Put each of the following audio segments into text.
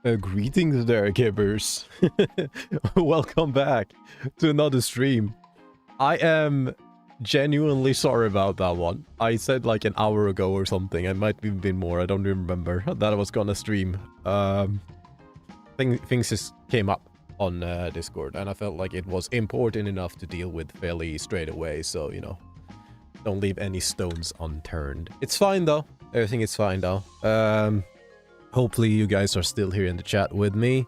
Greetings there, givers. Welcome back to another stream. I am genuinely sorry about that one. I said like an hour ago or something. It might have been more. I don't remember that I was gonna stream. Things just came up on Discord, and I felt like it was important enough to deal with fairly straight away. So, you know, don't leave any stones unturned. It's fine though. Everything is fine though. Hopefully you guys are still here in the chat with me.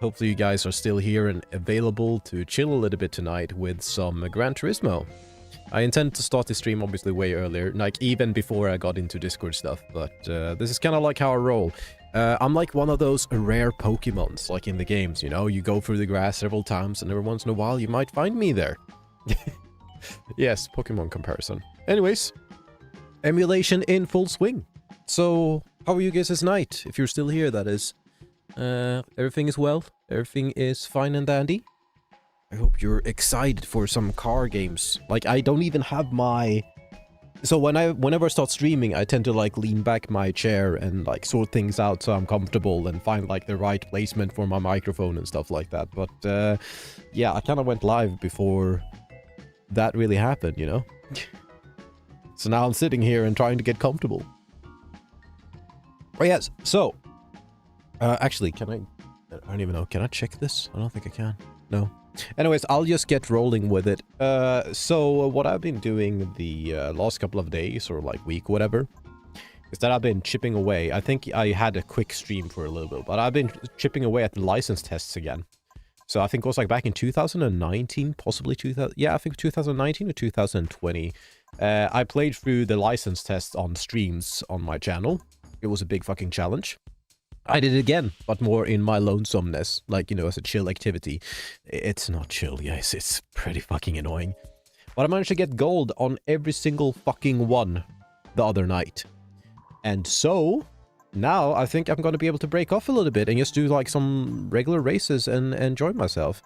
Hopefully you guys are still here and available to chill a little bit tonight with some Gran Turismo. I intend to start the stream obviously way earlier, like even before I got into Discord stuff, but this is kind of like how I roll. I'm like one of those rare Pokemons, like in the games, you know? You go through the grass several times and every once in a while you might find me there. Yes, Pokemon comparison. Anyways, emulation in full swing. So, how are you guys this night? If you're still here, that is. Everything is well? Everything is fine and dandy? I hope you're excited for some car games. Like, I don't even have my... So whenever I start streaming, I tend to like lean back my chair and like sort things out so I'm comfortable and find like the right placement for my microphone and stuff like that. But yeah, I kind of went live before that really happened, you know? So now I'm sitting here and trying to get comfortable. Oh yes, so actually, I don't even know, can I check this? I don't think I can. No. Anyways, I'll just get rolling with it. So what I've been doing the last couple of days or like week, whatever, is that I've been chipping away. I think I had a quick stream for a little bit, but I've been chipping away at the license tests again. So I think it was like back in 2019, possibly 2000. Yeah, I think 2019 or 2020. I played through the license tests on streams on my channel. It was a big fucking challenge. I did it again, but more in my lonesomeness, like, you know, as a chill activity. It's not chill, guys. It's pretty fucking annoying. But I managed to get gold on every single fucking one the other night. And so, now I think I'm going to be able to break off a little bit and just do like some regular races and enjoy myself.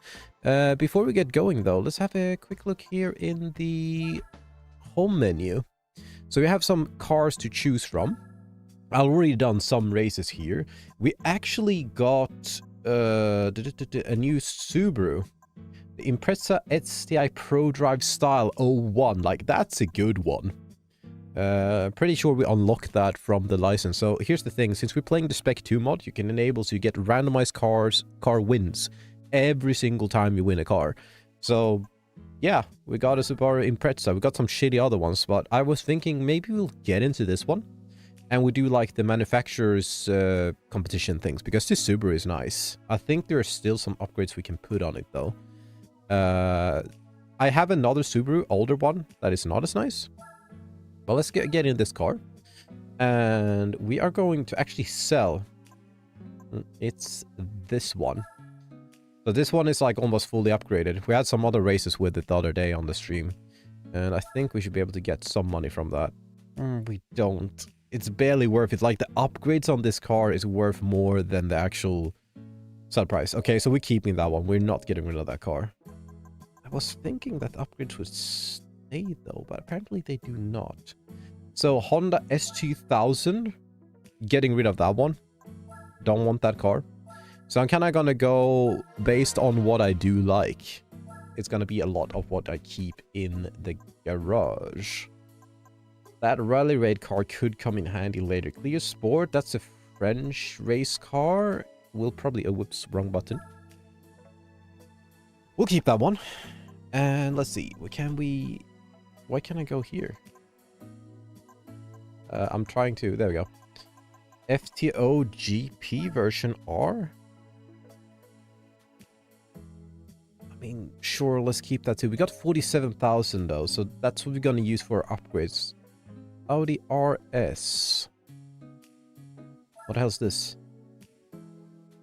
Before we get going though, let's have a quick look here in the home menu. So we have some cars to choose from. I've already done some races here. We actually got a new Subaru. The Impreza STI Pro Drive Style 01. Like, that's a good one. Pretty sure we unlocked that from the license. So here's the thing. Since we're playing the Spec 2 mod, you can enable so you get randomized car wins every single time you win a car. So, yeah, we got a Subaru Impreza. We got some shitty other ones, but I was thinking maybe we'll get into this one. And we do like the manufacturer's competition things, because this Subaru is nice. I think there are still some upgrades we can put on it though. I have another Subaru, older one, that is not as nice. But let's get in this car. And we are going to actually sell. It's this one. So this one is like almost fully upgraded. We had some other races with it the other day on the stream. And I think we should be able to get some money from that. We don't. It's barely worth it. Like, the upgrades on this car is worth more than the actual sell price. Okay, so we're keeping that one. We're not getting rid of that car. I was thinking that the upgrades would stay, though, but apparently they do not. So, Honda S2000, getting rid of that one. Don't want that car. So, I'm kind of gonna go based on what I do like. It's gonna be a lot of what I keep in the garage. That rally raid car could come in handy later. Clear Sport, that's a French race car. We'll probably... Oh, whoops, wrong button. We'll keep that one. And let's see. Why can I go here? I'm trying to... There we go. FTO GP version R? I mean, sure, let's keep that too. We got 47,000 though, so that's what we're gonna use for upgrades. Audi RS. What the hell's this?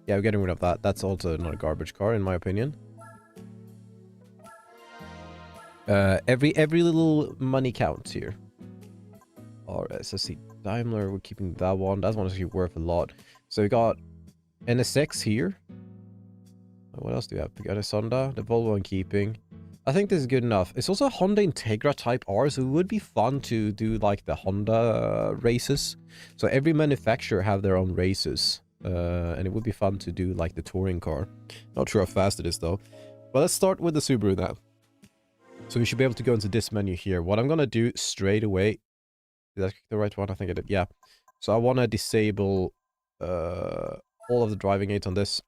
Yeah, we're getting rid of that. That's also not a garbage car, in my opinion. Every little money counts here. RS, let's see. Daimler, we're keeping that one. That one's actually worth a lot. So we got NSX here. What else do we have? We got a Sonda, the Volvo I'm keeping. I think this is good enough. It's also a Honda Integra Type R, so it would be fun to do like the Honda races. So every manufacturer have their own races. And it would be fun to do like the touring car. Not sure how fast it is though. But let's start with the Subaru now. So we should be able to go into this menu here. What I'm gonna do straight away... Did I click the right one? I think I did. Yeah. So I want to disable all of the driving aids on this.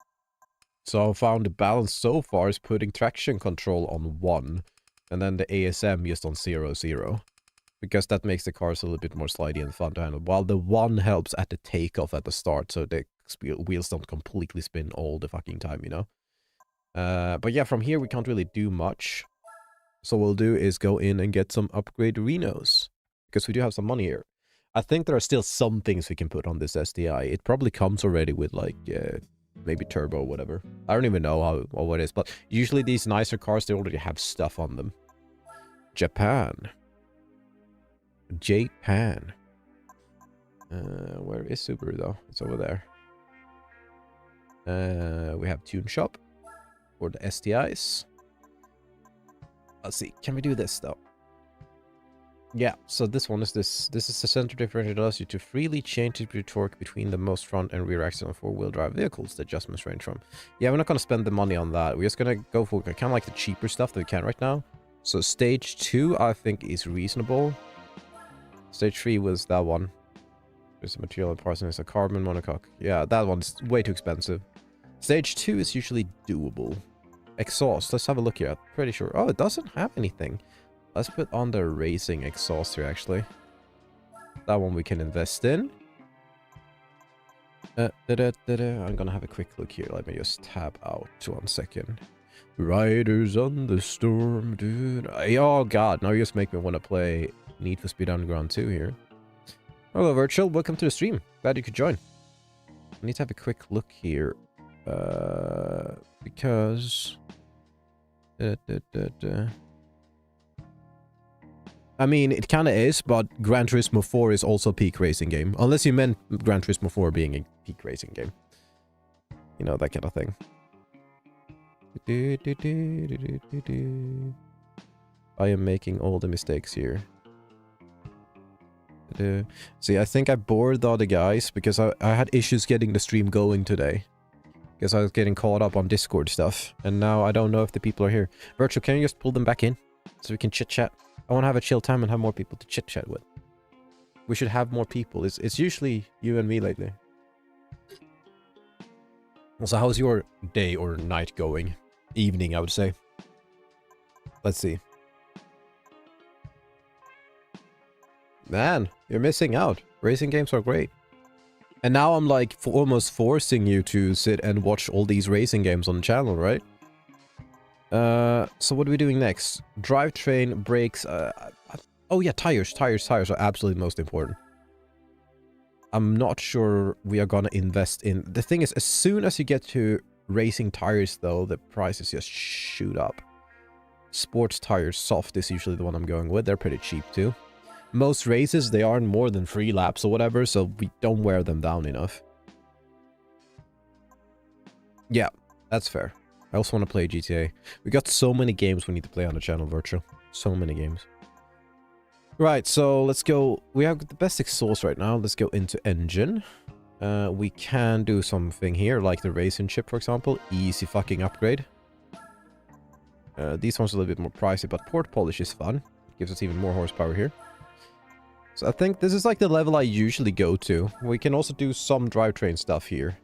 So I found the balance so far is putting traction control on 1. And then the ASM just on 0, 0. Because that makes the cars a little bit more slidey and fun to handle. While the 1 helps at the takeoff at the start. So the wheels don't completely spin all the fucking time, you know? But yeah, from here we can't really do much. So what we'll do is go in and get some upgrade Renos. Because we do have some money here. I think there are still some things we can put on this STI. It probably comes already with like maybe turbo or whatever. I don't even know how or what it is. But usually these nicer cars, they already have stuff on them. Japan. Japan. Where is Subaru though? It's over there. We have Tune Shop for the STIs. Let's see. Can we do this though? Yeah, so this one is this. This is the center differential that allows you to freely change the torque between the most front and rear axle on four-wheel drive vehicles. The adjustments range from. Yeah, we're not going to spend the money on that. We're just going to go for kind of like the cheaper stuff that we can right now. So stage 2, I think, is reasonable. Stage 3 was that one. There's a material and parts and it's a carbon monocoque. Yeah, that one's way too expensive. Stage 2 is usually doable. Exhaust. Let's have a look here. I'm pretty sure. Oh, it doesn't have anything. Let's put on the racing exhaust here, actually. That one we can invest in. I'm gonna have a quick look here. Let me just tab out 1 second. Riders on the storm, dude. Oh, God. Now you just make me want to play Need for Speed Underground 2 here. Hello, Virtual. Welcome to the stream. Glad you could join. I need to have a quick look here. Because... I mean, it kind of is, but Gran Turismo 4 is also a peak racing game. Unless you meant Gran Turismo 4 being a peak racing game. You know, that kind of thing. I am making all the mistakes here. See, I think I bored the other guys because I had issues getting the stream going today. Because I was getting caught up on Discord stuff. And now I don't know if the people are here. Virtual, can you just pull them back in? So we can chit-chat. I want to have a chill time and have more people to chit-chat with. We should have more people. It's usually you and me lately. Also, how's your day or night going? Evening, I would say. Let's see. Man, you're missing out. Racing games are great. And now I'm like almost forcing you to sit and watch all these racing games on the channel, right? So what are we doing next? Drivetrain, brakes, oh yeah, tires are absolutely most important. I'm not sure we are gonna invest in... The thing is, as soon as you get to racing tires though, the prices just shoot up. Sports tires, soft is usually the one I'm going with. They're pretty cheap too. Most races, they aren't more than 3 laps or whatever, so we don't wear them down enough. Yeah, that's fair. I also want to play GTA. We got so many games we need to play on the channel, Virtual. So many games. Right, so let's go. We have the best exhaust right now. Let's go into engine. We can do something here, like the racing chip, for example. Easy fucking upgrade. These ones are a little bit more pricey, but port polish is fun. Gives us even more horsepower here. So I think this is like the level I usually go to. We can also do some drivetrain stuff here.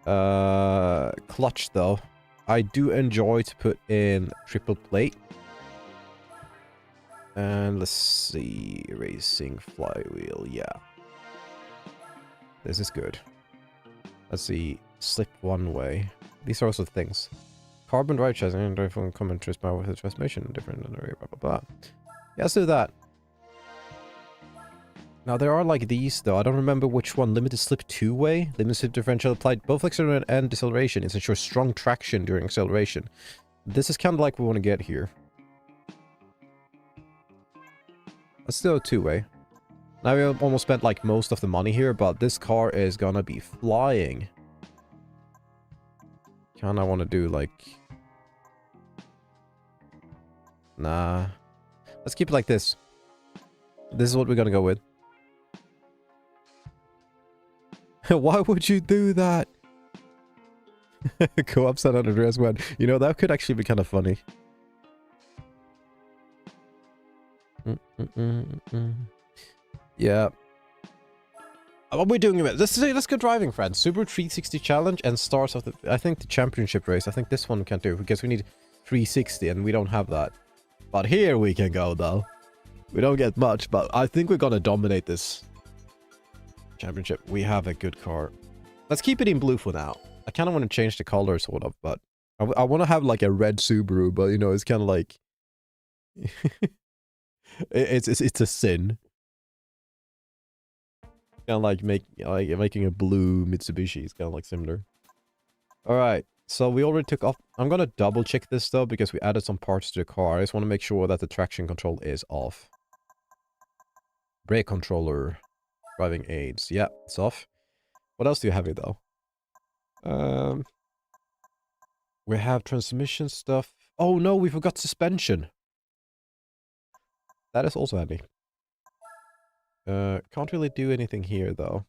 Clutch though. I do enjoy to put in triple plate. And let's see. Racing flywheel, yeah. This is good. Let's see. Slip one way. These are also things. Carbon drive chassis and drive from common power with the transmission. Different blah blah blah. Yeah, let's do that. Now, there are like these, though. I don't remember which one. Limited slip two-way. Limited slip differential applied both acceleration and deceleration. It ensures strong traction during acceleration. This is kind of like we want to get here. Let's do a two-way. Now, we almost spent like most of the money here, but this car is gonna be flying. Kind of want to do like... Nah. Let's keep it like this. This is what we're gonna go with. Why would you do that? Go upside on a dress when... You know, that could actually be kind of funny. Yeah. What we're doing about let's go driving, friends. Super 360 challenge and stars of the... I think the championship race. I think this one we can't do because we need 360 and we don't have that. But here we can go, though. We don't get much, but I think we're gonna dominate this championship. We have a good car. Let's keep it in blue for now. I kind of want to change the color, sort of, but I want to have like a red Subaru, but you know, it's kind of like it's a sin. Kind of like making a blue Mitsubishi. It's kind of like similar. All right, so we already took off. I'm gonna double check this though because we added some parts to the car. I just want to make sure that the traction control is off. Brake controller, driving aids. Yeah, it's off. What else do you have here though? We have transmission stuff. Oh no, we forgot suspension. That is also handy. Can't really do anything here though.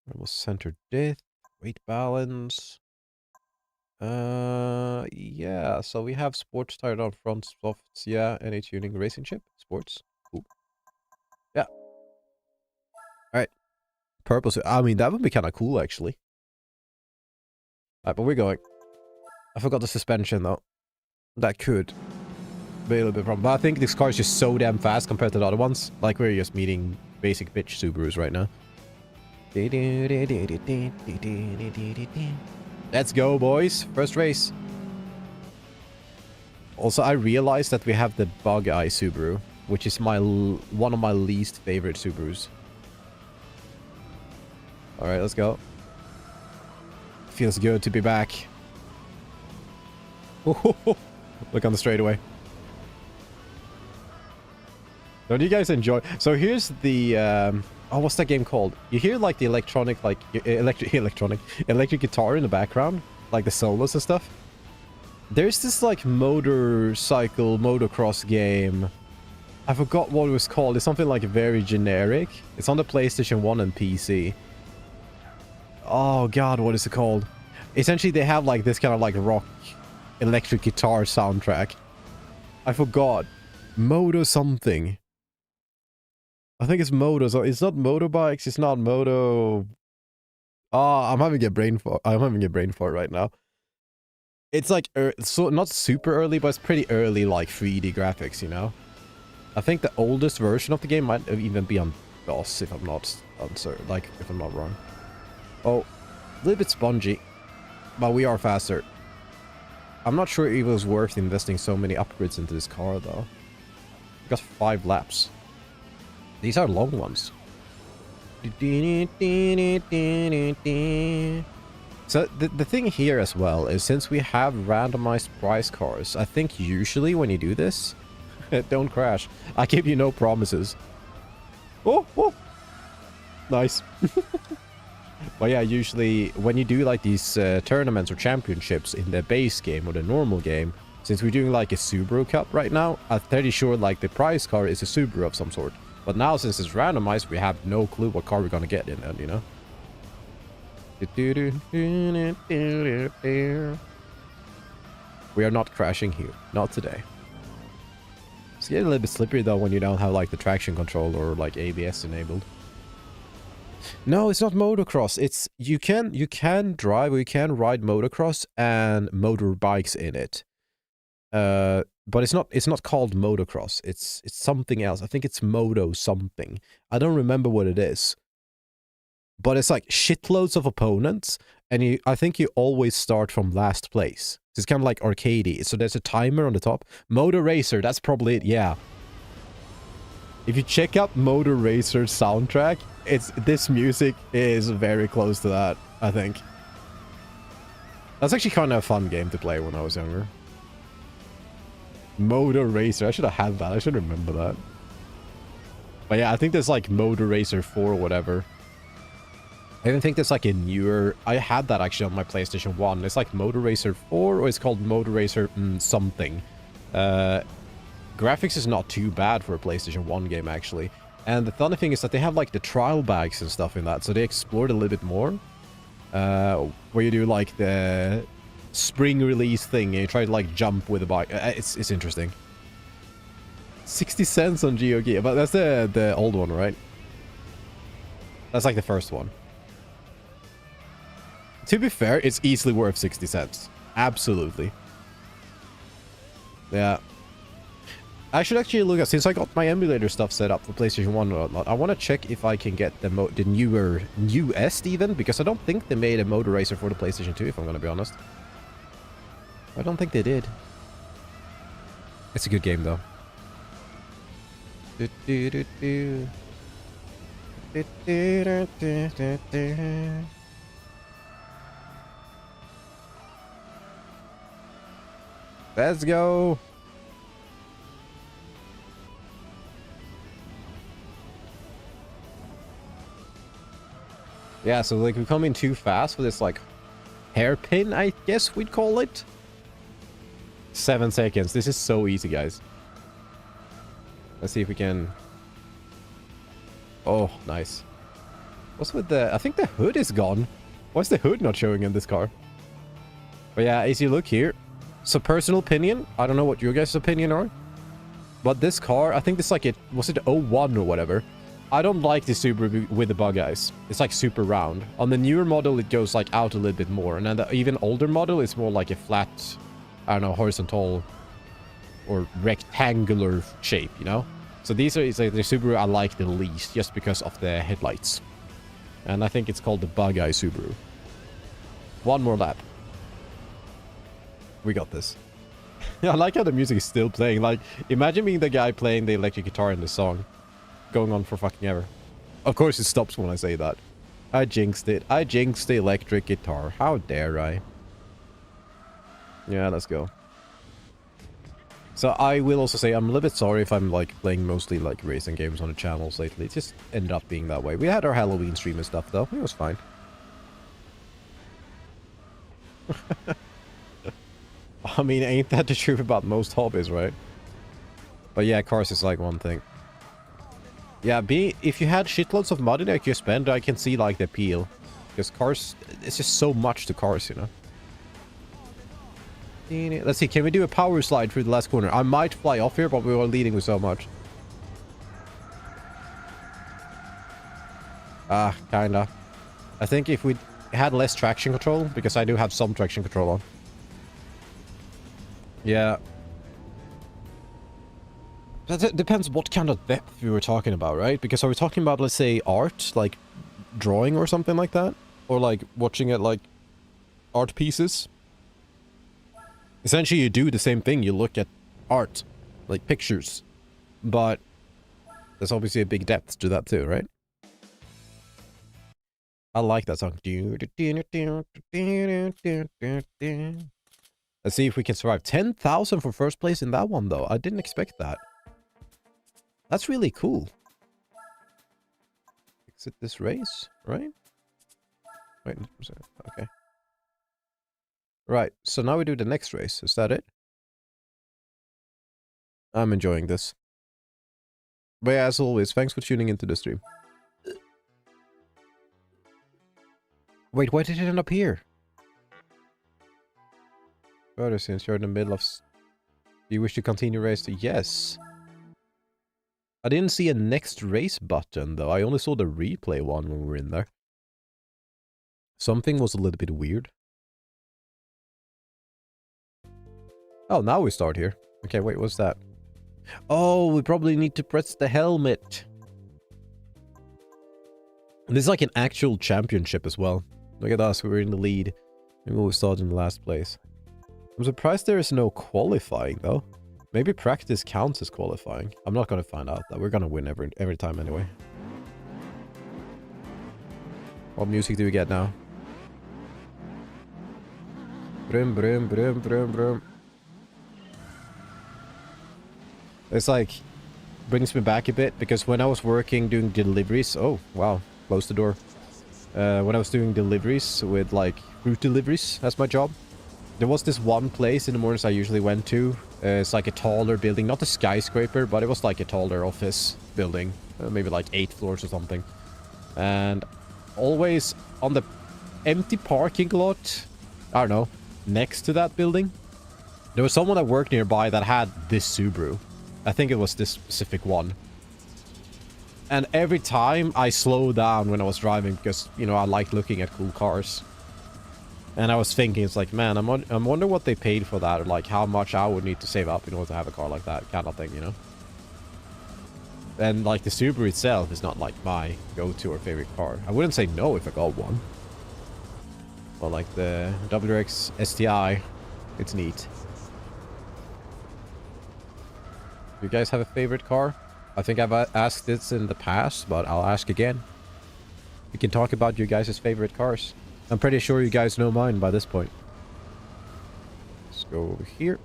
It was center depth, weight balance. Yeah, so we have sports tire on front softs, yeah, any tuning, racing chip, sports. Cool. Yeah. Alright. Purple, I mean, that would be kind of cool actually. Alright, but we're going. I forgot the suspension though. That could be a little bit problem. But I think this car is just so damn fast compared to the other ones. Like we're just meeting basic bitch Subarus right now. Let's go, boys. First race. Also, I realized that we have the Bug Eye Subaru, which is one of my least favorite Subarus. Alright, let's go. Feels good to be back. Look on the straightaway. Don't you guys enjoy? So here's the oh, what's that game called? You hear like the electronic, like electric guitar in the background, like the solos and stuff. There's this like motorcycle motocross game. I forgot what it was called. It's something like very generic. It's on the PlayStation 1 and PC. Oh god, what is it called? Essentially, they have like this kind of like rock electric guitar soundtrack. I forgot. Moto something. I think it's moto. So it's not motorbikes. It's not moto. Oh, I'm having a brain fart. I'm having a brain fart right now. It's like so not super early, but it's pretty early, like 3D graphics. You know. I think the oldest version of the game might even be on DOS, if I'm not uncertain. Like if I'm not wrong. Oh, a little bit spongy, but we are faster. I'm not sure it was worth investing so many upgrades into this car, though. We got 5 laps. These are long ones. So the thing here as well is since we have randomized prize cars, I think usually when you do this, don't crash. I give you no promises. Oh, oh. Nice. But yeah, usually when you do like these tournaments or championships in the base game or the normal game, since we're doing like a Subaru Cup right now, I'm pretty sure like the prize car is a Subaru of some sort. But now since it's randomized, we have no clue what car we're gonna get in it, you know? We are not crashing here. Not today. It's getting a little bit slippery though when you don't have like the traction control or like ABS enabled. No, it's not motocross. It's you can drive or you can ride motocross and motorbikes in it. But it's not called motocross. It's something else. I think it's moto something. I don't remember what it is. But it's like shitloads of opponents, and I think you always start from last place. It's kind of like arcadey. So there's a timer on the top. Motor Racer, that's probably it. Yeah. If you check out Motor Racer soundtrack, this music is very close to that, I think. That's actually kind of a fun game to play when I was younger. Motor Racer, I should have had that. I should remember that. But yeah, I think there's like Motor Racer 4 or whatever. I even think there's like a newer... I had that actually on my PlayStation 1. It's like Motor Racer 4 or it's called Motor Racer something. Graphics is not too bad for a PlayStation 1 game, actually. And the funny thing is that they have like the trial bags and stuff in that, so they explored a little bit more. Where you do like the spring release thing and you try to like jump with the bike. It's interesting. 60 cents on GeoGear, but that's the old one, right? That's like the first one. To be fair, it's easily worth 60 cents. Absolutely. Yeah. I should actually look at, since I got my emulator stuff set up for PlayStation 1 or not, I want to check if I can get the newer youz even, because I don't think they made a motor racer for the PlayStation 2, if I'm going to be honest. I don't think they did. It's a good game, though. Let's go. Yeah, so like we're coming too fast with this like hairpin, I guess we'd call it. 7 seconds. This is so easy, guys. Let's see if we can... Oh, nice. What's with the... I think the hood is gone. Why's the hood not showing in this car? But yeah, as you look here... So personal opinion, I don't know what your guys' opinion are. But this car, I think this like it... Was it 01 or whatever? I don't like the Subaru with the bug eyes. It's like super round. On the newer model, it goes like out a little bit more. And then the even older model is more like a flat... I don't know, horizontal... or rectangular shape, you know? So these are, it's like the Subaru I like the least, just because of the headlights. And I think it's called the Bug Eye Subaru. One more lap. We got this. I like how the music is still playing. Like, imagine being the guy playing the electric guitar in the song. Going on for fucking ever. Of course it stops when I say that. I jinxed it. I jinxed the electric guitar. How dare I? Yeah, let's go. So I will also say I'm a little bit sorry if I'm like playing mostly like racing games on the channels lately. It just ended up being that way. We had our Halloween stream and stuff though. It was fine. I mean, ain't that the truth about most hobbies, right? But yeah, cars is like one thing. Yeah, if you had shitloads of money that you spend, I can see like the appeal. Because cars, it's just so much to cars, you know. Let's see, can we do a power slide through the last corner? I might fly off here, but we are leading with so much. Kinda. I think if we had less traction control, because I do have some traction control on. Yeah. That depends what kind of depth we were talking about, right? Because are we talking about, let's say, art? Like, drawing or something like that? Or, like, watching it, like, art pieces? Essentially, you do the same thing. You look at art, like pictures. But there's obviously a big depth to that too, right? I like that song. Let's see if we can survive. 10,000 for first place in that one, though. I didn't expect that. That's really cool. Exit this race, right? Wait, okay. Right, so now we do the next race. Is that it? I'm enjoying this. But yeah, as always, thanks for tuning into the stream. Wait, why did it end up here? Further, since you're in the middle of... Do you wish to continue race? Yes. I didn't see a next race button, though. I only saw the replay one when we were in there. Something was a little bit weird. Oh, now we start here. Okay, wait, what's that? Oh, we probably need to press the helmet. And this is like an actual championship as well. Look at us, we were in the lead. Maybe we'll start in the last place. I'm surprised there is no qualifying, though. Maybe practice counts as qualifying. I'm not going to find out that. We're going to win every time anyway. What music do we get now? Brum, brum, brum, brum, brum. It's like, brings me back a bit, because when I was working doing deliveries... Oh, wow. Close the door. When I was doing deliveries with, like, fruit deliveries as my job, there was this one place in the mornings I usually went to. It's like a taller building, not a skyscraper, but it was like a taller office building. maybe like 8 floors or something. And always on the empty parking lot, I don't know, next to that building, there was someone that worked nearby that had this Subaru. I think it was this specific one. And every time I slowed down when I was driving because, you know, I like looking at cool cars. And I was thinking, it's like, man, I wonder what they paid for that, or like how much I would need to save up in order to have a car like that kind of thing, you know? And like the Subaru itself is not like my go-to or favorite car. I wouldn't say no if I got one. But like the WRX STI, it's neat. Do you guys have a favorite car? I think I've asked this in the past, but I'll ask again. We can talk about your guys' favorite cars. I'm pretty sure you guys know mine by this point. Let's go over here.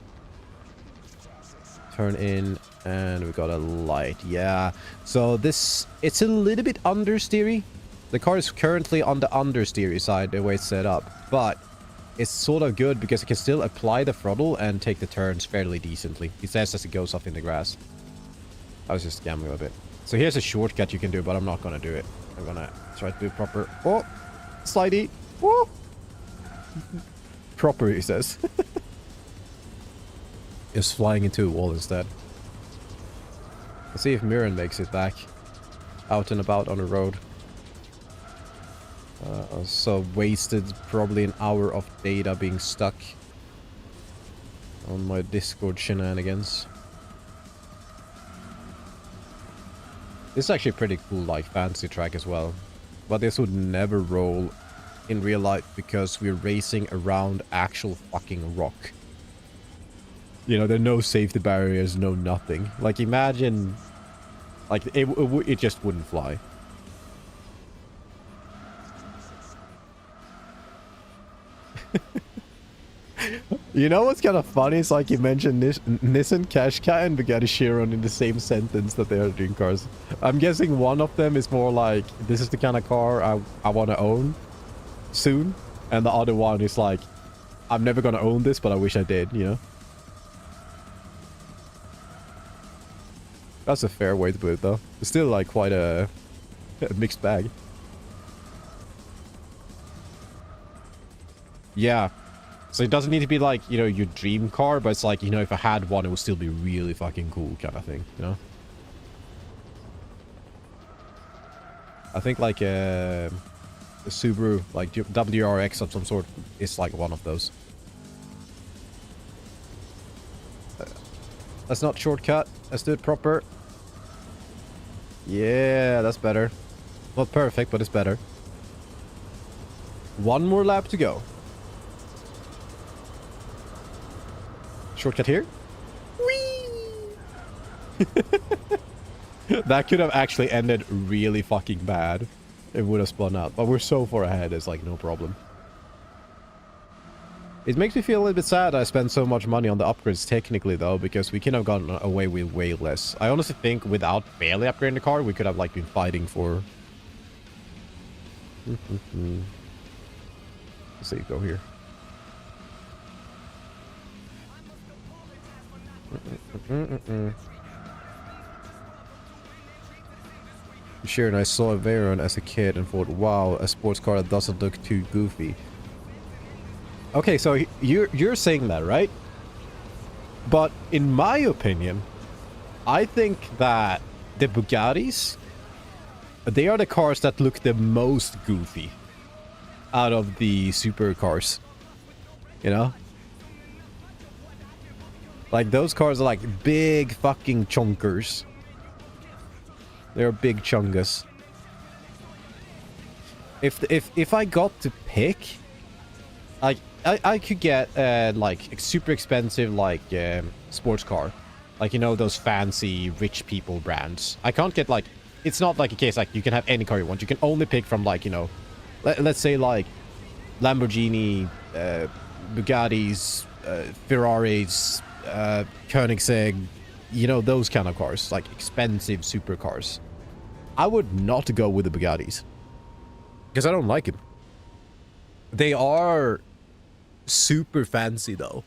Turn in, and we got a light. Yeah, so this, it's a little bit understeery. The car is currently on the understeery side, the way it's set up. But it's sort of good because it can still apply the throttle and take the turns fairly decently. He says as it goes off in the grass. I was just scamming a bit. So here's a shortcut you can do, but I'm not gonna do it. I'm gonna try to do proper. Oh, slidey. Oh, proper, he says. Just flying into a wall instead. Let's see if Mirren makes it back out and about on the road. So wasted probably an hour of data being stuck on my Discord shenanigans. This is actually a pretty cool, like, fancy track as well. But this would never roll in real life because we're racing around actual fucking rock. You know, there are no safety barriers, no nothing. Like, imagine... Like, it just wouldn't fly. You know what's kind of funny? It's like you mentioned Nissan Qashqai and Bugatti Chiron in the same sentence that they are doing cars. I'm guessing one of them is more like, this is the kind of car I want to own soon. And the other one is like, I'm never going to own this, but I wish I did, you know? That's a fair way to put it, though. It's still like quite a mixed bag. Yeah. So it doesn't need to be like, you know, your dream car, but it's like, you know, if I had one, it would still be really fucking cool kind of thing, you know? I think like a Subaru, like WRX of some sort, is like one of those. Let's not shortcut. Let's do it proper. Yeah, that's better. Not perfect, but it's better. One more lap to go. Shortcut here. Whee! That could have actually ended really fucking bad. It would have spun out. But we're so far ahead, it's like no problem. It makes me feel a little bit sad I spent so much money on the upgrades technically though, because we could have gotten away with way less. I honestly think without barely upgrading the car, we could have like been fighting for... Let's see, go here. Sure, and I saw a Veyron as a kid and thought, wow, a sports car that doesn't look too goofy. Okay, so you're saying that, right? But in my opinion, I think that the Bugattis, they are the cars that look the most goofy out of the supercars. You know? Like, those cars are like big fucking chunkers. They're big chungus. If I got to pick, like, I could get like a super expensive like sports car, like, you know, those fancy rich people brands. I can't get like, it's not like a case like you can have any car you want. You can only pick from like, you know, let's say like Lamborghini, Bugattis, Ferraris, Koenigsegg, you know, those kind of cars, like expensive supercars. I would not go with the Bugattis because I don't like them. They are super fancy though,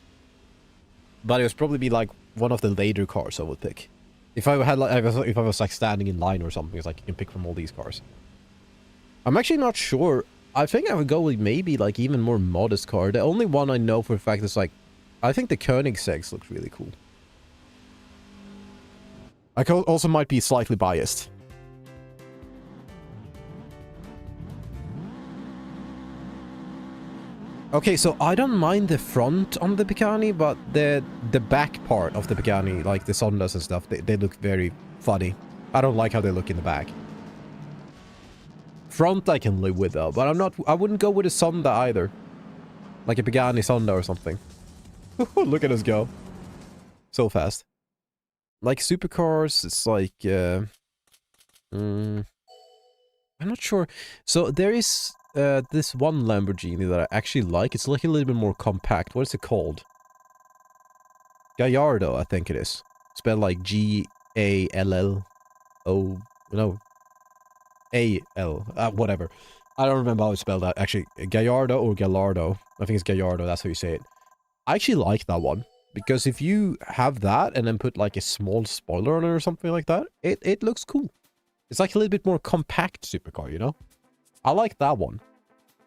but it would probably be like one of the later cars I would pick. If I had like, if I was like standing in line or something, it's like you can pick from all these cars. I'm actually not sure. I think I would go with maybe like even more modest car. The only one I know for a fact is like, I think the Koenigsegg's looks really cool. I also might be slightly biased. Okay, so I don't mind the front on the Pagani, but the back part of the Pagani, like the Sondas and stuff, they look very funny. I don't like how they look in the back. Front I can live with though, but I wouldn't go with a Sonda either. Like a Pagani Sonda or something. Look at us go. So fast. Like supercars, it's like I'm not sure. So there is this one Lamborghini that I actually like. It's like a little bit more compact. What is it called? Gallardo, I think it is. Spelled like G-A-L-L-O... No. A-L. Whatever. I don't remember how it's spelled out. Actually, Gallardo or Gallardo. I think it's Gallardo, that's how you say it. I actually like that one. Because if you have that and then put like a small spoiler on it or something like that, it looks cool. It's like a little bit more compact supercar, you know? I like that one.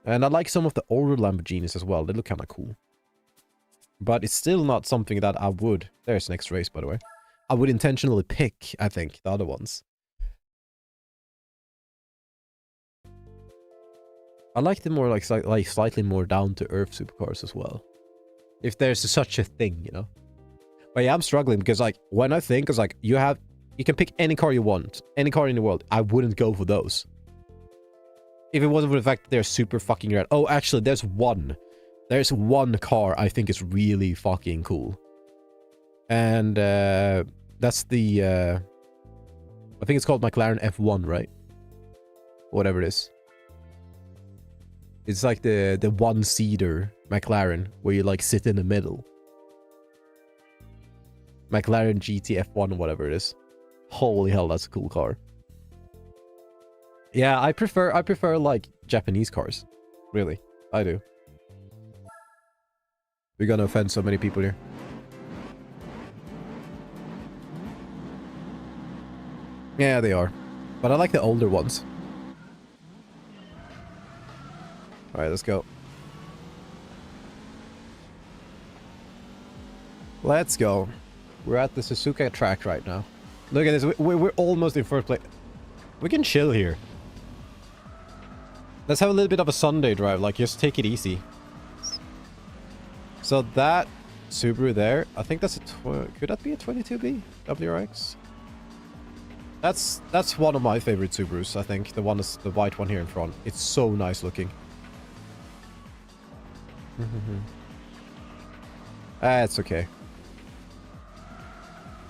And I like some of the older Lamborghinis as well. They look kind of cool. But it's still not something that I would... There's next race, by the way. I would intentionally pick, I think, the other ones. I like the more, like slightly more down-to-earth supercars as well. If there's such a thing, you know? But yeah, I'm struggling because, like, when I think, it's like, you can pick any car you want. Any car in the world. I wouldn't go for those. If it wasn't for the fact that they're super fucking rare. Oh, actually, there's one. There's one car I think is really fucking cool. And, that's the, I think it's called McLaren F1, right? Whatever it is. It's like the one-seater McLaren, where you, like, sit in the middle. McLaren GT F1 or whatever it is. Holy hell, that's a cool car. Yeah, I prefer like Japanese cars. Really, I do. We're gonna offend so many people here. Yeah, they are. But I like the older ones. Alright, let's go. Let's go. We're at the Suzuka track right now. Look at this. We're almost in first place. We can chill here. Let's have a little bit of a Sunday drive. Like, just take it easy. So that Subaru there, I think that's a... Could that be a 22B? WRX? That's one of my favorite Subarus, I think. The one is the white one here in front. It's so nice looking. It's okay.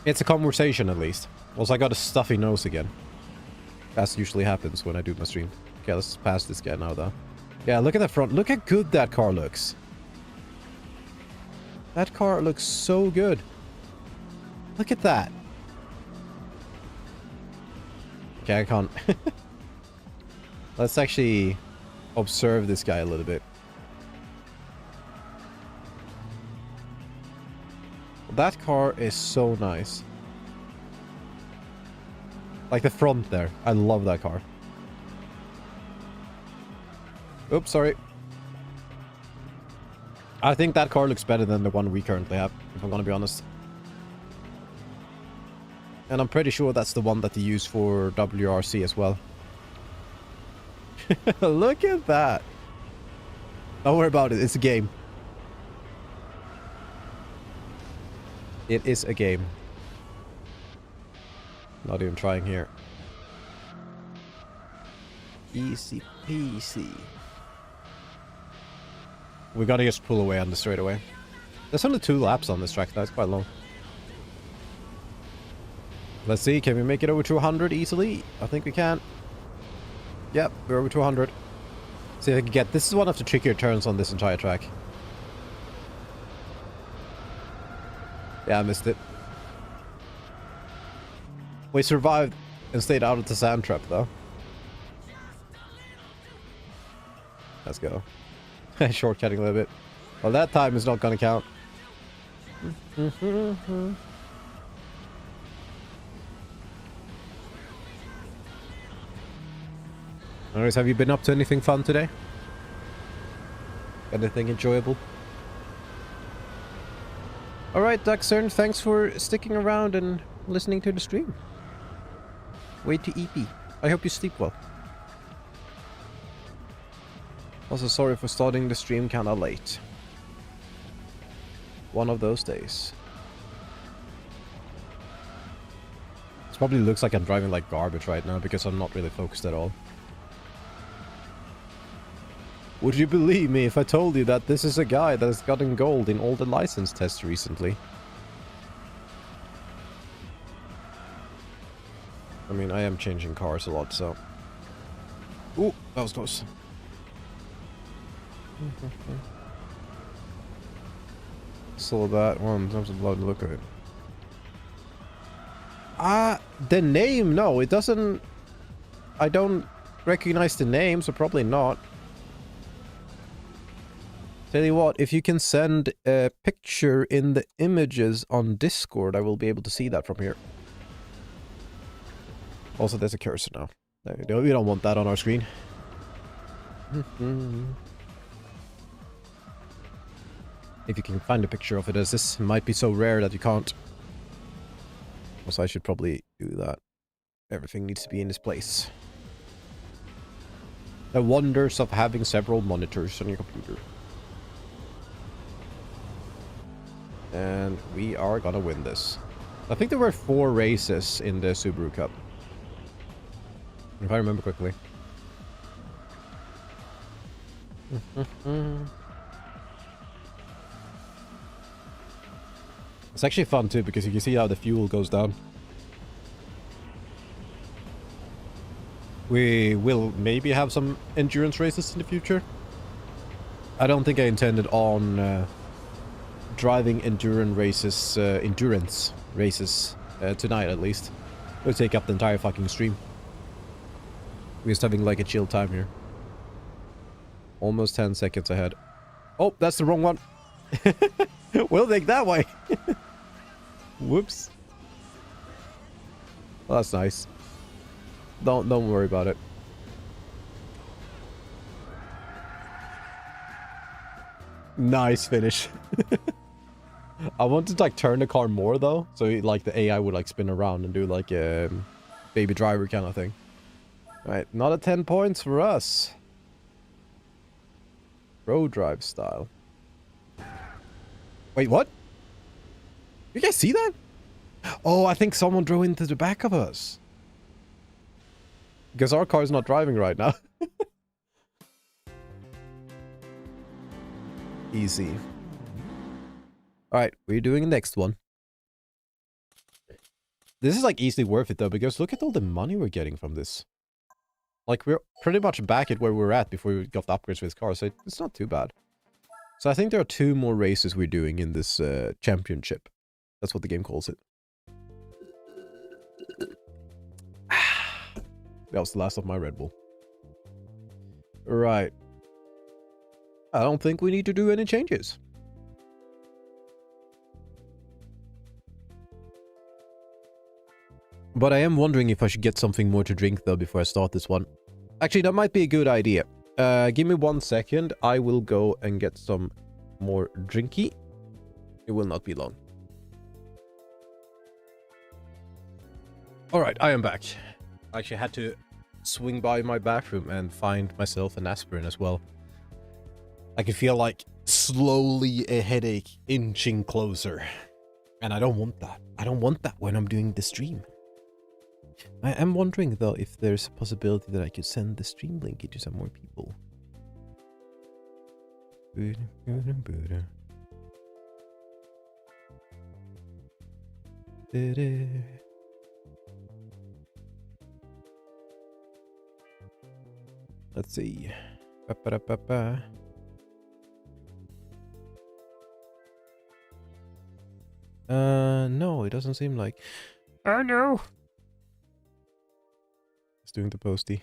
It's a conversation, at least. Also, I got a stuffy nose again. That usually happens when I do my stream. Okay, let's pass this guy now, though. Yeah, look at the front. Look how good that car looks. That car looks so good. Look at that. Okay, I can't. Let's actually observe this guy a little bit. That car is so nice. Like the front there. I love that car. Oops, sorry. I think that car looks better than the one we currently have, if I'm gonna be honest. And I'm pretty sure that's the one that they use for WRC as well. Look at that. Don't worry about it. It's a game. It is a game. Not even trying here. Easy peasy. We gotta just pull away on the straightaway. There's only 2 laps on this track. That's quite long. Let's see. Can we make it over to 100 easily? I think we can. Yep, we're over to 100. See if I can get... This is one of the trickier turns on this entire track. Yeah, I missed it. We survived and stayed out of the sand trap, though. Let's go. Shortcutting a little bit. Well, that time is not gonna count. Anyways, have you been up to anything fun today? Anything enjoyable? Alright, Duxern, thanks for sticking around and listening to the stream. Way to EP. I hope you sleep well. Also, sorry for starting the stream kinda late. One of those days. This probably looks like I'm driving like garbage right now because I'm not really focused at all. Would you believe me if I told you that this is a guy that has gotten gold in all the license tests recently? I mean, I am changing cars a lot, so... Ooh, that was close. Saw that one. That was a bloody look at it. The name, no, it doesn't... I don't recognize the name, so probably not. Tell you what, if you can send a picture in the images on Discord, I will be able to see that from here. Also, there's a cursor now. We don't want that on our screen. If you can find a picture of it, as this might be so rare that you can't. Also, I should probably do that. Everything needs to be in its place. The wonders of having several monitors on your computer. And we are gonna win this. I think there were 4 races in the Subaru Cup. If I remember quickly. It's actually fun too, because you can see how the fuel goes down. We will maybe have some endurance races in the future. I don't think I intended on driving endurance races tonight at least. We'll take up the entire fucking stream. We're just having like a chill time here. Almost 10 seconds ahead. Oh, that's the wrong one. We'll take that way. Whoops. Well, that's nice. Don't worry about it. Nice finish. I wanted to like turn the car more though, so like the AI would like spin around and do like a baby driver kind of thing. Right, not a 10 points for us. Road drive style. Wait, what? You guys see that? Oh, I think someone drove into the back of us. Because our car's not driving right now. Easy. Alright, we're doing the next one. This is like easily worth it though, because look at all the money we're getting from this. Like, we're pretty much back at where we were at before we got the upgrades for this car, so it's not too bad. So I think there are 2 more races we're doing in this championship. That's what the game calls it. That was the last of my Red Bull. Right. I don't think we need to do any changes. But I am wondering if I should get something more to drink though before I start this one. Actually, that might be a good idea. Give me 1 second. I will go and get some more drinky. It will not be long. Alright, I am back. I actually had to swing by my bathroom and find myself an aspirin as well. I can feel like slowly a headache inching closer. And I don't want that. I don't want that when I'm doing the stream. I am wondering though if there's a possibility that I could send the stream link to some more people. Let's see. No, it doesn't seem like. Oh no. It's doing the posty.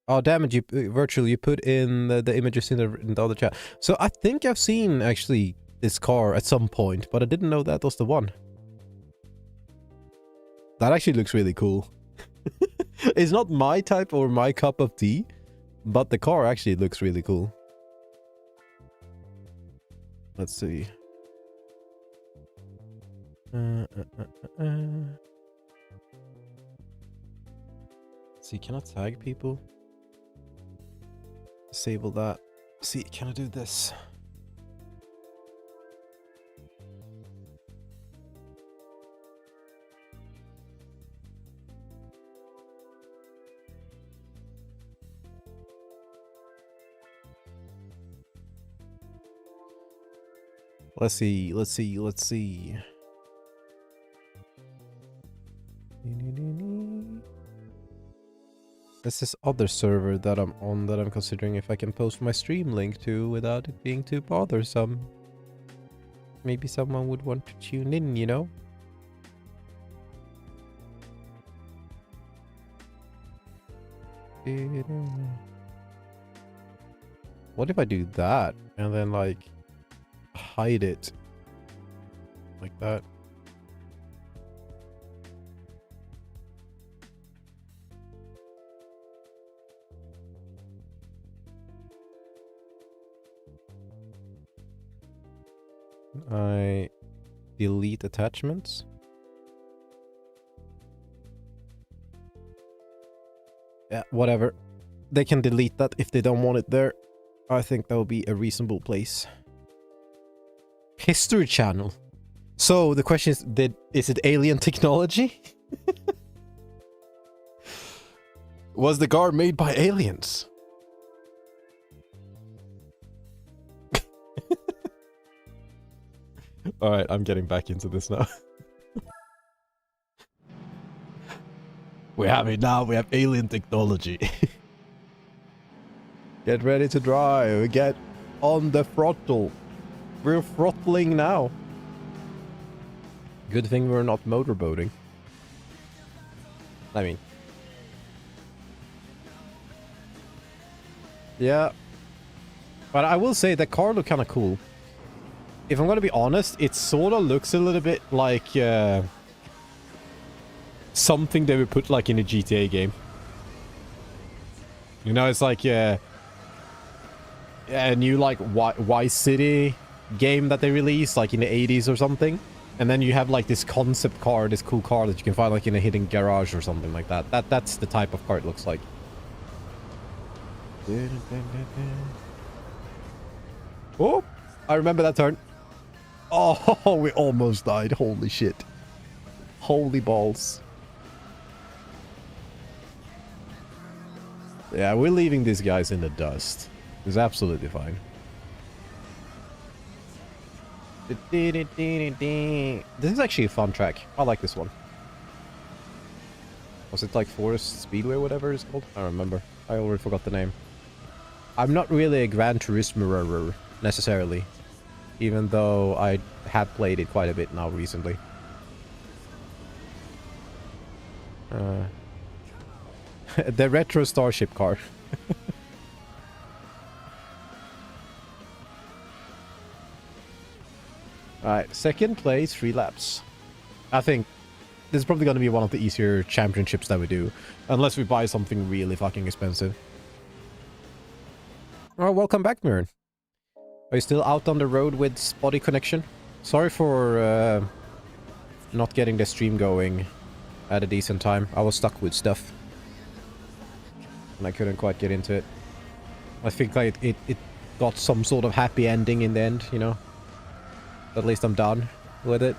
Oh damn it! You virtually you put in the images in the other chat. So I think I've seen actually this car at some point, but I didn't know that was the one. That actually looks really cool. It's not my type or my cup of tea, but the car actually looks really cool. Let's see. See, can I tag people? Disable that. See, can I do this? Let's see, let's see, let's see. There's this other server that I'm on that I'm considering if I can post my stream link to without it being too bothersome. Maybe someone would want to tune in, you know? What if I do that and then like hide it like that? I delete attachments. Yeah, whatever. They can delete that if they don't want it there. I think that would be a reasonable place. History channel. So the question is it alien technology? Was the car made by aliens? Alright, I'm getting back into this now. We have it now, we have alien technology. Get ready to drive, get on the throttle. We're throttling now. Good thing we're not motorboating. I mean. Yeah. But I will say the car looked kind of cool. If I'm gonna be honest, it sort of looks a little bit like something they would put like in a GTA game. You know, it's like a new like Vice City game that they released like in the 80s or something. And then you have like this concept car, this cool car that you can find like in a hidden garage or something like that. That's the type of car it looks like. Oh, I remember that turn. Oh, we almost died. Holy shit. Holy balls. Yeah, we're leaving these guys in the dust. It's absolutely fine. This is actually a fun track. I like this one. Was it like Forest Speedway, whatever it's called? I don't remember. I already forgot the name. I'm not really a Gran Turismo necessarily, even though I have played it quite a bit now recently. The retro starship car. Alright, second place, 3 laps. I think this is probably going to be one of the easier championships that we do, unless we buy something really fucking expensive. Alright, welcome back, Mirren. Are you still out on the road with spotty connection? Sorry for not getting the stream going at a decent time. I was stuck with stuff. And I couldn't quite get into it. I think like it got some sort of happy ending in the end, you know? At least I'm done with it.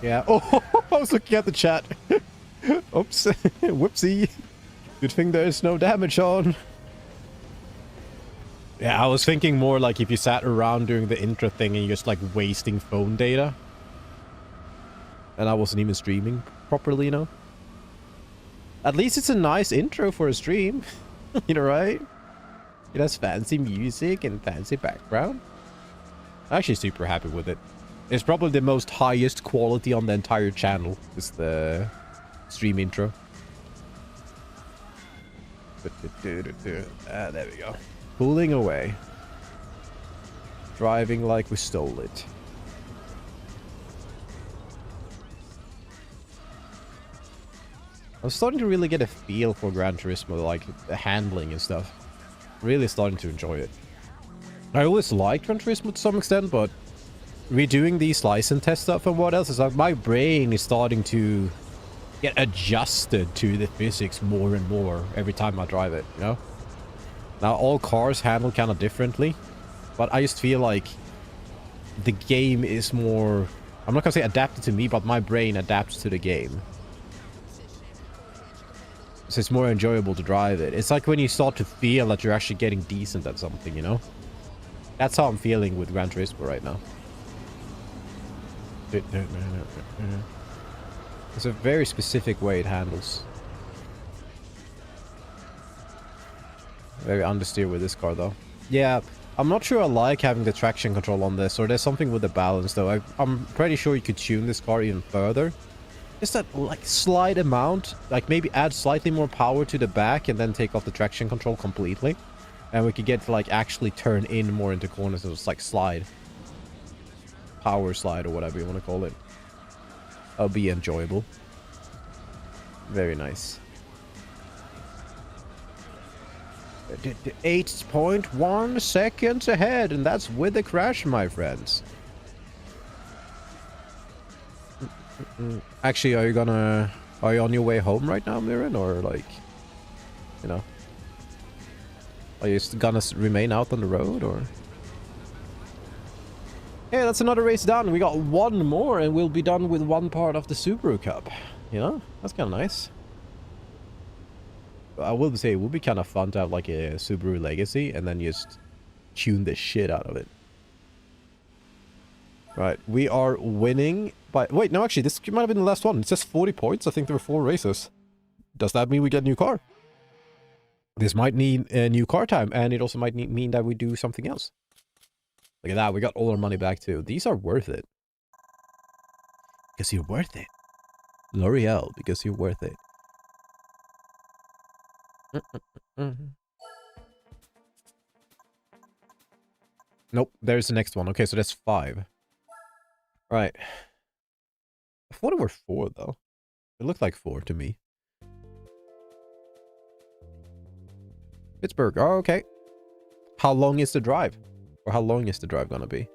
Yeah. Oh, I was looking at the chat. Oops. Whoopsie. Good thing there's no damage on. Yeah, I was thinking more like if you sat around during the intro thing and you're just like wasting phone data. And I wasn't even streaming properly, you know? At least it's a nice intro for a stream. You know, right? It has fancy music and fancy background. I'm actually super happy with it. It's probably the most highest quality on the entire channel. Is the stream intro. There we go. Pulling away. Driving like we stole it. I'm starting to really get a feel for Gran Turismo, like the handling and stuff. Really starting to enjoy it. I always liked Gran Turismo to some extent, but redoing these license test stuff and what else is like my brain is starting to get adjusted to the physics more and more every time I drive it, you know? Now all cars handle kind of differently, but I just feel like the game is more, I'm not gonna say adapted to me, but my brain adapts to the game. So it's more enjoyable to drive it. It's like when you start to feel that you're actually getting decent at something, you know? That's how I'm feeling with Gran Turismo right now. It's a very specific way it handles. Very understeer with this car though. Yeah, I'm not sure I like having the traction control on this, or there's something with the balance though. I'm pretty sure you could tune this car even further. Just that like slight amount, like maybe add slightly more power to the back and then take off the traction control completely. And we could get to like actually turn in more into corners and just like slide. Power slide or whatever you want to call it. That'll be enjoyable. Very nice. 8.1 seconds ahead, and that's with the crash, my friends. Actually, are you on your way home right now, Mirren, or like, you know, are you gonna remain out on the road, or? Hey, that's another race done. We got one more, and we'll be done with one part of the Subaru Cup. You know, that's kind of nice. I will say it would be kind of fun to have like a Subaru Legacy, and then just tune the shit out of it. Right, we are winning by... Wait, no, actually, this might have been the last one. It says 40 points. I think there were 4 races. Does that mean we get a new car? This might need a new car time, and it also might mean that we do something else. Look at that, we got all our money back too. These are worth it. Because you're worth it. L'Oreal, because you're worth it. Nope, there's the next one. Okay, so that's 5. Right. I thought it were 4, though. It looked like 4 to me. Pittsburgh. Oh, okay. How long is the drive? Or how long is the drive gonna be?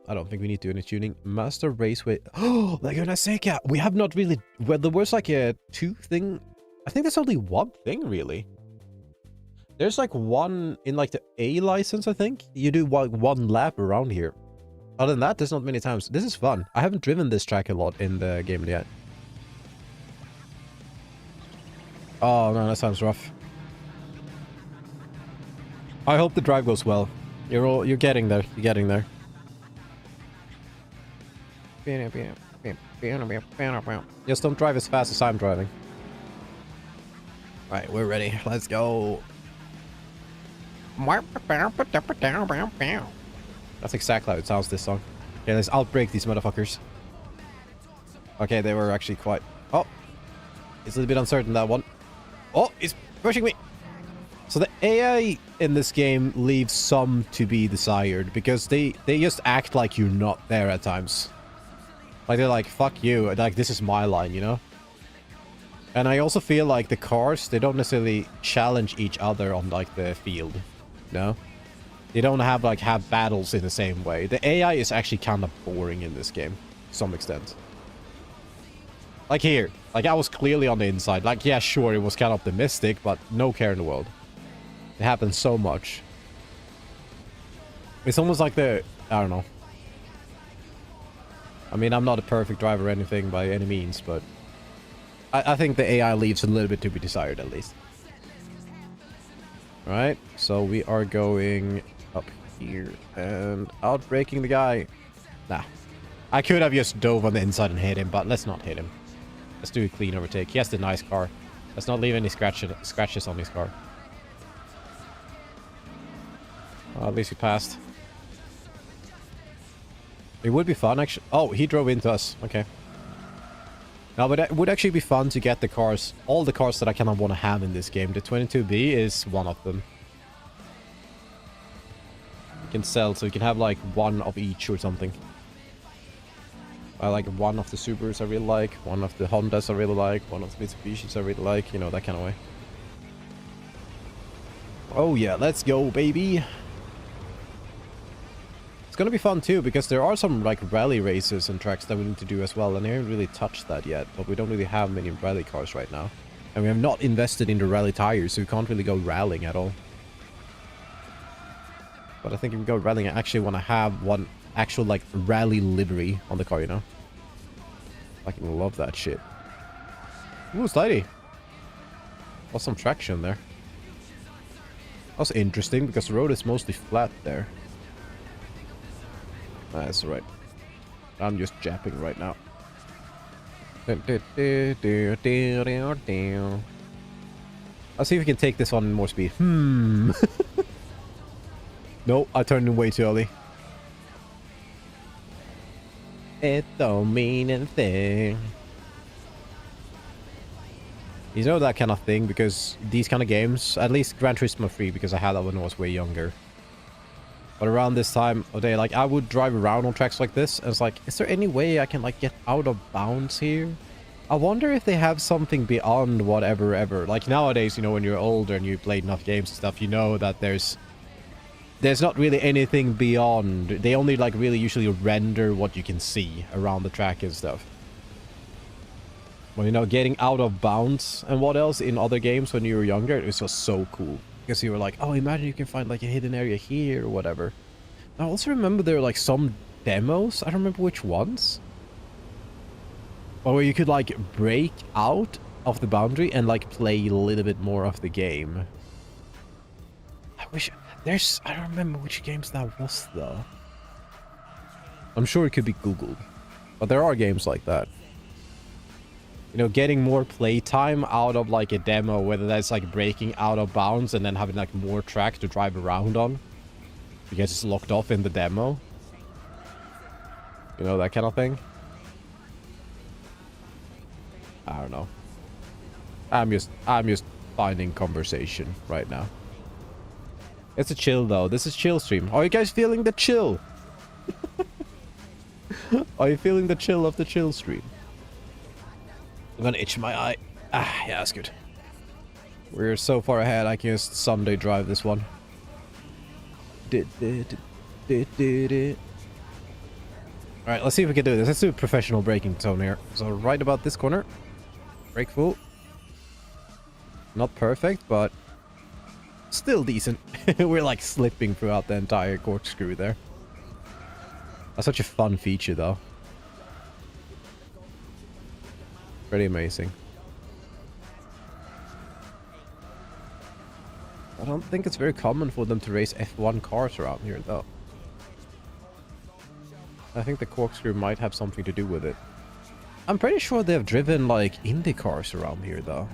I don't think we need to do any tuning. Master Raceway. Oh, Laguna Seca. We have not really... Well, there was like a 2 thing. I think there's only 1 thing, really. There's like 1 in like the A license, I think. You do like 1 lap around here. Other than that, there's not many times. This is fun. I haven't driven this track a lot in the game yet. Oh, no, that sounds rough. I hope the drive goes well. You're getting there. You're getting there. Just don't drive as fast as I'm driving. Alright, we're ready. Let's go. That's exactly how it sounds, this song. Okay, let's outbreak these motherfuckers. Okay, they were actually quite... Oh! It's a little bit uncertain, that one. Oh, he's pushing me! So the AI in this game leaves some to be desired, because they just act like you're not there at times. Like, they're like, fuck you, like, this is my line, you know? And I also feel like the cars, they don't necessarily challenge each other on, like, the field, you know? They don't have battles in the same way. The AI is actually kind of boring in this game, to some extent. Like here, like I was clearly on the inside. Like, yeah, sure, it was kind of optimistic, but no care in the world. It happens so much. It's almost like I don't know. I mean, I'm not a perfect driver or anything by any means, but I think the AI leaves a little bit to be desired, at least. Alright, so we are going up here and outbraking the guy. Nah. I could have just dove on the inside and hit him, but let's not hit him. Let's do a clean overtake. He has the nice car. Let's not leave any scratches on his car. Well, at least we passed. It would be fun, actually. Oh, he drove into us. Okay. Now, but it would actually be fun to get the cars, all the cars that I kind of want to have in this game. The 22B is one of them. You can sell, so you can have like 1 of each or something. I like one of the Subarus I really like, one of the Hondas I really like, one of the Mitsubishis I really like, you know, that kind of way. Oh yeah, let's go, baby. It's gonna be fun too, because there are some like rally races and tracks that we need to do as well, and I haven't really touched that yet, but we don't really have many rally cars right now. And we have not invested in the rally tires, so we can't really go rallying at all. But I think if we go rallying, I actually want to have one actual like rally livery on the car, you know? I fucking love that shit. Ooh, slidey. Got some traction there. That's interesting, because the road is mostly flat there. That's right. I'm just japping right now. Let's see if we can take this one in more speed. Nope, I turned in way too early. It don't mean anything. You know, that kind of thing, because these kind of games, at least Gran Turismo 3, because I had that when I was way younger. But around this time of day, like, I would drive around on tracks like this, and it's like, is there any way I can, like, get out of bounds here? I wonder if they have something beyond whatever ever. Like, nowadays, you know, when you're older and you played enough games and stuff, you know that there's not really anything beyond. They only, like, really usually render what you can see around the track and stuff. Well, you know, getting out of bounds and what else in other games when you were younger, it was just so cool. Because you were like, oh, imagine you can find like a hidden area here or whatever. I also remember there were like some demos. I don't remember which ones. Or where you could like break out of the boundary and like play a little bit more of the game. I wish I don't remember which games that was though. I'm sure it could be Googled. But there are games like that. You know, getting more playtime out of like a demo, whether that's like breaking out of bounds and then having like more track to drive around on because it's locked off in the demo. You know, that kind of thing. I don't know. I'm just finding conversation right now. It's a chill though. This is chill stream. Are you guys feeling the chill? Are you feeling the chill of the chill stream? I'm gonna itch my eye. Ah, yeah, that's good. We're so far ahead, I can just someday drive this one. Alright, let's see if we can do this. Let's do a professional braking zone here. So right about this corner. Brake full. Not perfect, but still decent. We're like slipping throughout the entire corkscrew there. That's such a fun feature though. Pretty amazing. I don't think it's very common for them to race F1 cars around here, though. I think the corkscrew might have something to do with it. I'm pretty sure they've driven, like, Indy cars around here, though.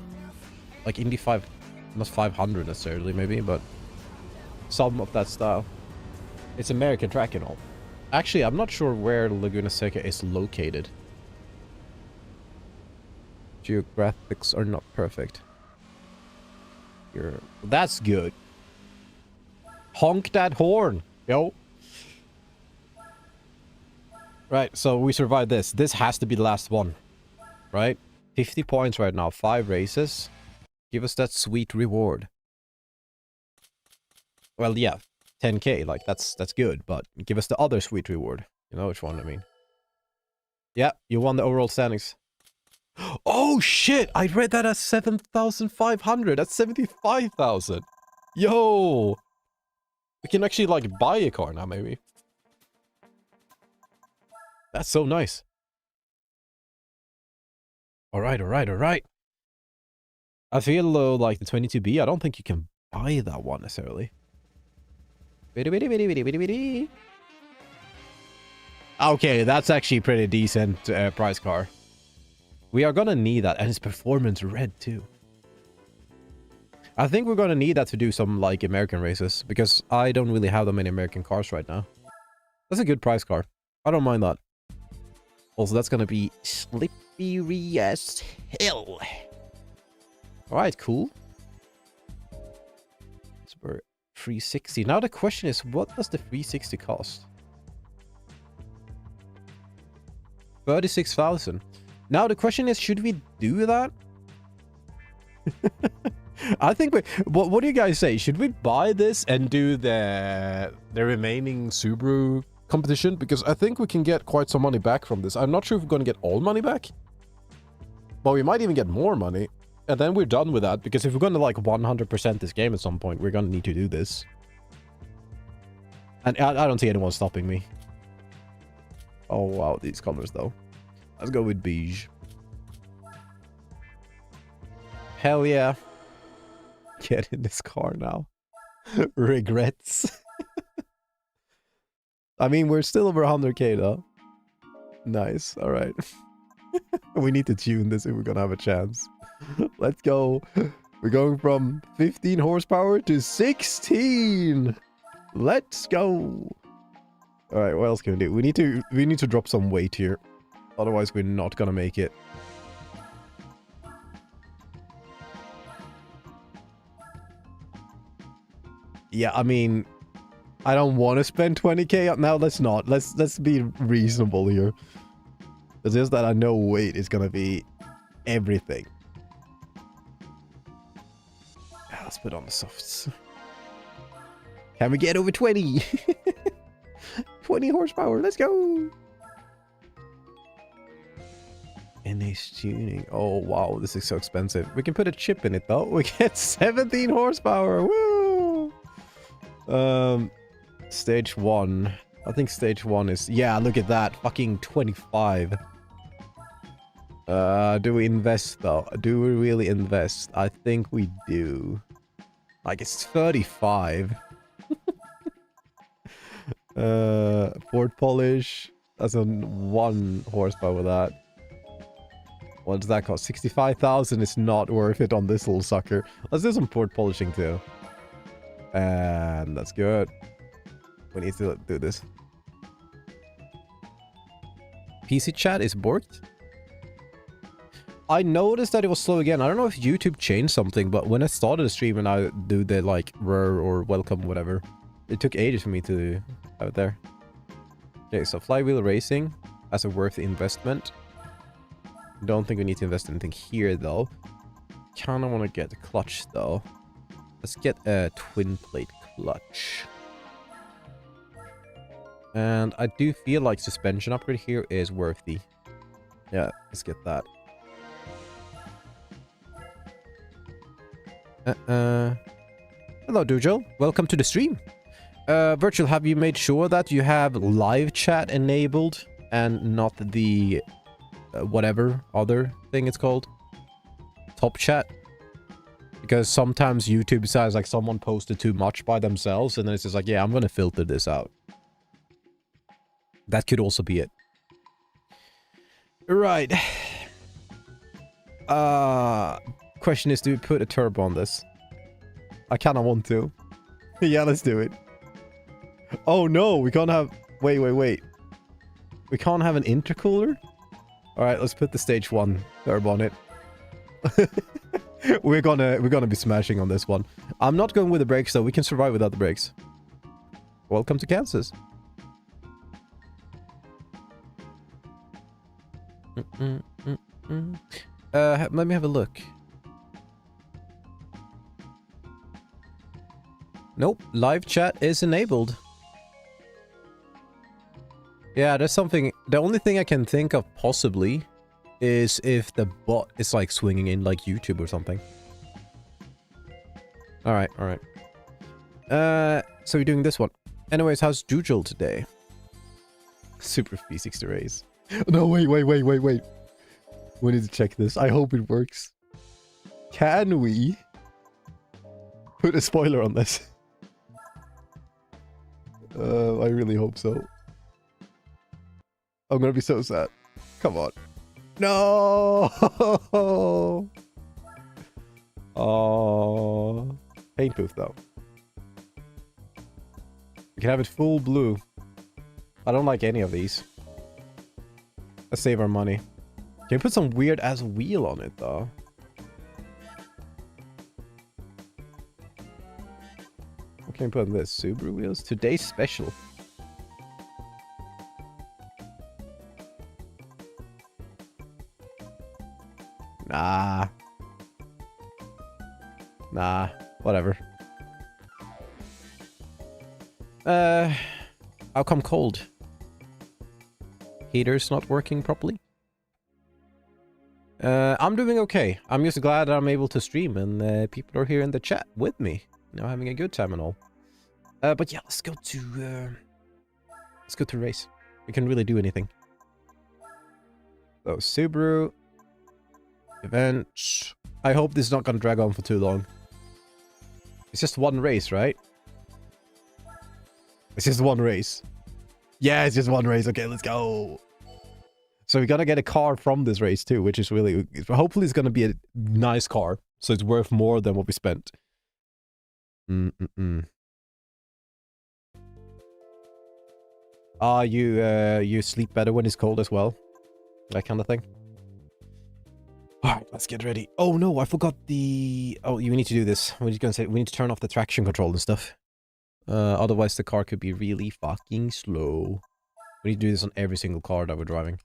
Like Indy 5... not 500 necessarily, maybe, but... some of that style. It's American track and all. Actually, I'm not sure where Laguna Seca is located. Geographics are not perfect. That's good. Honk that horn, yo. Right, so we survived this. This has to be the last one, right? 50 points right now, 5 races. Give us that sweet reward. Well, yeah, 10k, like that's good, but give us the other sweet reward. You know which one I mean. Yeah, you won the overall standings. Oh shit! I read that as 7,500. That's 75,000. Yo! We can actually like buy a car now, maybe. That's so nice. Alright, alright, alright. I feel like the 22B, I don't think you can buy that one necessarily. Okay, that's actually pretty decent price car. We are gonna need that, and it's performance red too. I think we're gonna need that to do some like American races, because I don't really have that many American cars right now. That's a good price car. I don't mind that. Also, that's gonna be slippery as hell. Alright, cool. So we're 360. Now the question is, what does the 360 cost? 36,000. Now the question is, should we do that? I think we... What do you guys say? Should we buy this and do the remaining Subaru competition? Because I think we can get quite some money back from this. I'm not sure if we're going to get all money back. But we might even get more money. And then we're done with that. Because if we're going to like 100% this game at some point, we're going to need to do this. And I don't see anyone stopping me. Oh, wow. These colors, though. Let's go with beige. Hell yeah. Get in this car now. Regrets. I mean, we're still over 100k, though. Nice. All right. We need to tune this if we're going to have a chance. Let's go. We're going from 15 horsepower to 16. Let's go. All right, what else can we do? We need to drop some weight here. Otherwise, we're not gonna make it. Yeah, I mean, I don't want to spend 20k. Now, let's not. Let's be reasonable here. It's just that I know weight is gonna be everything. Yeah, let's put on the softs. Can we get over 20? 20 horsepower, let's go! NH tuning. Oh, wow, this is so expensive. We can put a chip in it, though. We get 17 horsepower, woo! Stage 1. I think stage 1 is... Yeah, look at that. Fucking 25. Do we invest, though? Do we really invest? I think we do. Like, it's 35. Port polish. That's on 1 horsepower with that. What does that cost? 65,000 is not worth it on this little sucker. Let's do some port polishing too. And that's good. We need to do this. PC chat is borked. I noticed that it was slow again. I don't know if YouTube changed something, but when I started the stream and I do the like rare or welcome whatever, it took ages for me to have it there. Okay, so flywheel racing as a worth investment. Don't think we need to invest anything here though. Kinda want to get the clutch though. Let's get a twin plate clutch. And I do feel like suspension upgrade here is worthy. Yeah, let's get that. Hello, Dojo. Welcome to the stream. Virtual, have you made sure that you have live chat enabled and not the whatever other thing it's called? Top chat? Because sometimes YouTube says like someone posted too much by themselves and then it's just like, yeah, I'm gonna filter this out. That could also be it. Right. Question is, do we put a turbo on this? I kind of want to. Yeah, let's do it. Oh no, we can't have... Wait. We can't have an intercooler? Alright, let's put the stage 1 turbo on it. We're gonna be smashing on this one. I'm not going with the brakes though. We can survive without the brakes. Welcome to Kansas. Let me have a look. Nope, live chat is enabled. Yeah, there's something... The only thing I can think of possibly is if the bot is like swinging in like YouTube or something. Alright. So we're doing this one. Anyways, how's Jujul today? Super V60 race. No, wait. We need to check this. I hope it works. Can we put a spoiler on this? I really hope so. I'm gonna be so sad. Come on. No! Oh. Paint booth though. We can have it full blue. I don't like any of these. Let's save our money. Can you put some weird ass wheel on it though? What can you put on this? Subaru wheels? Today's special. Nah. Nah. Whatever. How come cold? Heater's not working properly? I'm doing okay. I'm just glad that I'm able to stream and people are here in the chat with me. You know, having a good time and all. But yeah, let's go to race. We can really do anything. So, Subaru. Event. I hope this is not gonna drag on for too long. It's just one race, right? It's just one race. Yeah, it's just one race. Okay, let's go. So we're gonna get a car from this race too, which is really... Hopefully it's gonna be a nice car. So it's worth more than what we spent. You sleep better when it's cold as well? That kind of thing? Alright, let's get ready. Oh no, I forgot the... Oh, you need to do this. We're just gonna say we need to turn off the traction control and stuff. Otherwise the car could be really fucking slow. We need to do this on every single car that we're driving.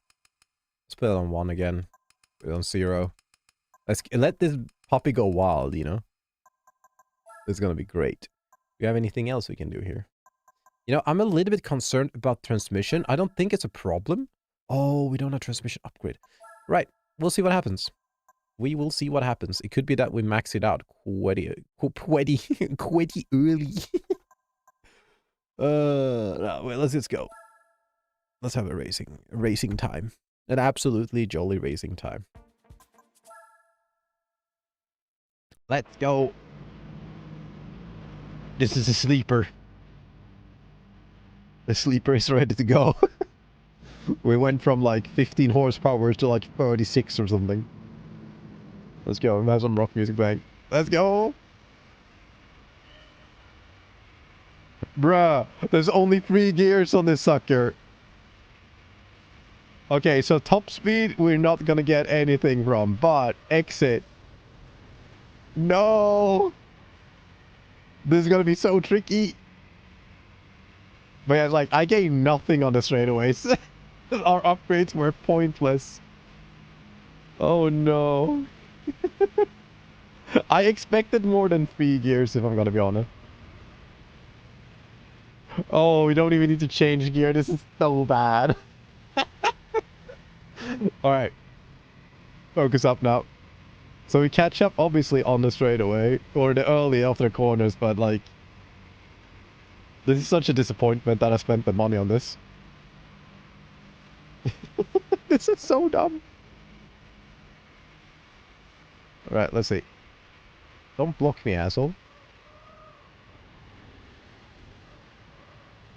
Let's put it on 1 again. Put it on 0. Let's let this puppy go wild, you know? It's gonna be great. Do you have anything else we can do here? You know, I'm a little bit concerned about transmission. I don't think it's a problem. Oh, we don't have transmission upgrade. Right. We'll see what happens. We will see what happens. It could be that we max it out quite early. No, well, let's just go. Let's have a racing time. An absolutely jolly racing time. Let's go. This is a sleeper. The sleeper is ready to go. We went from like 15 horsepower to like 36 or something. Let's go. Have some rock music playing. Let's go. Bruh, there's only 3 gears on this sucker. Okay, so top speed, we're not gonna get anything from, but exit. No! This is gonna be so tricky. But yeah, like, I gained nothing on the straightaways. Our upgrades were pointless. Oh no. I expected more than 3 gears, if I'm gonna be honest. Oh, we don't even need to change gear. This is so bad. Alright. Focus up now. So we catch up, obviously, on the straightaway. Or the early after corners, but like... This is such a disappointment that I spent the money on this. This is so dumb. Alright, let's see. Don't block me, asshole.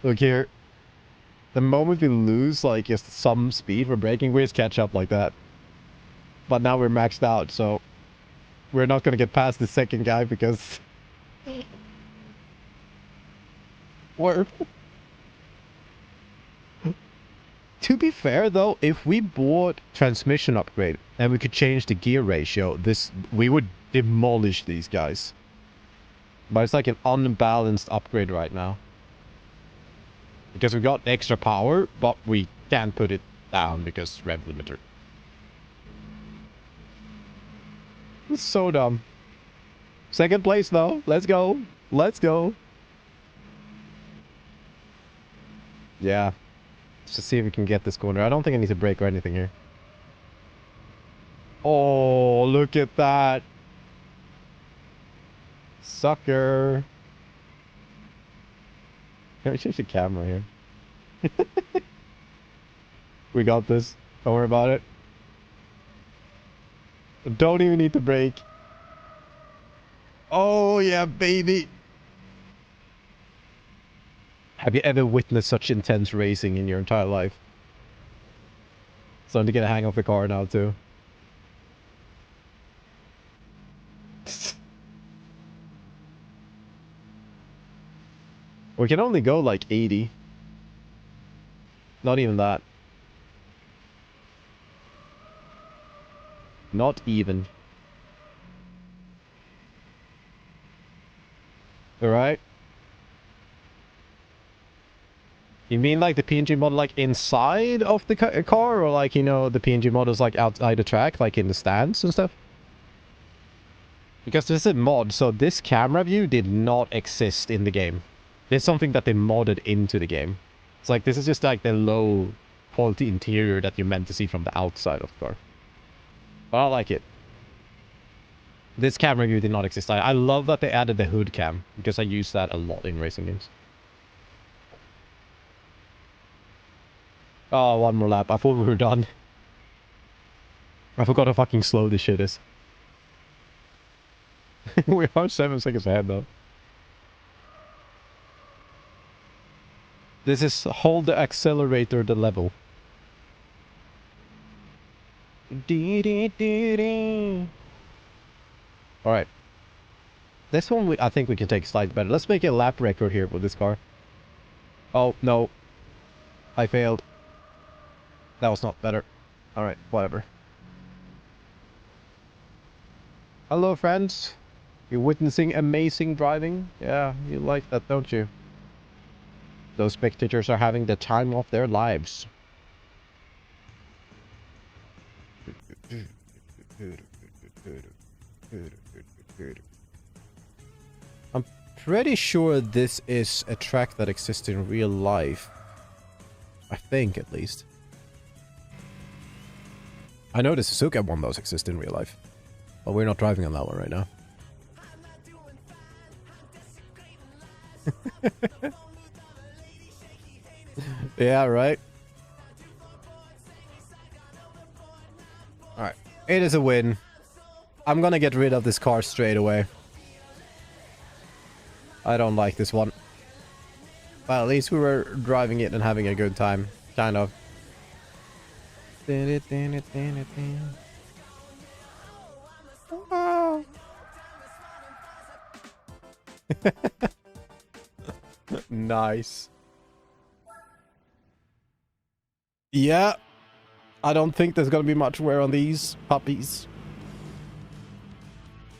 Look here. The moment we lose, like, just some speed for braking, we just catch up like that. But now we're maxed out, so... We're not gonna get past the second guy because... We're... To be fair, though, if we bought transmission upgrade and we could change the gear ratio, we would demolish these guys. But it's like an unbalanced upgrade right now. Because we got extra power, but we can't put it down because rev limiter. It's so dumb. Second place, though. Let's go. Let's go. Yeah. Let's just see if we can get this corner. I don't think I need to brake or anything here. Oh, look at that. Sucker. Can we change the camera here? We got this. Don't worry about it. Don't even need to brake. Oh, yeah, baby. Have you ever witnessed such intense racing in your entire life? Starting to get a hang of the car now, too. We can only go like 80. Not even that. Not even. Alright. You mean like the PNG model like inside of the car, or like, you know, the PNG models like outside the track, like in the stands and stuff? Because this is a mod, so this camera view did not exist in the game. It's something that they modded into the game. It's like, this is just like the low quality interior that you're meant to see from the outside of the car. But I like it. This camera view did not exist. I love that they added the hood cam, because I use that a lot in racing games. Oh, one more lap. I thought we were done. I forgot how fucking slow this shit is. We are 7 seconds ahead, though. This is hold the accelerator the level. Alright. This one, I think we can take slightly better. Let's make a lap record here with this car. Oh, no. I failed. That was not better. Alright, whatever. Hello, friends. You're witnessing amazing driving? Yeah, you like that, don't you? Those spectators are having the time of their lives. I'm pretty sure this is a track that exists in real life. I think, at least. I know the Suzuka one those exist in real life. But we're not driving on that one right now. Yeah, right? Alright. It is a win. I'm gonna get rid of this car straight away. I don't like this one. But at least we were driving it and having a good time. Kind of. Oh. Nice. Yeah. I don't think there's gonna be much wear on these puppies.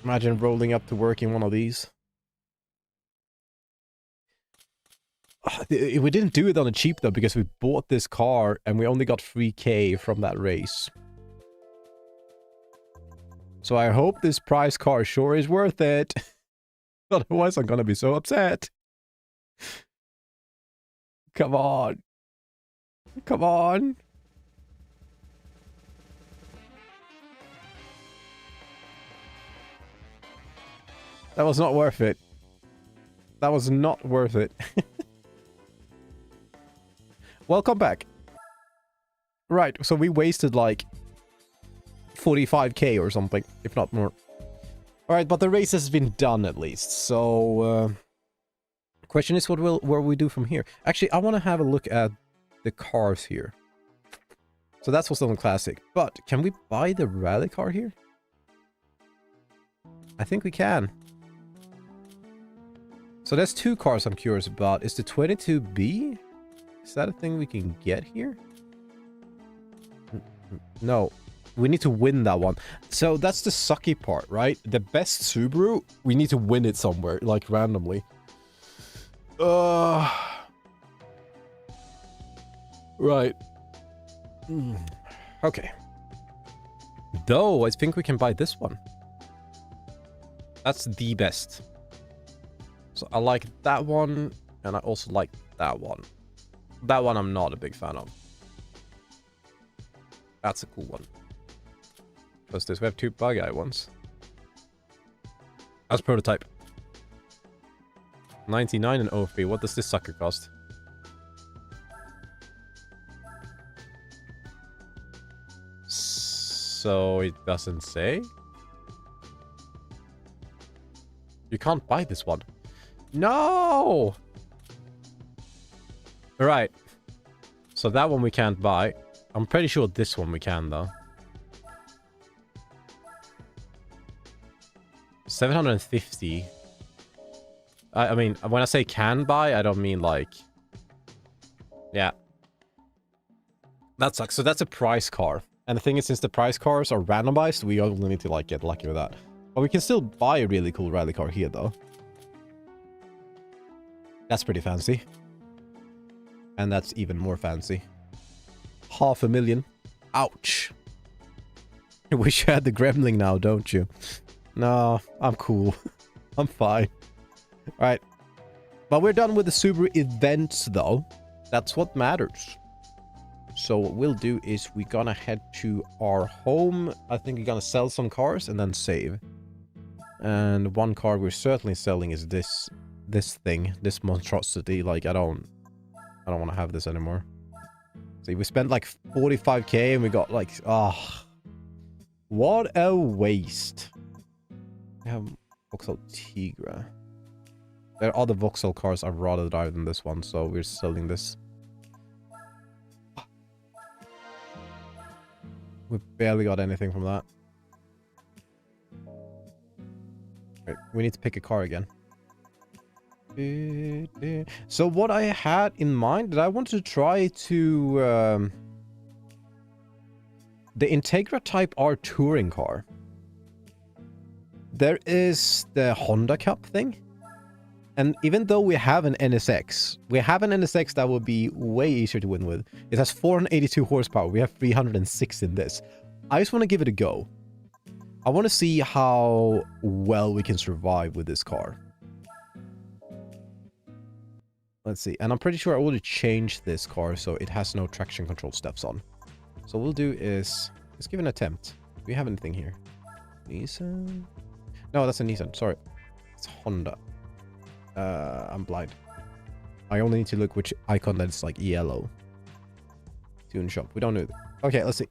Imagine rolling up to work in one of these. We didn't do it on a cheap though, because we bought this car and we only got 3K from that race. So I hope this prize car sure is worth it. Otherwise I'm gonna be so upset. Come on. Come on. That was not worth it. That was not worth it. Welcome back. Right, so we wasted like 45k or something, if not more. Alright, but the race has been done at least, so... question is, what will we do from here? Actually, I want to have a look at the cars here. So that's what's on Classic. But, can we buy the rally car here? I think we can. So there's two cars I'm curious about. Is the 22B? Is that a thing we can get here? No. We need to win that one. So that's the sucky part, right? The best Subaru, we need to win it somewhere, like randomly. Right. Okay. Though, I think we can buy this one. That's the best. So I like that one, and I also like that one. That one I'm not a big fan of. That's a cool one. What's this? We have two bug-eye ones. That's prototype. 99 and 03. What does this sucker cost? So it doesn't say? You can't buy this one. No! Alright. So that one we can't buy. I'm pretty sure this one we can, though. 750. I mean, when I say can buy, I don't mean like... Yeah. That sucks. So that's a price car. And the thing is, since the price cars are randomized, we only need to like get lucky with that. But we can still buy a really cool rally car here, though. That's pretty fancy. And that's even more fancy. 500,000. Ouch. You wish you had the Gremlin now, don't you? No, I'm cool. I'm fine. Alright. But we're done with the Subaru events, though. That's what matters. So what we'll do is we're gonna head to our home. I think we're gonna sell some cars and then save. And one car we're certainly selling is this thing. This monstrosity. Like, I don't want to have this anymore. See, we spent like 45k and we got like... what a waste. We have Vauxhall Tigra. There are other Vauxhall cars I'd rather drive than this one, so we're selling this. We barely got anything from that. Wait, we need to pick a car again. So what I had in mind, that I wanted to try to... the Integra Type R touring car. There is the Honda Cup thing. And even though we have an NSX, that would be way easier to win with. It has 482 horsepower. We have 306 in this. I just want to give it a go. I want to see how well we can survive with this car. Let's see. And I'm pretty sure I already changed this car, so it has no traction control steps on. So what we'll do is... let's give it an attempt. Do we have anything here? Nissan? No, that's a Nissan. Sorry. It's Honda. I'm blind. I only need to look which icon that's like yellow. Tune shop. We don't know. Okay, let's see.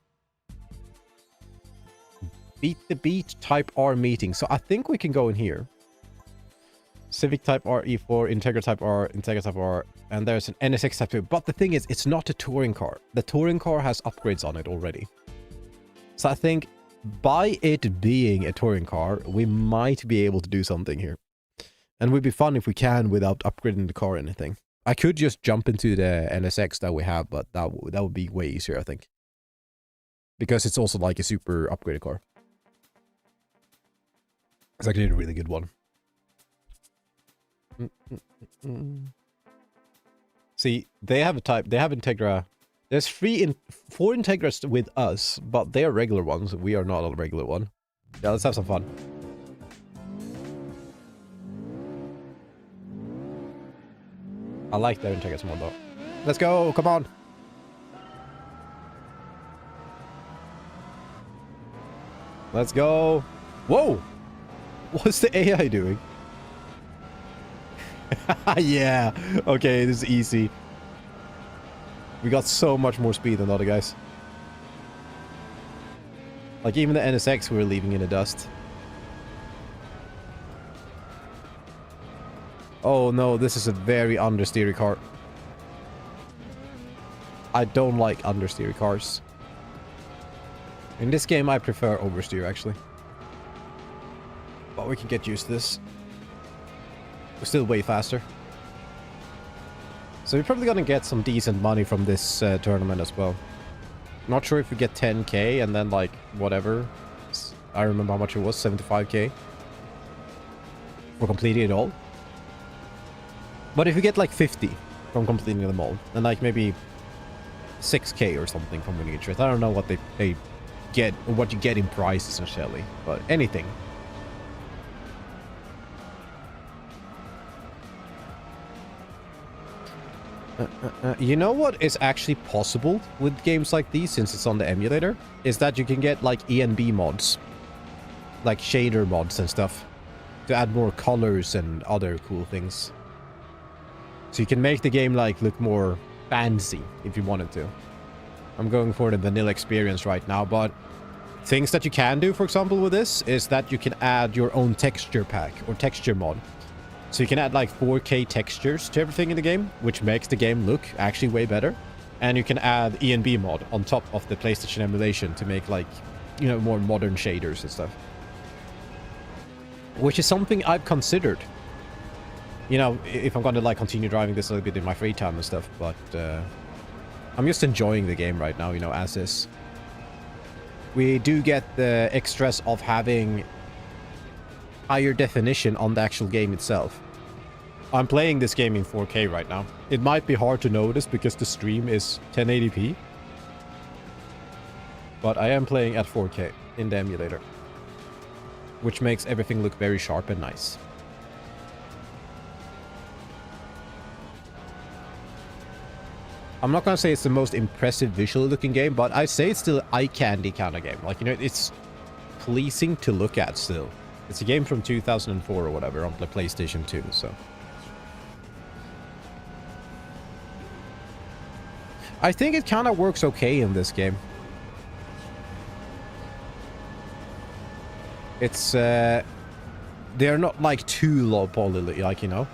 Beat the Beat Type R meeting. So I think we can go in here. Civic Type R E4, Integra Type R, and there's an NSX Type 2. But the thing is, it's not a touring car. The touring car has upgrades on it already. So I think by it being a touring car, we might be able to do something here. And it would be fun if we can without upgrading the car or anything. I could just jump into the NSX that we have, but that would be way easier, I think. Because it's also like a super upgraded car. It's actually a really good one. See, they have a type, they have Integra. There's 4 Integras with us, but they are regular ones. We are not a regular one. Yeah, let's have some fun. I like their Integras more though. Let's go, come on. Let's go. Whoa! What's the AI doing? Yeah. Okay, this is easy. We got so much more speed than the other guys. Like even the NSX we were leaving in the dust. Oh no, this is a very understeery car. I don't like understeery cars. In this game I prefer oversteer actually. But we can get used to this. We're still way faster. So we're probably gonna get some decent money from this tournament as well. Not sure if we get 10k and then like whatever. I remember how much it was, 75k. For completing it all. But if we get like 50 from completing them all, then like maybe 6k or something from winning a race. I don't know what they get, or what you get in prizes necessarily, but anything. You know what is actually possible with games like these, since it's on the emulator, is that you can get like ENB mods, like shader mods and stuff, to add more colors and other cool things. So you can make the game like look more fancy if you wanted to. I'm going for the vanilla experience right now, but things that you can do, for example, with this is that you can add your own texture pack or texture mod. So you can add like 4K textures to everything in the game, which makes the game look actually way better. And you can add ENB mod on top of the PlayStation emulation to make like, you know, more modern shaders and stuff. Which is something I've considered. You know, if I'm going to like continue driving this a little bit in my free time and stuff, but I'm just enjoying the game right now, you know, as is. We do get the extras of having higher definition on the actual game itself. I'm playing this game in 4K right now. It might be hard to notice because the stream is 1080p. But I am playing at 4K in the emulator. Which makes everything look very sharp and nice. I'm not gonna say it's the most impressive visually looking game, but I say it's still eye candy kind of game. Like, you know, it's pleasing to look at still. It's a game from 2004 or whatever on the PlayStation 2, so. I think it kind of works okay in this game. It's, they're not like too low poly, like, you know.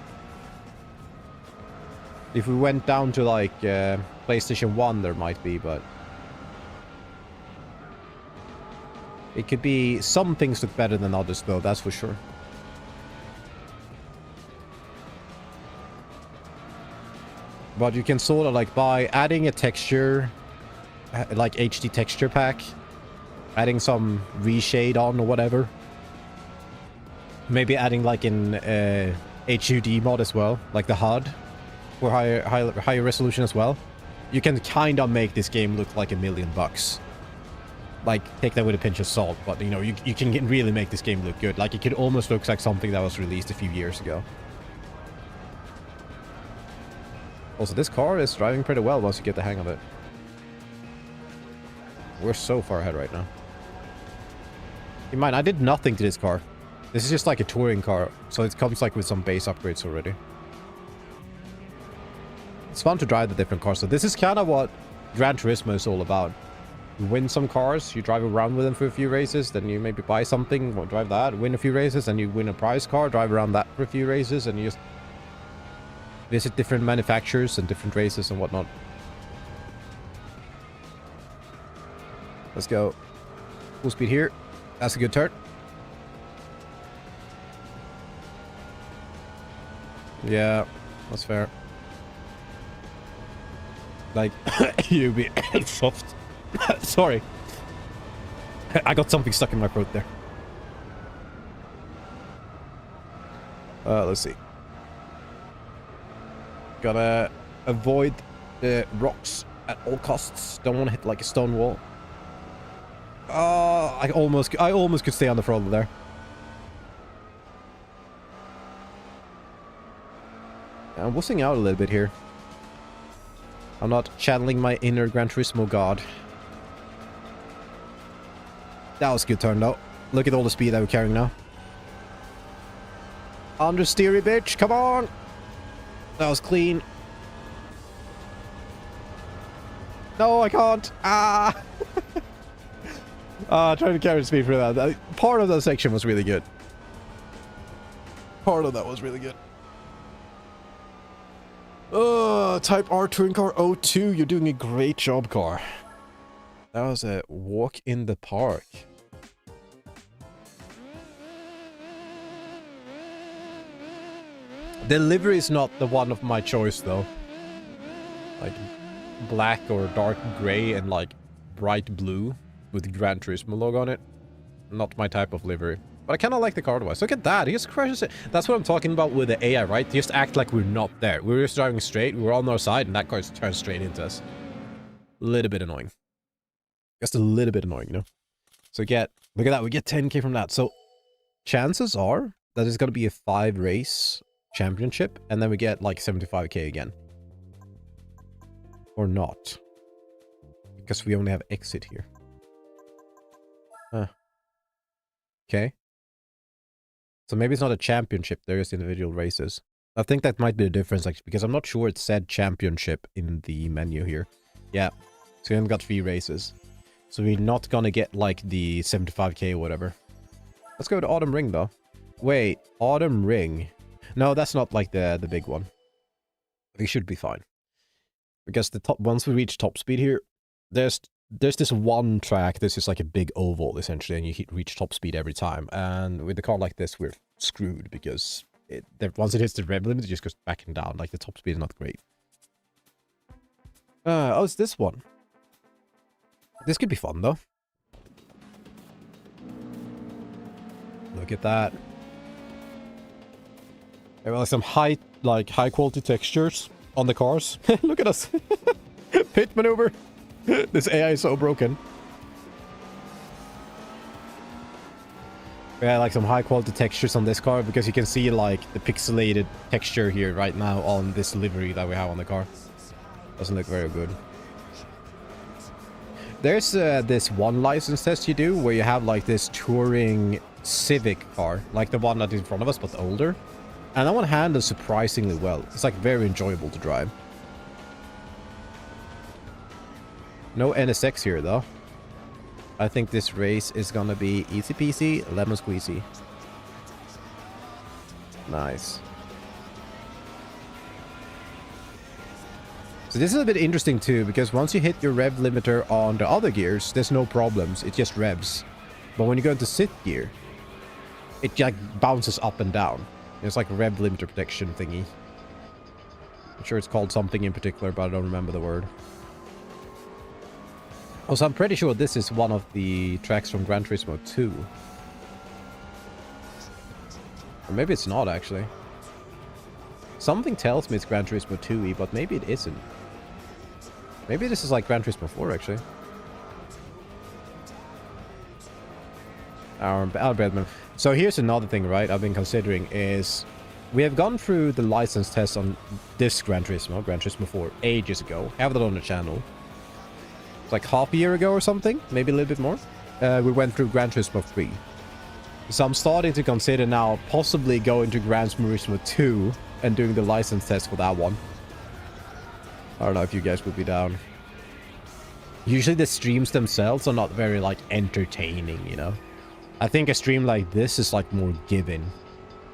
If we went down to like PlayStation 1, there might be, but it could be, some things look better than others though, that's for sure. But you can sort of like, by adding a texture, like HD texture pack, adding some reshade on or whatever, maybe adding like an HUD mod as well, like the HUD, for higher resolution as well, you can kind of make this game look like $1 million. Like, take that with a pinch of salt, but you know, you can really make this game look good. Like, it could almost look like something that was released a few years ago. Also, this car is driving pretty well once you get the hang of it. We're so far ahead right now. Keep in mind, I did nothing to this car. This is just like a touring car, so it comes like with some base upgrades already. It's fun to drive the different cars. So this is kind of what Gran Turismo is all about. You win some cars, you drive around with them for a few races, then you maybe buy something, or drive that, win a few races, and you win a prize car, drive around that for a few races, and you just visit different manufacturers and different races and whatnot. Let's go. Full speed here. That's a good turn. Yeah, that's fair. Like, you be soft. Sorry. I got something stuck in my throat there. Let's see. Gotta avoid the rocks at all costs. Don't want to hit like a stone wall. Oh, I almost could stay on the throttle there. I'm wussing out a little bit here. I'm not channeling my inner Gran Turismo god. That was a good turn though. Look at all the speed that we're carrying now. Understeery, bitch. Come on. That was clean. No, I can't. Ah. Trying to carry speed for that. Part of that section was really good. Part of that was really good. Type R touring car 02. You're doing a great job, car. That was a walk in the park. The livery is not the one of my choice, though. Like, black or dark gray and, like, bright blue with Gran Turismo logo on it. Not my type of livery. But I kind of like the car device. Look at that. He just crashes it. That's what I'm talking about with the AI, right? They just act like we're not there. We're just driving straight. We're on our side, and that car just turns straight into us. A little bit annoying. Just a little bit annoying, you know? So look at that. We get 10k from that. So chances are that it's going to be a 5-race championship, and then we get like 75k again. Or not. Because we only have exit here. Okay. So maybe it's not a championship, they're just individual races. I think that might be the difference, actually, because I'm not sure it said championship in the menu here. Yeah. So we only got 3 races. So we're not gonna get, like, the 75k or whatever. Let's go to Autumn Ring, though. Wait, Autumn Ring. No, that's not, like, the big one. We should be fine. Because the top, once we reach top speed here, there's this one track, this is like a big oval, essentially, and you reach top speed every time. And with a car like this, we're screwed, because once it hits the rev limit, it just goes back and down. Like, the top speed is not great. Oh, it's this one. This could be fun, though. Look at that. There was some like high quality textures on the cars. Look at us. Pit maneuver. This AI is so broken. Yeah, like some high quality textures on this car because you can see like the pixelated texture here right now on this livery that we have on the car. Doesn't look very good. There's this one license test you do where you have like this touring Civic car, like the one that is in front of us but older, and that one handles surprisingly well. It's like very enjoyable to drive. No NSX here though. I think this race is gonna be easy peasy, lemon squeezy. Nice. So this is a bit interesting too, because once you hit your rev limiter on the other gears, there's no problems. It just revs. But when you go into sit gear, it like bounces up and down. It's like a rev limiter protection thingy. I'm sure it's called something in particular, but I don't remember the word. Also, I'm pretty sure this is one of the tracks from Gran Turismo 2. Or maybe it's not, actually. Something tells me it's Gran Turismo 2e, but maybe it isn't. Maybe this is like Gran Turismo 4, actually. So here's another thing, right, I've been considering is... We have gone through the license test on this Gran Turismo 4, ages ago. I have that on the channel. It's like half a year ago or something, maybe a little bit more. We went through Gran Turismo 3. So I'm starting to consider now possibly going to Gran Turismo 2 and doing the license test for that one. I don't know if you guys would be down. Usually the streams themselves are not very like entertaining, you know. I think a stream like this is like more given.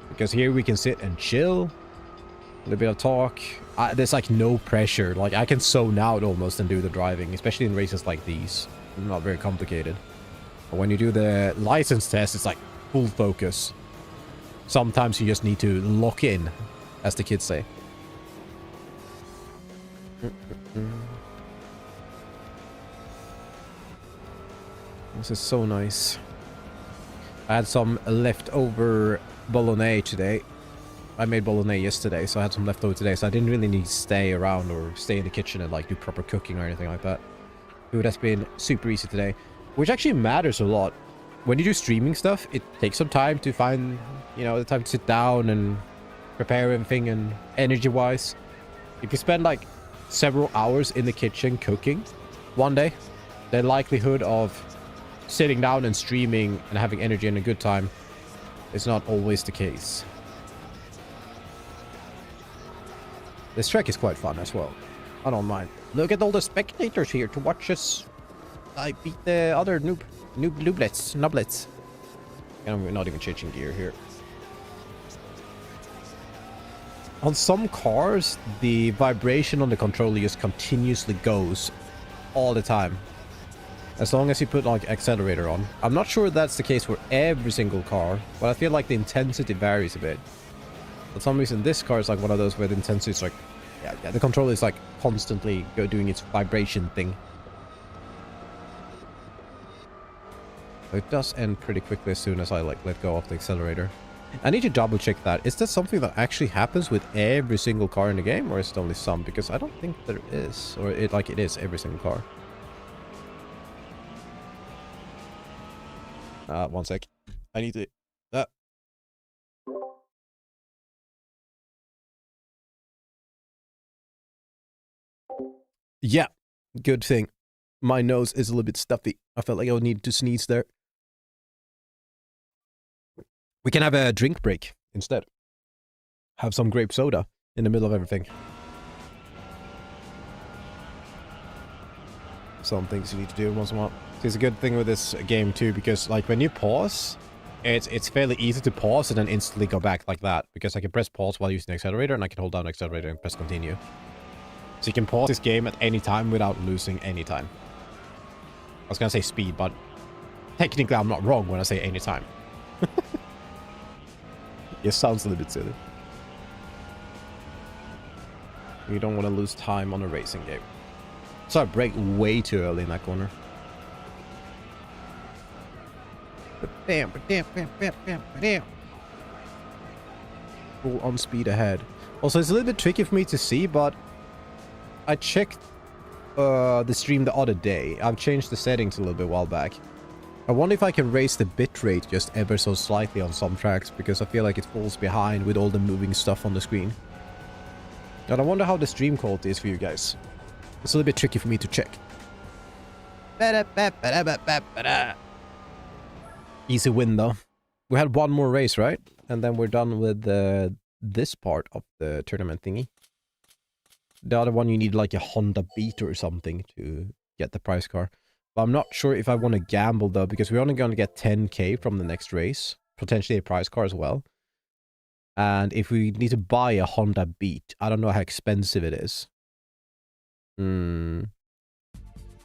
Because here we can sit and chill. A little bit of talk. There's like no pressure. Like I can zone out almost and do the driving, especially in races like these. Not very complicated. But when you do the license test, it's like full focus. Sometimes you just need to lock in, as the kids say. This is so nice. I had some leftover bolognese today. I made bolognese yesterday, so I had some leftover today, so I didn't really need to stay around or stay in the kitchen and like do proper cooking or anything like that. Food has been super easy today, which actually matters a lot. When you do streaming stuff, it takes some time to find, you know, the time to sit down and prepare everything, and energy-wise. If you spend like several hours in the kitchen cooking one day, the likelihood of sitting down and streaming and having energy and a good time is not always the case. This track is quite fun as well. I don't mind. Look at all the spectators here to watch us. I beat the other nublets. And we're not even changing gear here. On some cars, the vibration on the controller just continuously goes all the time. As long as you put like accelerator on. I'm not sure that's the case for every single car, but I feel like the intensity varies a bit. For some reason, this car is like one of those where the intensity is like, yeah, the controller is like constantly doing its vibration thing. It does end pretty quickly as soon as I like let go of the accelerator. I need to double check that. Is that something that actually happens with every single car in the game, or is it only some? Because I don't think there is, or it is every single car. One sec. I need to... Yeah, good thing. My nose is a little bit stuffy. I felt like I would need to sneeze there. We can have a drink break instead. Have some grape soda in the middle of everything. Some things you need to do once in a while. It's a good thing with this game too, because like when you pause, it's fairly easy to pause and then instantly go back like that. Because I can press pause while using the accelerator, and I can hold down the accelerator and press continue. So you can pause this game at any time without losing any time. I was gonna say speed, but technically I'm not wrong when I say any time. It sounds a little bit silly. You don't want to lose time on a racing game. So I brake way too early in that corner. Bam, bam, bam, bam, bam, bam. full on speed ahead. Also, it's a little bit tricky for me to see, but I checked the stream the other day. I've changed the settings a little bit while back. I wonder if I can raise the bitrate just ever so slightly on some tracks, because I feel like it falls behind with all the moving stuff on the screen. And I wonder how the stream quality is for you guys. It's a little bit tricky for me to check. Easy win though. We had one more race, right? And then we're done with this part of the tournament thingy. The other one you need like a Honda Beat or something to get the prize car. But I'm not sure if I want to gamble though, because we're only going to get 10k from the next race. Potentially a prize car as well. And if we need to buy a Honda Beat, I don't know how expensive it is.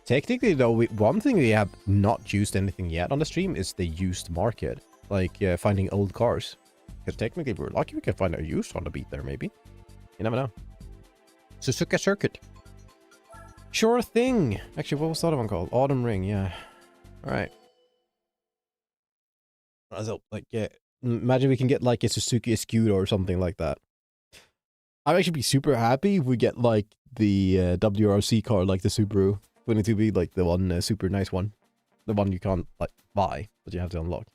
Technically though, one thing we have not used anything yet on the stream is the used market. Like finding old cars. Because technically if we're lucky we can find a used Honda Beat there maybe. You never know. Suzuka Circuit. Sure thing. Actually, what was the other one called? Autumn Ring, yeah. Alright. So, like, yeah. Imagine we can get, like, a Suzuki Scooter or something like that. I'd actually be super happy if we get, like, the WRC car, like the Subaru 22B, like the one, super nice one. The one you can't, like, buy, but you have to unlock.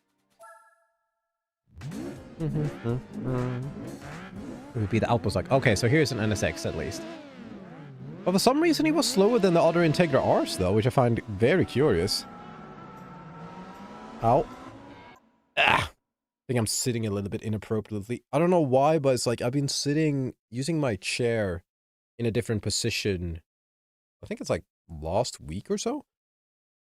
It would be the Alpos, like, okay, so here's an NSX at least. But for some reason he was slower than the other Integra Rs though, which I find very curious. Ow. Ah! I think I'm sitting a little bit inappropriately. I don't know why, but it's like I've been sitting, using my chair in a different position. I think it's like last week or so.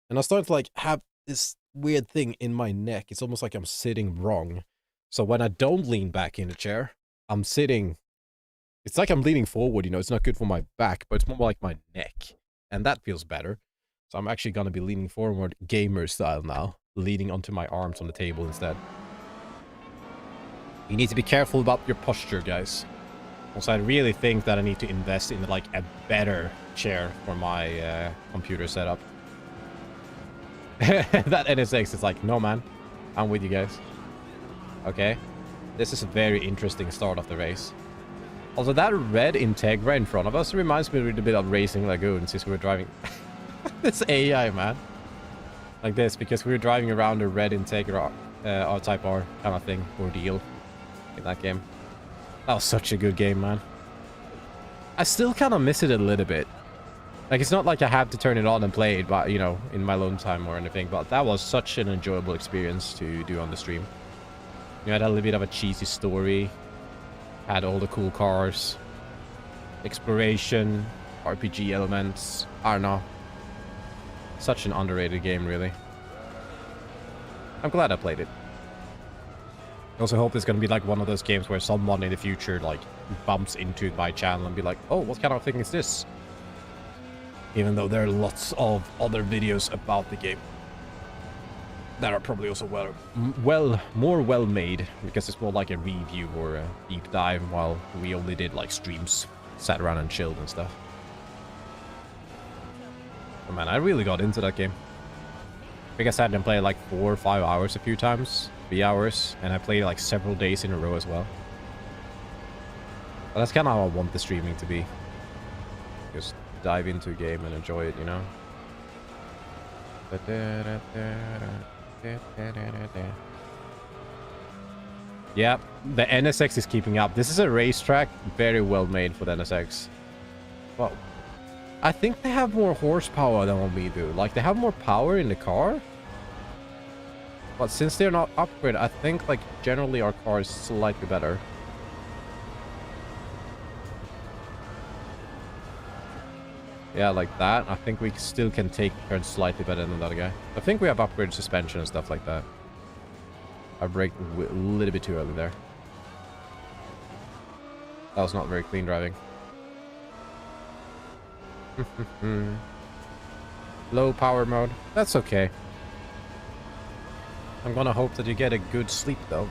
And I started to like have this weird thing in my neck. It's almost like I'm sitting wrong. So when I don't lean back in the chair, I'm sitting... It's like I'm leaning forward, you know, it's not good for my back, but it's more like my neck. And that feels better. So I'm actually going to be leaning forward gamer style now. Leaning onto my arms on the table instead. You need to be careful about your posture, guys. Also, I really think that I need to invest in, like, a better chair for my computer setup. That NSX is like, no man, I'm with you guys. Okay. This is a very interesting start of the race. Also, that red Integra in front of us reminds me a little bit of Racing Lagoon, since we were driving... This AI, man. Like this, because we were driving around a red Integra Type R kind of thing, ordeal in that game. That was such a good game, man. I still kind of miss it a little bit. Like, it's not like I have to turn it on and play it, but, you know, in my lone time or anything, but that was such an enjoyable experience to do on the stream. You had a little bit of a cheesy story. Had all the cool cars, exploration, RPG elements. I don't know. Such an underrated game, really. I'm glad I played it. I also hope it's going to be like one of those games where someone in the future like bumps into my channel and be like, oh, what kind of thing is this? Even though there are lots of other videos about the game that are probably also more well made, because it's more like a review or a deep dive, while we only did like streams, sat around and chilled and stuff. Oh man, I really got into that game. I think I sat and played like 4 or 5 hours a few times, 3 hours, and I played like several days in a row as well. But that's kind of how I want the streaming to be. Just dive into a game and enjoy it, you know? Yeah, the NSX is keeping up. This is a racetrack, very well made for the NSX. Well, I think they have more horsepower than what we do. Like, they have more power in the car. But since they're not upgraded, I think, like, generally our car is slightly better. Yeah, like that. I think we still can take turns slightly better than the other guy. I think we have upgraded suspension and stuff like that. I braked a little bit too early there. That was not very clean driving. Low power mode. That's okay. I'm gonna hope that you get a good sleep, though.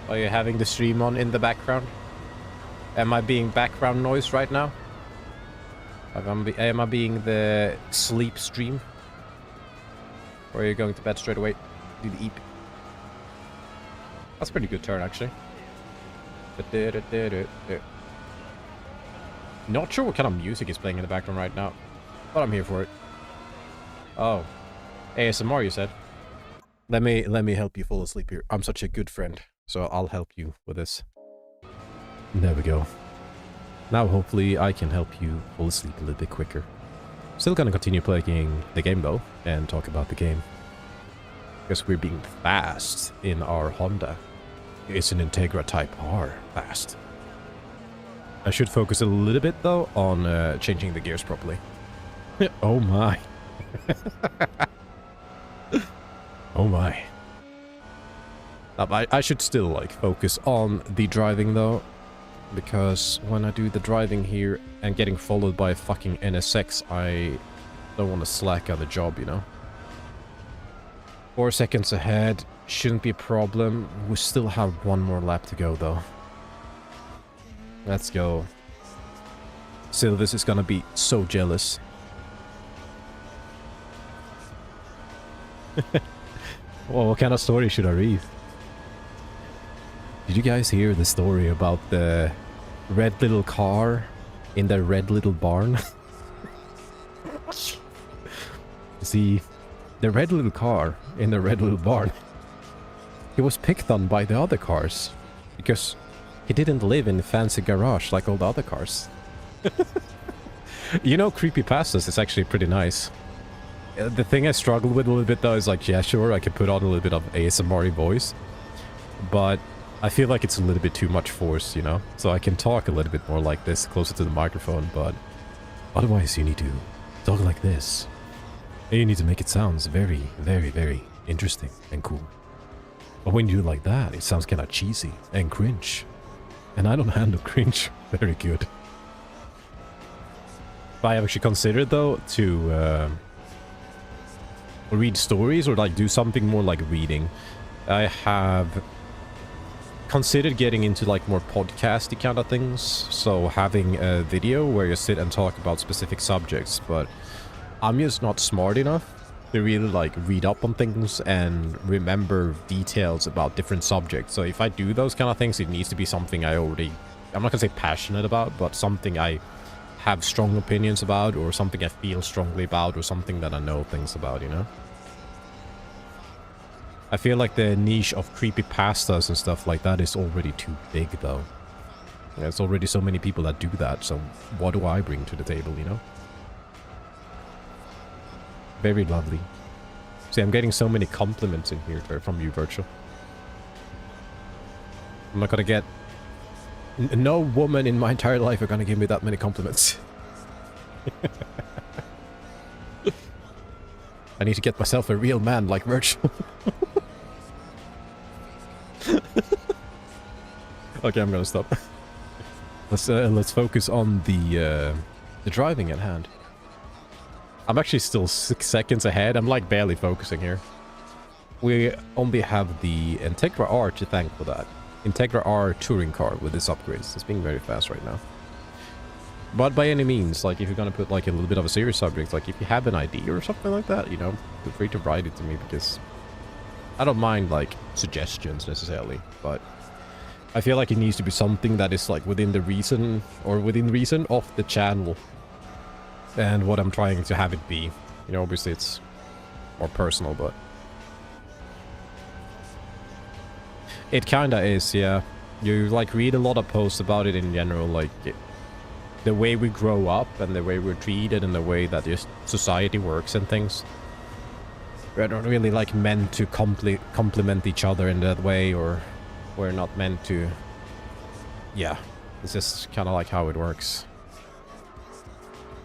Are you having the stream on in the background? Am I being background noise right now? Am I being the sleep stream? Or are you going to bed straight away? Do the eep. That's a pretty good turn, actually. Not sure what kind of music is playing in the background right now, but I'm here for it. Oh, ASMR, you said. Let me help you fall asleep here. I'm such a good friend, so I'll help you with this. There we go. Now hopefully I can help you fall asleep a little bit quicker. Still gonna continue playing the game though, and talk about the game. Because we're being fast in our Honda. It's an Integra Type R fast. I should focus a little bit though on changing the gears properly. Oh my. Oh my. I should still like focus on the driving though, because when I do the driving here and getting followed by a fucking NSX, I don't want to slack on the job, you know. 4 seconds ahead shouldn't be a problem. We still have one more lap to go though. Let's go. Sylvis is gonna be so jealous. Well, what kind of story should I read? Did you guys hear the story about the red little car in the red little barn? See, the red little car in the red little barn, he was picked on by the other cars because he didn't live in a fancy garage like all the other cars. You know, creepypastas is actually pretty nice. The thing I struggle with a little bit though is like, yeah, sure, I can put on a little bit of ASMR voice, but I feel like it's a little bit too much force, you know? So I can talk a little bit more like this, closer to the microphone, but otherwise you need to talk like this. And you need to make it sound very, very, very interesting and cool. But when you do it like that, it sounds kind of cheesy and cringe. And I don't handle cringe very good. But I have actually considered though to read stories or like do something more like reading. I have considered getting into like more podcasty kind of things, so having a video where you sit and talk about specific subjects, but I'm just not smart enough to really like read up on things and remember details about different subjects. So if I do those kind of things, it needs to be something I'm not gonna say passionate about, but something I have strong opinions about, or something I feel strongly about, or something that I know things about, you know? I feel like the niche of creepypastas and stuff like that is already too big, though. There's already so many people that do that, so what do I bring to the table, you know? Very lovely. See, I'm getting so many compliments in here from you, Virtual. I'm not gonna get... No woman in my entire life are gonna give me that many compliments. I need to get myself a real man like Virtual. Okay, I'm gonna stop. Let's focus on the driving at hand. I'm actually still 6 seconds ahead. I'm like barely focusing here. We only have the Integra R to thank for that. Integra R touring car with its upgrades. It's being very fast right now. But by any means, like if you're gonna put like a little bit of a serious subject, like if you have an idea or something like that, you know, feel free to write it to me, because I don't mind like suggestions necessarily, but I feel like it needs to be something that is like within the reason, or within reason of the channel and what I'm trying to have it be. You know, obviously it's more personal, but it kinda is, yeah. You like read a lot of posts about it in general, like the way we grow up and the way we're treated and the way that just society works and things. We're not really like meant to complement each other in that way, or we're not meant to... Yeah, it's just kind of like how it works.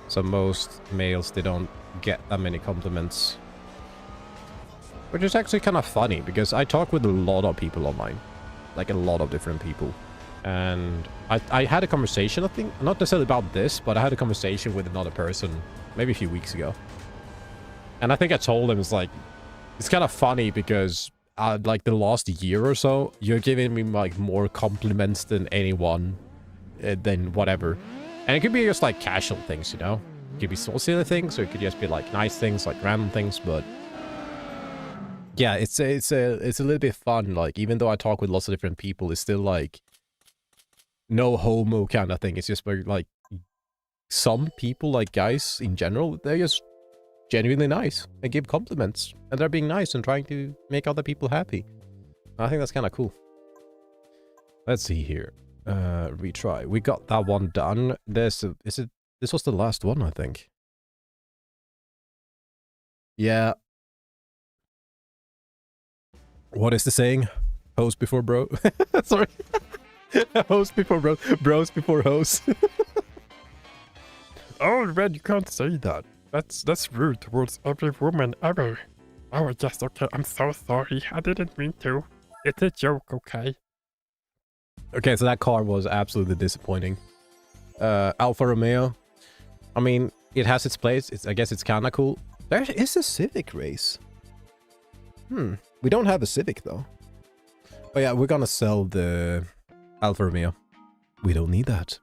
So most males, they don't get that many compliments. Which is actually kind of funny, because I talk with a lot of people online. Like a lot of different people. And I had a conversation, I think, not necessarily about this, but I had a conversation with another person maybe a few weeks ago. And I think I told him, it's like, it's kind of funny because like the last year or so, you're giving me like more compliments than anyone, than whatever. And it could be just like casual things, you know? It could be small silly things, or it could just be like nice things, like random things, but yeah, it's a little bit fun. Like, even though I talk with lots of different people, it's still like no homo kind of thing. It's just very like some people, like guys in general, they're just genuinely nice and give compliments, and they're being nice and trying to make other people happy. I think that's kind of cool. Let's see here. Retry. We got that one done. This was the last one, I think. Yeah. What is the saying? Hose before bro. Sorry. Hose before bro. Bros before hose. Oh, Red, you can't say that. That's rude towards every woman ever. Oh, yes, okay. I'm so sorry. I didn't mean to. It's a joke, okay? Okay, so that car was absolutely disappointing. Alfa Romeo. I mean, it has its place. I guess it's kind of cool. There is a Civic race. We don't have a Civic, though. Oh, yeah, we're gonna sell the Alfa Romeo. We don't need that.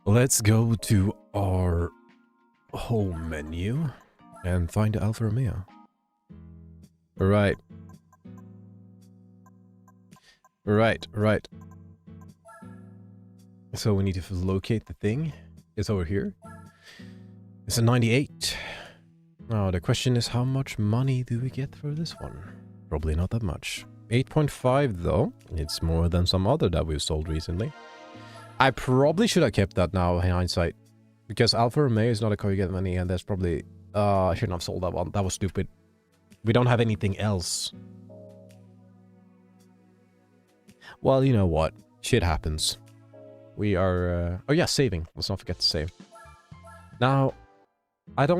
Let's go to our home menu and find the Alfa Romeo. Right. Right. So we need to locate the thing. It's over here. It's a 98. Now the question is, how much money do we get for this one? Probably not that much. 8.5 though. It's more than some other that we've sold recently. I probably should have kept that now in hindsight. Because Alfa Romeo is not a car you get money, and that's probably... I shouldn't have sold that one. That was stupid. We don't have anything else. Well, you know what? Shit happens. We are... oh yeah, saving. Let's not forget to save. Now,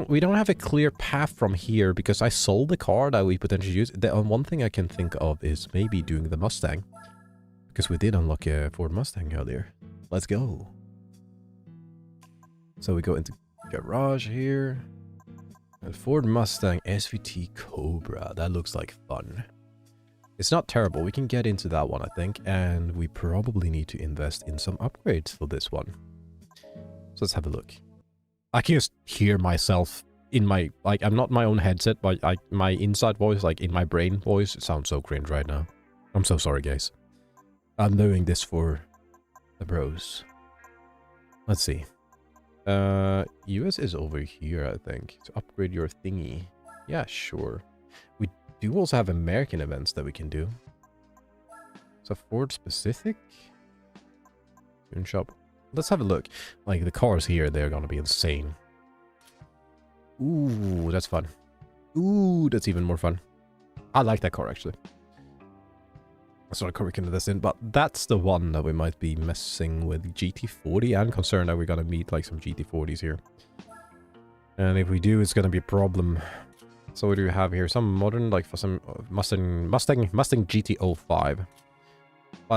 we don't have a clear path from here because I sold the car that we potentially use. The one thing I can think of is maybe doing the Mustang. Because we did unlock a Ford Mustang earlier. Let's go. So we go into garage here. A Ford Mustang SVT Cobra. That looks like fun. It's not terrible. We can get into that one, I think. And we probably need to invest in some upgrades for this one. So let's have a look. I can just hear myself in my... Like, I'm not my own headset, but my inside voice, like in my brain voice, it sounds so cringe right now. I'm so sorry, guys. I'm doing this for the bros. Let's see. US is over here, I think. To upgrade your thingy. Yeah, sure. We do also have American events that we can do. So Ford specific? Tune shop. Let's have a look. Like, the cars here, they're gonna be insane. Ooh, that's fun. Ooh, that's even more fun. I like that car, actually. That's not a car we can invest in, but that's the one that we might be messing with. GT40. I'm concerned that we're gonna meet, like, some GT40s here. And if we do, it's gonna be a problem. So what do we have here? Some modern, like, for some Mustang GT05.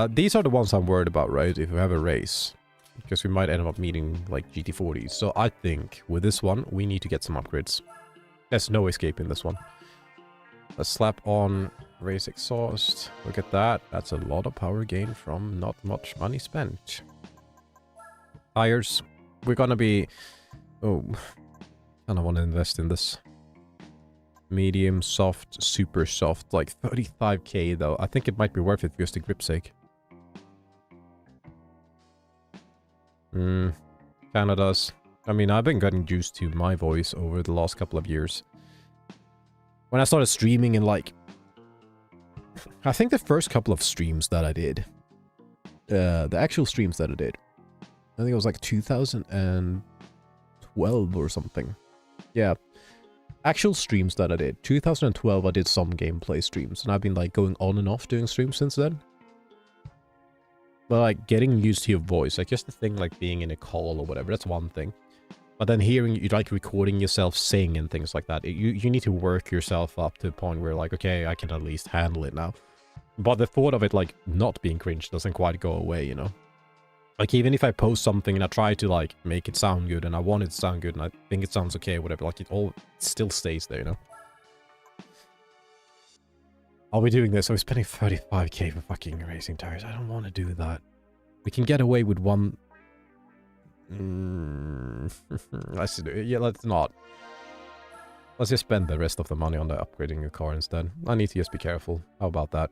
These are the ones I'm worried about, right? If we have a race. Because we might end up meeting, like, GT40s. So I think with this one, we need to get some upgrades. There's no escaping this one. Let's slap on race exhaust. Look at that. That's a lot of power gain from not much money spent. Tires. We're gonna be... Oh. I don't want to invest in this. Medium, soft, super soft. Like 35k though. I think it might be worth it for just the grip's sake. Kinda does. I mean, I've been getting used to my voice over the last couple of years. When I started streaming in, like... I think the first couple of streams that I did... the actual streams that I did... I think it was like 2012 or something. Yeah. Actual streams that I did. 2012 I did some gameplay streams. And I've been, like, going on and off doing streams since then. But, like, getting used to your voice, like, just the thing, like, being in a call or whatever, that's one thing. But then hearing, you like, recording yourself sing and things like that, you need to work yourself up to a point where, like, okay, I can at least handle it now. But the thought of it, like, not being cringe doesn't quite go away, you know? Like, even if I post something and I try to, like, make it sound good, and I want it to sound good, and I think it sounds okay or whatever, like, it all still stays there, you know? Are we doing this? Are we spending 35k for fucking racing tires? I don't want to do that. We can get away with one... Let's do it. Yeah, let's not. Let's just spend the rest of the money on the upgrading your car instead. I need to just be careful. How about that?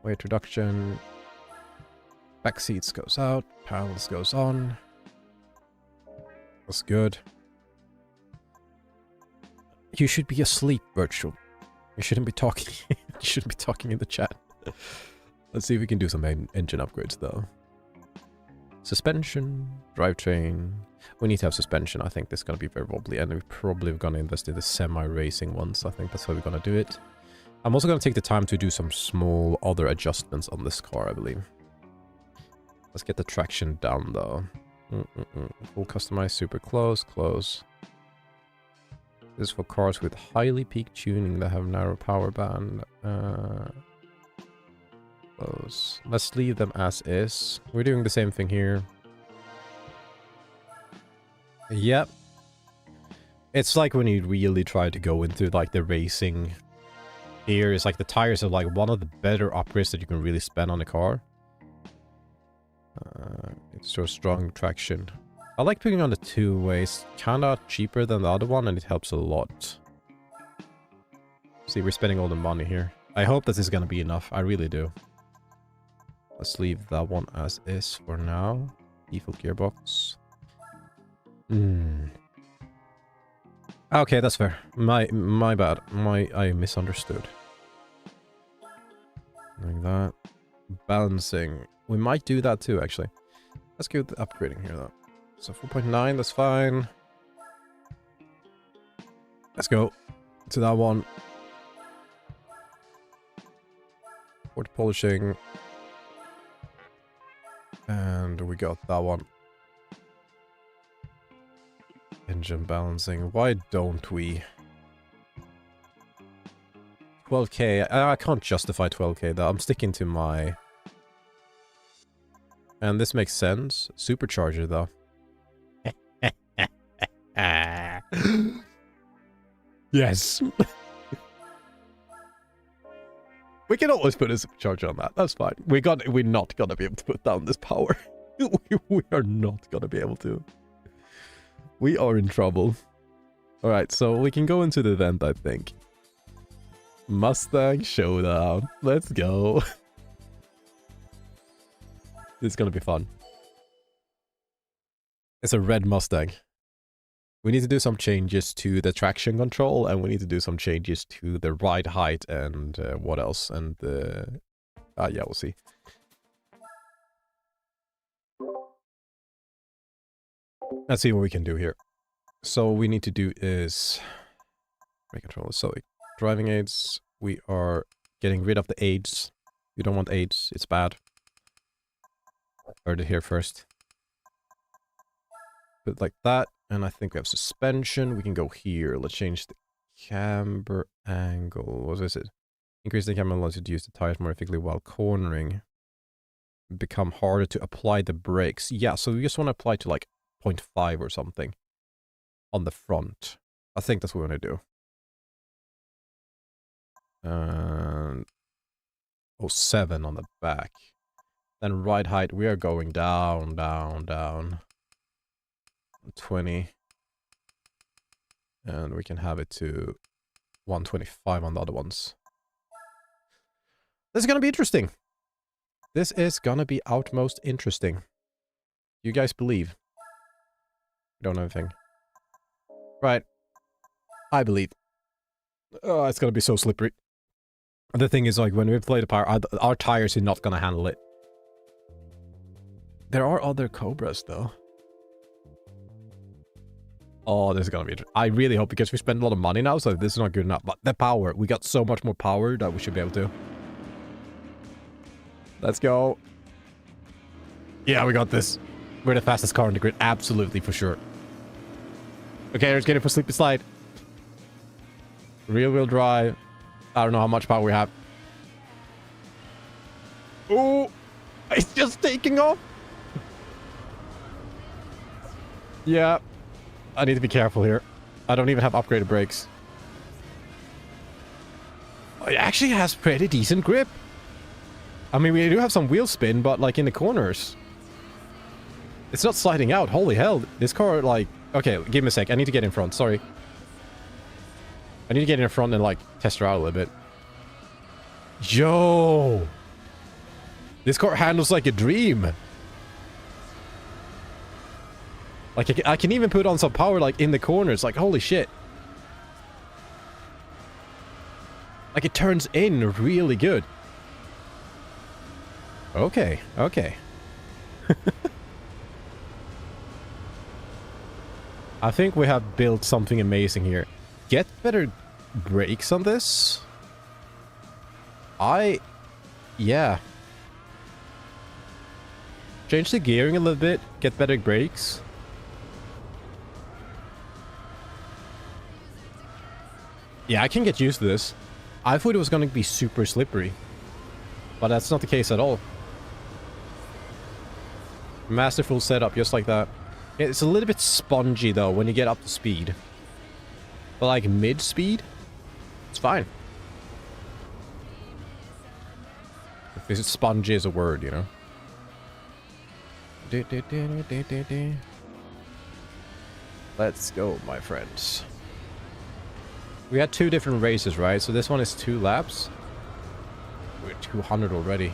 Weight reduction. Back seats goes out. Panels goes on. That's good. You should be asleep, Virtual. You shouldn't be talking. You shouldn't be talking in the chat. Let's see if we can do some engine upgrades, though. Suspension, drivetrain. We need to have suspension. I think this is going to be very wobbly, and we're probably going to invest in the semi-racing ones. I think that's how we're going to do it. I'm also going to take the time to do some small other adjustments on this car, I believe. Let's get the traction down, though. Full customized, super close, close. This is for cars with highly peaked tuning that have narrow power band. Close. Let's leave them as is. We're doing the same thing here. Yep. It's like when you really try to go into like the racing here. It's like the tires are like one of the better upgrades that you can really spend on a car. It's so strong traction. I like putting on the two ways. Kinda cheaper than the other one, and it helps a lot. See, we're spending all the money here. I hope this is gonna be enough. I really do. Let's leave that one as is for now. Default gearbox. Okay, that's fair. My bad. I misunderstood. Like that. Balancing. We might do that too, actually. Let's go with the upgrading here, though. So 4.9, that's fine. Let's go to that one. Port polishing. And we got that one. Engine balancing. Why don't we? 12k. I can't justify 12k though. I'm sticking to my... And this makes sense. Supercharger though. Yes. We can always put a supercharger on that. That's fine. We're not gonna be able to put down this power. we are not gonna be able to. We are in trouble. Alright, so we can go into the event, I think. Mustang Showdown. Let's go. This is gonna be fun. It's a red Mustang. We need to do some changes to the traction control, and we need to do some changes to the ride height, and what else? And yeah, we'll see. Let's see what we can do here. So what we need to do is brake control. So driving aids, we are getting rid of the aids. You don't want aids, it's bad. Heard it here first. Put it like that. And I think we have suspension. We can go here. Let's change the camber angle. What is it? Increase the camber allows you to use the tires more effectively while cornering. Become harder to apply the brakes. Yeah, so we just want to apply to like 0.5 or something on the front. I think that's what we want to do. And 0.7 on the back. Then ride height, we are going down, down, down. 20. And we can have it to 125 on the other ones. This is gonna be interesting. This is gonna be outmost interesting. You guys believe? Don't know anything. Right. I believe. Oh, it's gonna be so slippery. The thing is, like, when we play the power, our tires are not gonna handle it. There are other Cobras, though. Oh, this is gonna be... I really hope, because we spend a lot of money now, so this is not good enough. But the power, we got so much more power that we should be able to. Let's go. Yeah, we got this. We're the fastest car in the grid. Absolutely, for sure. Okay, let's get it for Sleepy Slide. Rear-wheel drive. I don't know how much power we have. Oh, it's just taking off. Yeah. I need to be careful here. I don't even have upgraded brakes. It actually has pretty decent grip. I mean, we do have some wheel spin, but like in the corners. It's not sliding out. Holy hell. This car, like... Okay, give me a sec. I need to get in front. Sorry. I need to get in front and like test her out a little bit. Yo! This car handles like a dream. Like I can even put on some power like in the corners. Like holy shit. Like it turns in really good. Okay, okay. I think we have built something amazing here. Get better brakes on this. Yeah. Change the gearing a little bit. Get better brakes. Yeah, I can get used to this. I thought it was going to be super slippery. But that's not the case at all. Masterful setup, just like that. It's a little bit spongy, though, when you get up to speed. But, like, mid-speed, it's fine. If spongy is a word, you know. Let's go, my friends. We had 2 different races, right? So this one is 2 laps. We're 200 already.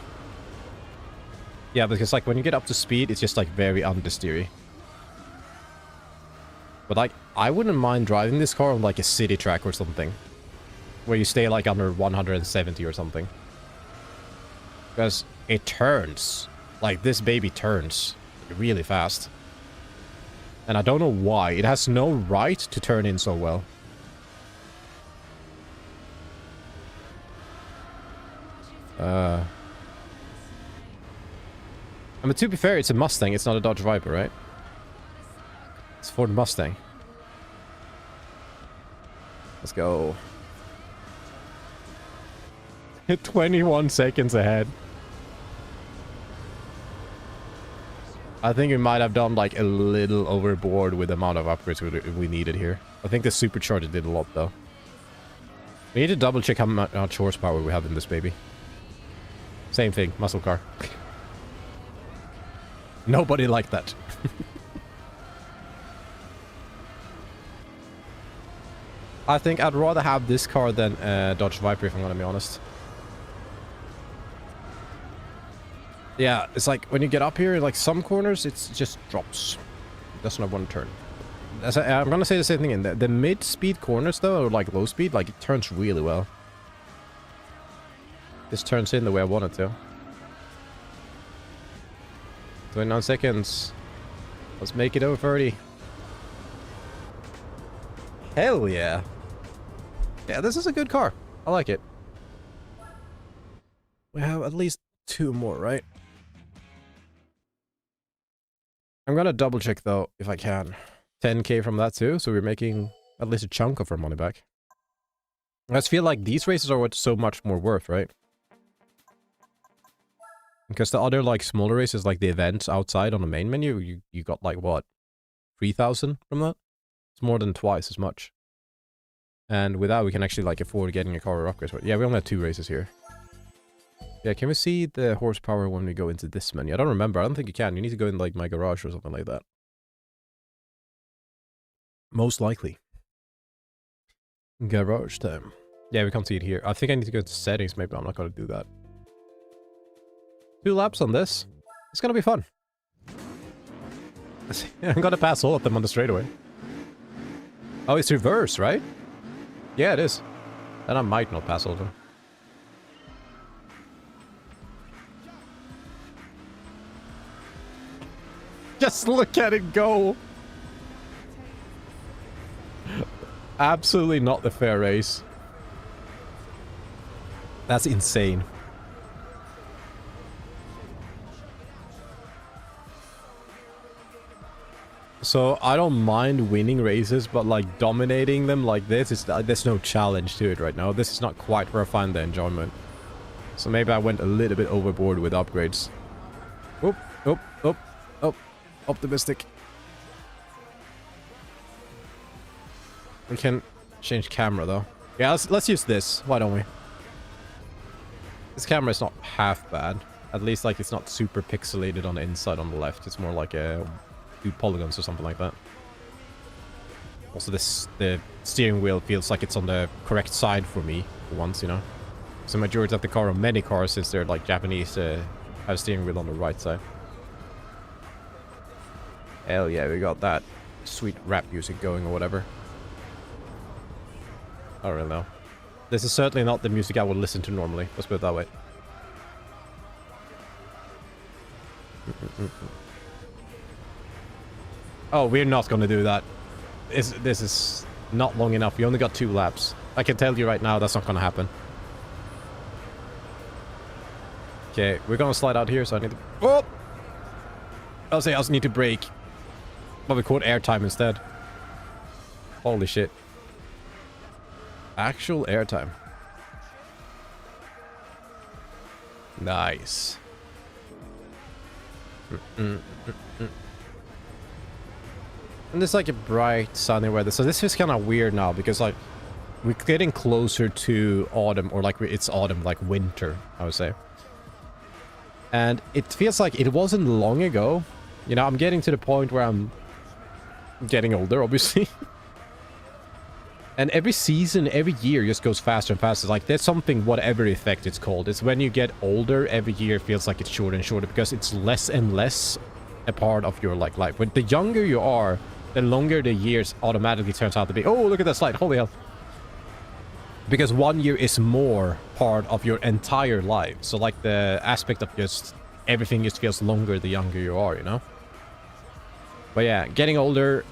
Yeah, because like when you get up to speed, it's just like very understeery. But like, I wouldn't mind driving this car on like a city track or something. Where you stay like under 170 or something. Because it turns. Like this baby turns really fast. And I don't know why. It has no right to turn in so well. I mean, to be fair, it's a Mustang. It's not a Dodge Viper, right? It's a Ford Mustang. Let's go. 21 seconds ahead. I think we might have done like a little overboard with the amount of upgrades we needed here. I think the supercharger did a lot though. We need to double check how much horsepower we have in this baby. Same thing, muscle car. Nobody liked that. I think I'd rather have this car than Dodge Viper, if I'm gonna be honest. Yeah, it's like when you get up here, like some corners, it just drops. It does not want to turn. I'm gonna say the same thing in the mid-speed corners though, or like low speed, like it turns really well. This turns in the way I want it to. 29 seconds. Let's make it over 30. Hell yeah. Yeah, this is a good car. I like it. We have at least 2 more, right? I'm gonna double check though, if I can. 10k from that too, so we're making at least a chunk of our money back. I just feel like these races are so much more worth, right? Because the other, like, smaller races, like the events outside on the main menu, you got, like, what? 3,000 from that? It's more than twice as much. And with that, we can actually, like, afford getting a car or upgrades. Yeah, we only have 2 races here. Yeah, can we see the horsepower when we go into this menu? I don't remember. I don't think you can. You need to go in, like, my garage or something like that. Most likely. Garage time. Yeah, we can't see it here. I think I need to go to settings. Maybe I'm not going to do that. 2 laps on this. It's gonna be fun. I'm gonna pass all of them on the straightaway. Oh, it's reverse, right? Yeah, it is. Then I might not pass all of them. Just look at it go! Absolutely not the fair race. That's insane. So, I don't mind winning races, but like dominating them like this, there's no challenge to it right now. This is not quite where I find the enjoyment. So maybe I went a little bit overboard with upgrades. Oop, oop, oop, oop. Optimistic. We can change camera though. Yeah, let's use this. Why don't we? This camera is not half bad. At least like it's not super pixelated on the inside on the left. It's more like a... 2 polygons or something like that. Also, the steering wheel feels like it's on the correct side for me for once, you know. So majority of the car on many cars, since they're like Japanese, have steering wheel on the right side. Hell yeah, we got that sweet rap music going or whatever. I don't really know. This is certainly not the music I would listen to normally. Let's put it that way. Oh, we're not going to do that. This is not long enough. We only got 2 laps. I can tell you right now that's not going to happen. Okay, we're going to slide out here, so I need to... Oh! I'll say I also need to brake. But we caught airtime instead. Holy shit. Actual airtime. Nice. And it's like a bright sunny weather, so this is kind of weird now because like we're getting closer to autumn, or like it's autumn, like winter, I would say. And it feels like it wasn't long ago. You know, I'm getting to the point where I'm getting older, obviously. And every season, every year just goes faster and faster. Like there's something, whatever effect it's called. It's when you get older, every year feels like it's shorter and shorter because it's less and less a part of your like life. When the younger you are, the longer the years automatically turns out to be. Oh, look at that slide. Holy hell. Because 1 year is more part of your entire life. So like the aspect of just everything just feels longer the younger you are, you know? But yeah, getting older.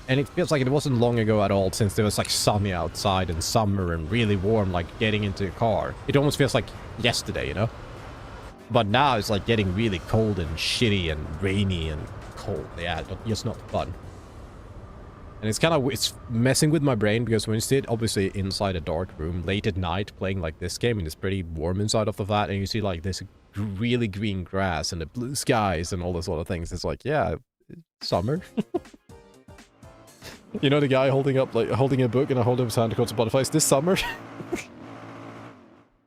And it feels like it wasn't long ago at all, since it was like sunny outside and summer and really warm, like getting into a car. It almost feels like yesterday, you know? But now it's like getting really cold and shitty and rainy and cold. Yeah, just not fun. And it's kind of, it's messing with my brain because when you sit obviously inside a dark room late at night playing like this game, and it's pretty warm inside of the flat, and you see like this really green grass and the blue skies and all those sort of things. It's like, yeah, summer. You know the guy holding up, like, holding a book and I hold up his hand across the butterflies this summer? A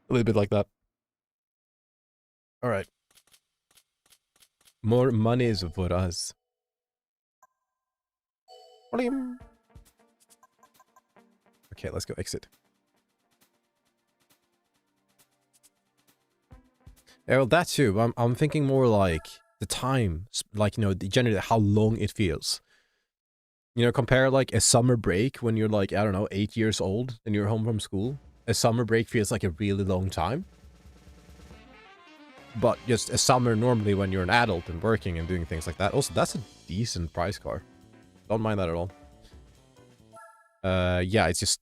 little bit like that. Alright. More monies for us. Okay, let's go exit. Yeah, well, that too. I'm thinking more like the time, like, you know, generally how long it feels. You know, compare like a summer break when you're like, I don't know, 8 years old and you're home from school. A summer break feels like a really long time. But just a summer normally when you're an adult and working and doing things like that. Also, that's a decent price car. Don't mind that at all. Yeah, it's just...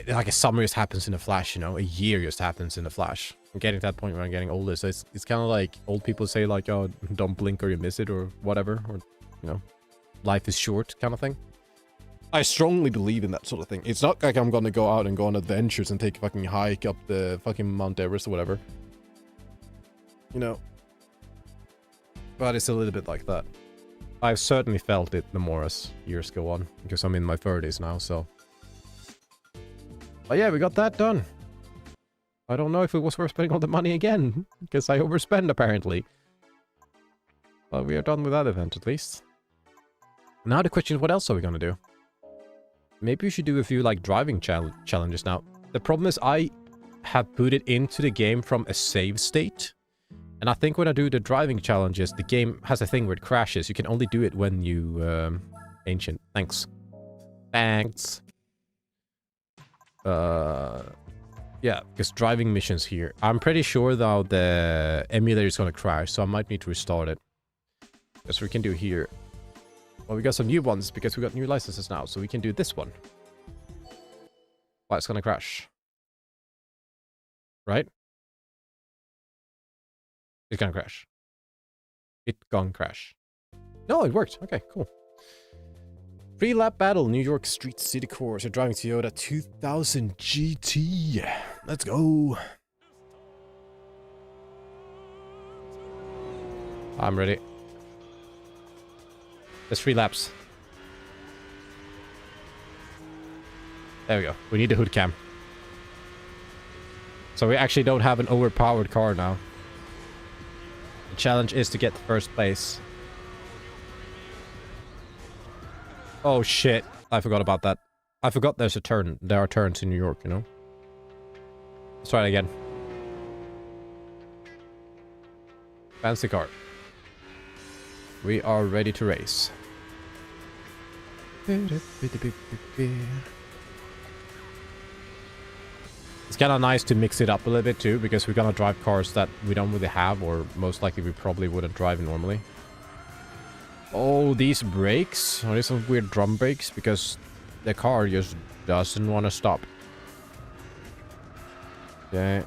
like a summer just happens in a flash, you know? A year just happens in a flash. I'm getting to that point where I'm getting older. So it's kind of like old people say like, oh, don't blink or you miss it or whatever. Or, you know... life is short kind of thing. I strongly believe in that sort of thing. It's not like I'm gonna go out and go on adventures and take a fucking hike up the fucking Mount Everest or whatever. You know. But it's a little bit like that. I've certainly felt it the more as years go on. Because I'm in my 30s now, so. But yeah, we got that done. I don't know if it was worth spending all the money again. Because I overspent apparently. But we are done with that event at least. Now the question is, what else are we gonna do? Maybe we should do a few, like, driving challenges now. The problem is I have put it into the game from a save state. And I think when I do the driving challenges, the game has a thing where it crashes. You can only do it when you... ancient. Thanks. Thanks. Yeah, because driving missions here. I'm pretty sure, though, the emulator is gonna crash, so I might need to restart it. Because we can do here... well, we got some new ones because we got new licenses now, so we can do this one. Wow, it's gonna crash. Right? It's gonna crash. It gonna crash. No, it worked. Okay, cool. Free lap battle, New York Street City Course. You're driving Toyota 2000 GT. Let's go. I'm ready. There's 3 laps. There we go. We need the hood cam. So we actually don't have an overpowered car now. The challenge is to get the first place. Oh shit. I forgot about that. I forgot there's a turn. There are turns in New York, you know? Let's try it again. Fancy car. We are ready to race. It's kind of nice to mix it up a little bit too, because we're gonna drive cars that we don't really have, or most likely we probably wouldn't drive normally. Oh, these brakes. Are these some weird drum brakes? Because the car just doesn't want to stop. Okay.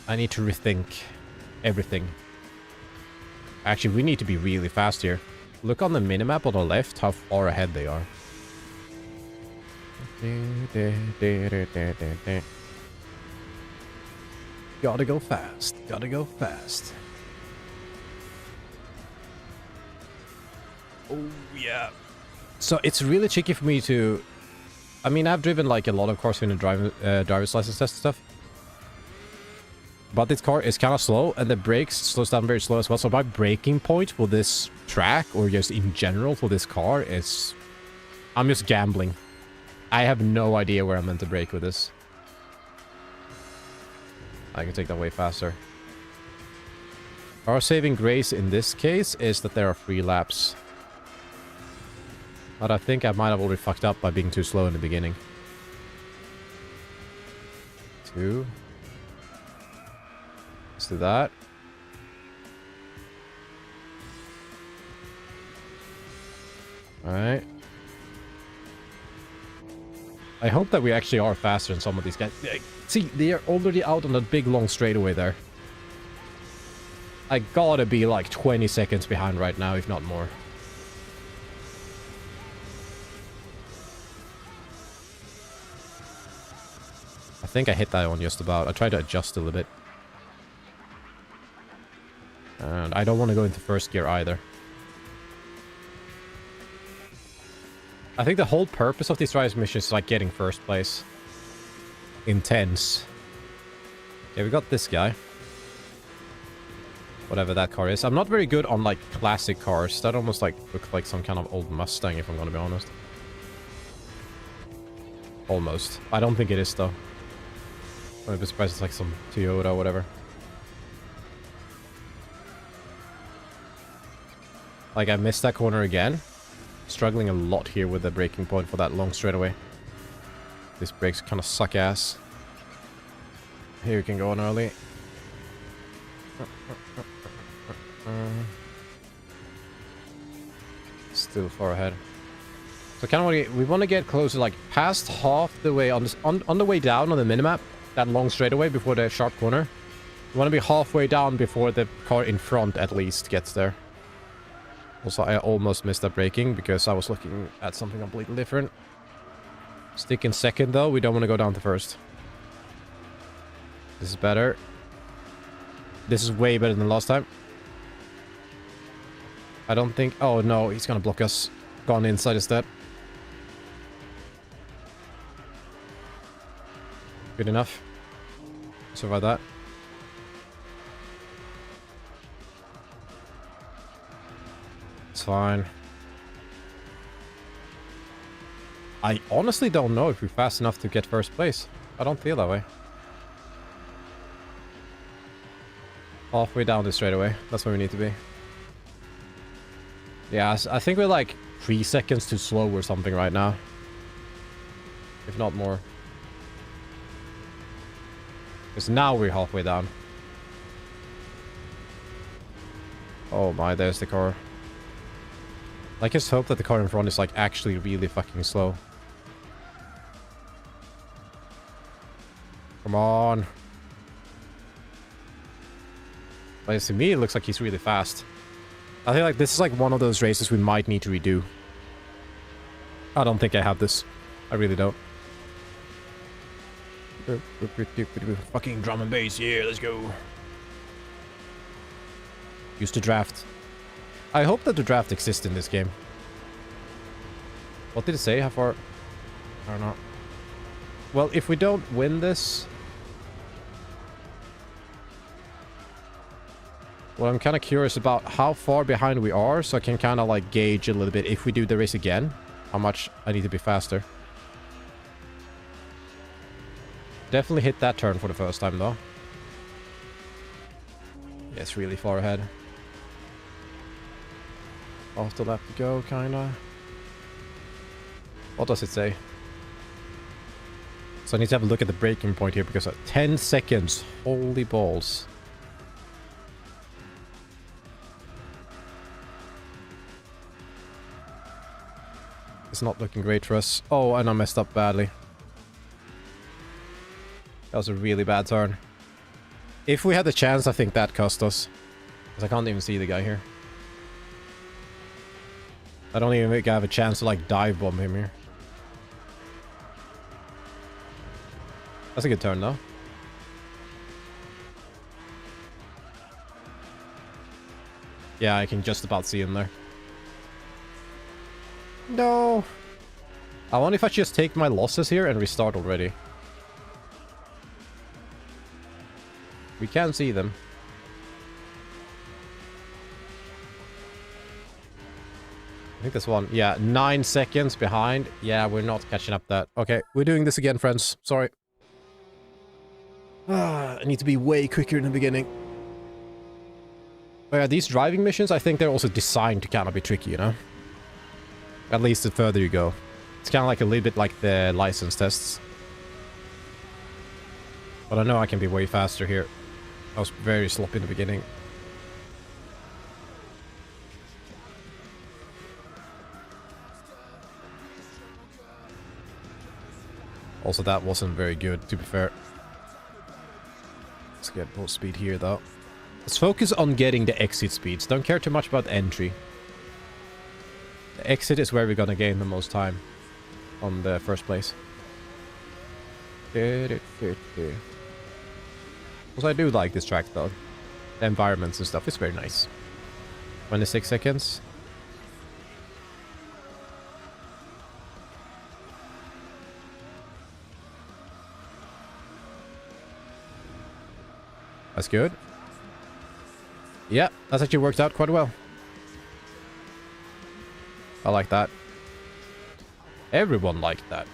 I need to rethink everything. Actually, we need to be really fast here. Look on the minimap on the left how far ahead they are. Gotta go fast. Gotta go fast. Oh, yeah. So it's really tricky for me to... I mean, I've driven like a lot of cars in the driver's license test and stuff. But this car is kind of slow, and the brakes slows down very slow as well. So my braking point for this track, or just in general for this car, is... I'm just gambling. I have no idea where I'm meant to brake with this. I can take that way faster. Our saving grace in this case is that there are 3 laps. But I think I might have already fucked up by being too slow in the beginning. 2. Let's do that. Alright. I hope that we actually are faster than some of these guys. See, they are already out on that big long straightaway there. I gotta be like 20 seconds behind right now, if not more. I think I hit that one just about. I tried to adjust a little bit. And I don't want to go into first gear either. I think the whole purpose of these drive missions is like getting first place. Intense. Okay, we got this guy. Whatever that car is. I'm not very good on like classic cars. That almost like looks like some kind of old Mustang, if I'm gonna be honest. Almost. I don't think it is though. I wouldn't be surprised it's like some Toyota or whatever. Like, I missed that corner again. Struggling a lot here with the braking point for that long straightaway. These brakes kind of suck ass. Here we can go on early. Still far ahead. So kind of we want to get closer, like past half the way on this on the way down on the minimap. That long straightaway before the sharp corner. We want to be halfway down before the car in front at least gets there. Also, I almost missed that braking because I was looking at something completely different. Stick in second though. We don't want to go down to first. This is better. This is way better than last time. I don't think... Oh no, he's gonna block us. Gone inside instead. Good enough. Survive that. It's fine. I honestly don't know if we're fast enough to get first place. I don't feel that way. Halfway down this straightaway. That's where we need to be. Yeah, I think we're like 3 seconds too slow or something right now. If not more. Because now we're halfway down. Oh my, there's the car. I just hope that the car in front is like actually really fucking slow. Come on. But to me, it looks like he's really fast. I think like this is like one of those races we might need to redo. I don't think I have this. I really don't. Fucking drum and bass, yeah, let's go. Use the draft. I hope that the draft exists in this game. What did it say? How far? I don't know. Well, if we don't win this... Well, I'm kind of curious about how far behind we are, so I can kind of like gauge a little bit if we do the race again, how much I need to be faster. Definitely hit that turn for the first time, though. Yeah, it's really far ahead. After lap to go, kinda. What does it say? So I need to have a look at the braking point here, because 10 seconds. Holy balls. It's not looking great for us. Oh, and I messed up badly. That was a really bad turn. If we had the chance, I think that cost us. Because I can't even see the guy here. I don't even think I have a chance to like dive bomb him here. That's a good turn though. Yeah, I can just about see him there. No. I wonder if I just take my losses here and restart already. We can see them. I think there's one. Yeah, 9 seconds behind. Yeah, we're not catching up that. Okay, we're doing this again, friends. Sorry. I need to be way quicker in the beginning. But yeah, these driving missions, I think they're also designed to kind of be tricky, you know? At least the further you go. It's kind of like a little bit like the license tests. But I know I can be way faster here. I was very sloppy in the beginning. Also, that wasn't very good, to be fair. Let's get more speed here, though. Let's focus on getting the exit speeds. Don't care too much about entry. The exit is where we're gonna gain the most time on the first place. Also, I do like this track, though. The environments and stuff is very nice. 26 seconds. That's good. Yeah, that's actually worked out quite well. I like that. Everyone liked that.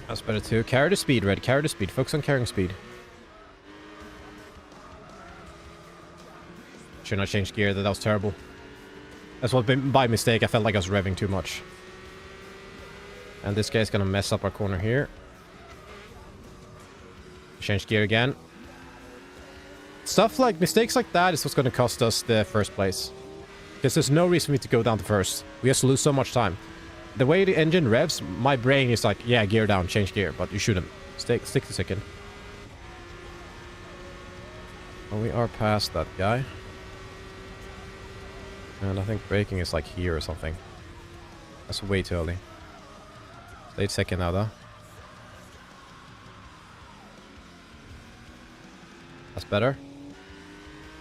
That's better too. Carry the speed, Red. Carry the speed. Focus on carrying speed. Should not change gear. That was terrible. That's what by mistake. I felt like I was revving too much. And this guy's gonna mess up our corner here. Change gear again. Stuff like mistakes like that is what's going to cost us the first place. Because there's no reason for me to go down to first. We just lose so much time. The way the engine revs, my brain is like, yeah, gear down, change gear. But you shouldn't. Stick to second. Well, we are past that guy. And I think braking is like here or something. That's way too early. Stayed second now, though. That's better.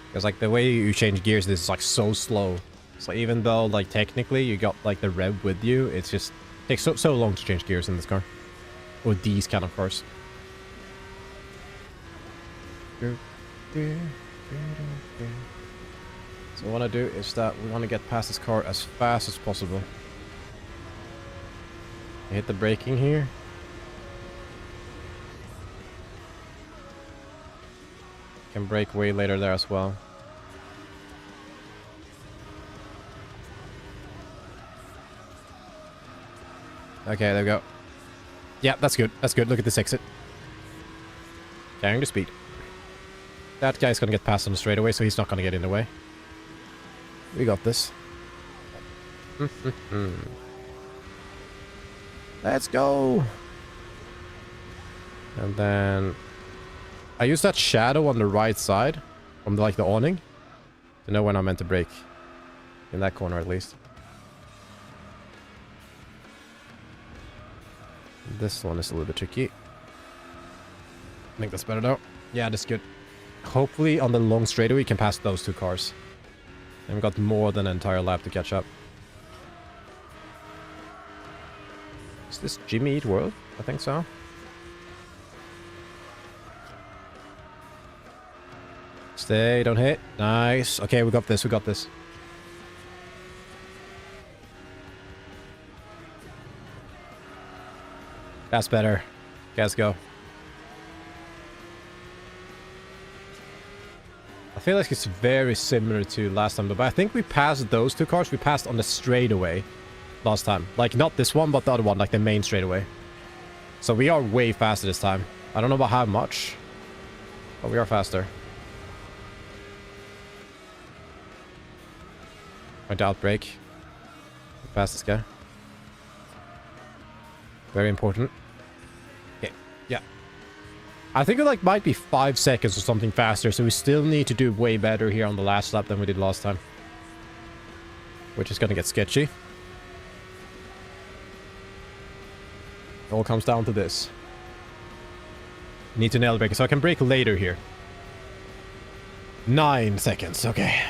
Because like the way you change gears, this is like so slow. So even though like technically you got like the rev with you, it's just takes so long to change gears in this car. Or these kind of cars. So what I want to do is that we want to get past this car as fast as possible. Hit the braking here. Can brake way later there as well. Okay, there we go. Yeah, that's good. That's good. Look at this exit. Carrying the speed. That guy's gonna get past on the straightaway, so he's not gonna get in the way. We got this. Let's go! And then I use that shadow on the right side from like the awning to know when I'm meant to brake. In that corner at least. This one is a little bit tricky. I think that's better though. Yeah, that's good. Hopefully on the long straightaway we can pass those two cars. And we've got more than an entire lap to catch up. Is this Jimmy Eat World? I think so. Stay, don't hit. Nice. Okay, we got this, we got this. That's better. Let's go. I feel like it's very similar to last time, but I think we passed those two cars. We passed on the straightaway last time. Like, not this one, but the other one, like the main straightaway. So we are way faster this time. I don't know about how much, but we are faster. Trying to outbrake. Pass this guy. Very important. Okay, yeah. I think it like might be 5 seconds or something faster, so we still need to do way better here on the last lap than we did last time. Which is gonna get sketchy. It all comes down to this. Need to nail the brake, so I can brake later here. 9 seconds, okay.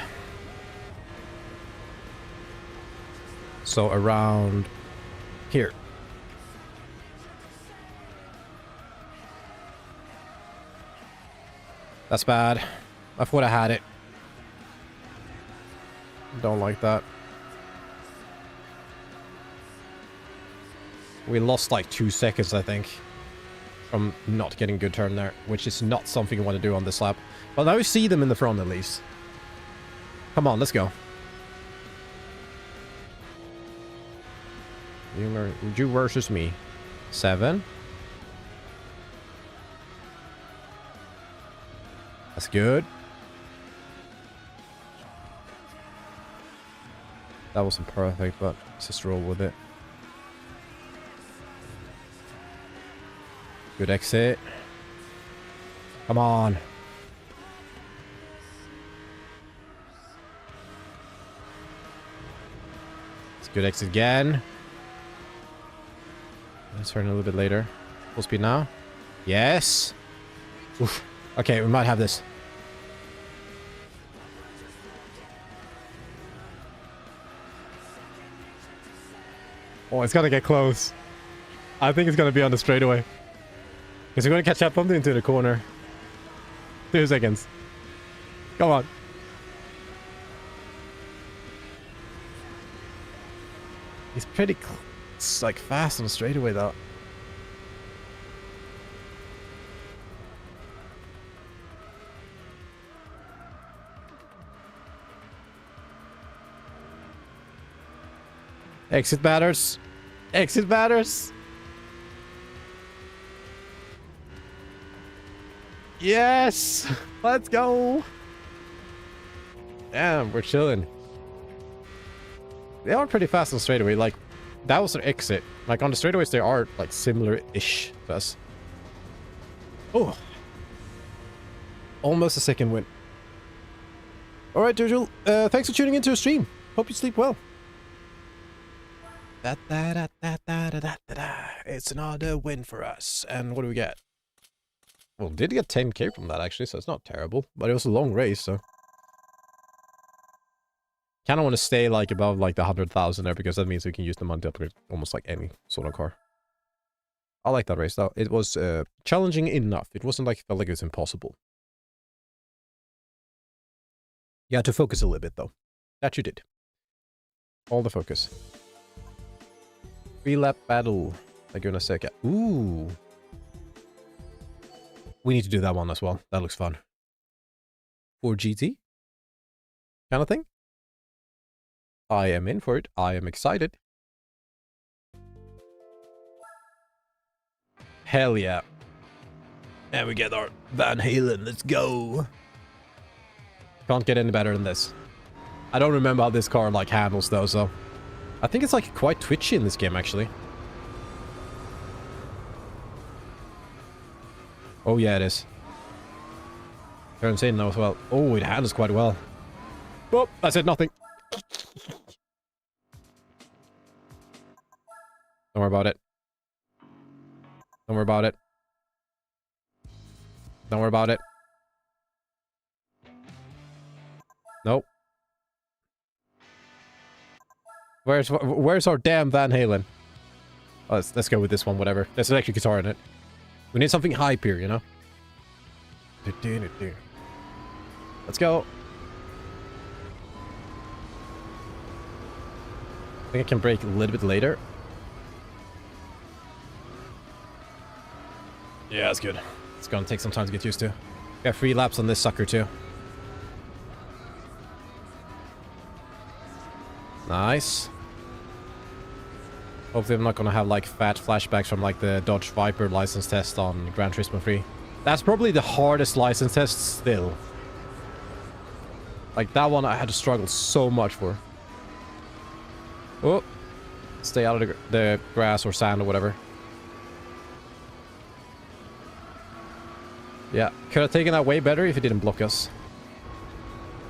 So around here. That's bad. I thought I had it. Don't like that. We lost like 2 seconds, I think, from not getting good turn there, which is not something you want to do on this lap. But now we see them in the front at least. Come on, let's go. You versus me. 7. That's good. That wasn't perfect, but let's just roll with it. Good exit. Come on. It's good exit again. Let's turn a little bit later. Full speed now. Yes. Oof. Okay, we might have this. Oh, it's gonna get close. I think it's gonna be on the straightaway. Because we're gonna catch up something into the corner. 2 seconds. Come on. He's pretty like fast on the straightaway though. Exit matters. Exit matters. Yes! Let's go! Damn, we're chilling. They are pretty fast on straightaway. Like, that was their exit. Like, on the straightaways, they are, like, similar-ish to us. Oh. Almost a second win. Alright, Jojo. Thanks for tuning into the stream. Hope you sleep well. It's another win for us. And what do we get? Well, did get 10k from that, actually, so it's not terrible. But it was a long race, so... Kind of want to stay, like, above, like, the 100,000 there, because that means we can use the money to upgrade almost, like, any sort of car. I like that race, though. It was challenging enough. It wasn't, like, felt like it was impossible. You had to focus a little bit, though. That you did. All the focus. 3-lap battle. Like, in a second. Ooh. We need to do that one as well. That looks fun. For GT? Kind of thing? I am in for it. I am excited. Hell yeah. And we get our Van Halen. Let's go. Can't get any better than this. I don't remember how this car, like, handles, though, so... I think it's, like, quite twitchy in this game, actually. Oh, yeah, it is. Turns in now as well. Oh, it handles quite well. Oh, I said nothing. Don't worry about it. Don't worry about it. Don't worry about it. Nope. Where's our damn Van Halen? Oh, let's go with this one, whatever. There's an electric guitar in it. We need something hype here, you know? Let's go. I think I can brake a little bit later. Yeah, that's good. It's gonna take some time to get used to. Got 3 laps on this sucker too. Nice. Hopefully I'm not gonna have like fat flashbacks from like the Dodge Viper license test on Gran Turismo 3. That's probably the hardest license test still. Like that one I had to struggle so much for. Oh, stay out of the grass or sand or whatever. Yeah, could have taken that way better if it didn't block us.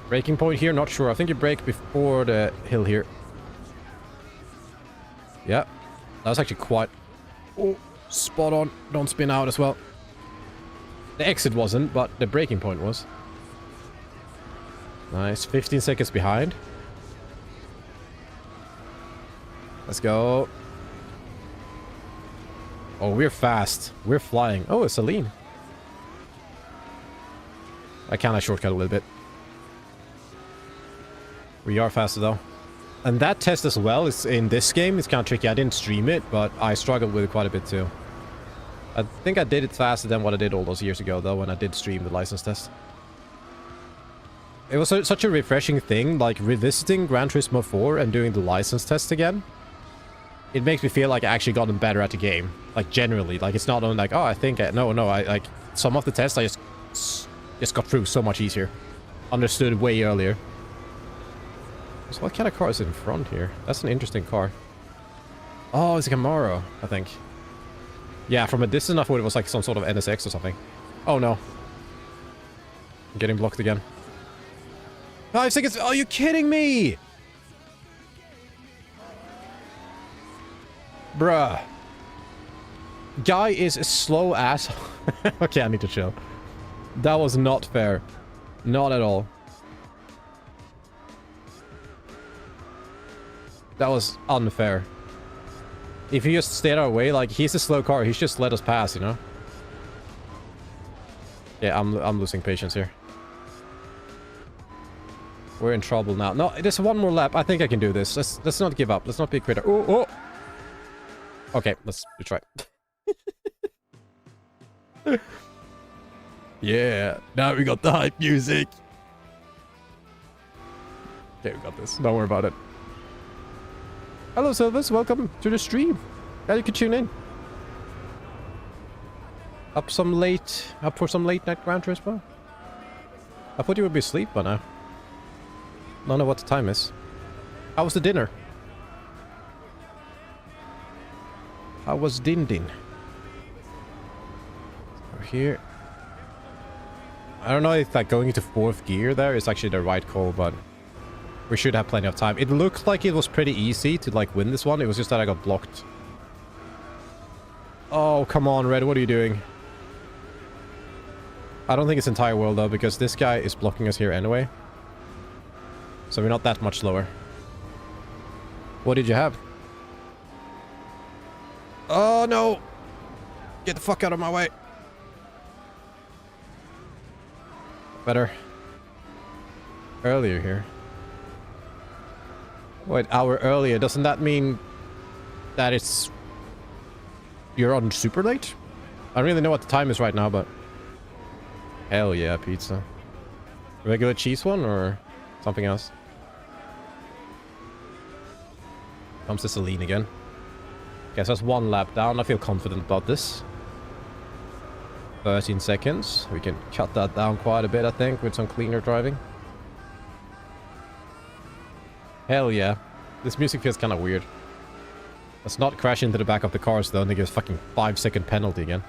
Braking point here, not sure. I think you brake before the hill here. Yeah, that was actually quite... Oh, spot on. Don't spin out as well. The exit wasn't, but the braking point was. Nice, 15 seconds behind. Let's go. Oh, we're fast. We're flying. Oh, it's Celine. I kind of shortcut a little bit. We are faster though. And that test as well is in this game. It's kind of tricky. I didn't stream it, but I struggled with it quite a bit too. I think I did it faster than what I did all those years ago though, when I did stream the license test. It was such a refreshing thing, like revisiting Gran Turismo 4 and doing the license test again. It makes me feel like I actually gotten better at the game. Like generally, like it's not only like, oh, I think I like some of the tests I just got through so much easier. Understood way earlier. So what kind of car is in front here? That's an interesting car. Oh, it's a Camaro, I think. Yeah, from a distance I thought it was like some sort of NSX or something. Oh no. I'm getting blocked again. 5 seconds. Are you kidding me? Bruh. Guy is a slow ass. Okay, I need to chill. That was not fair. Not at all. That was unfair. If he just stayed our way, like, he's a slow car. He should just let us pass, you know? Yeah, I'm losing patience here. We're in trouble now. No, there's one more lap. I think I can do this. Let's not give up. Let's not be a quitter. Oh, oh. Okay, let's try. Yeah, now we got the hype music. Okay, we got this. Don't worry about it. Hello, Silvers. Welcome to the stream. Glad you could tune in. Up for some late night Gran Turismo? I thought you would be asleep by now. Don't know what the time is. How was the dinner? How was Din Din? Over here. I don't know if like going into 4th gear there is actually the right call, but we should have plenty of time. It looked like it was pretty easy to like win this one. It was just that I got blocked. Oh, come on, Red. What are you doing? I don't think it's entire world though, because this guy is blocking us here anyway. So we're not that much slower. What did you have? Oh, no. Get the fuck out of my way. Better. Earlier here. Wait, hour earlier. Doesn't that mean that it's... You're on super late? I don't really know what the time is right now, but... Hell yeah, pizza. Regular cheese one or something else? Comes to Celine again. Okay, so that's 1 lap down. I feel confident about this. 13 seconds. We can cut that down quite a bit, I think, with some cleaner driving. Hell yeah. This music feels kind of weird. Let's not crash into the back of the cars, though, and they give us fucking 5-second penalty again.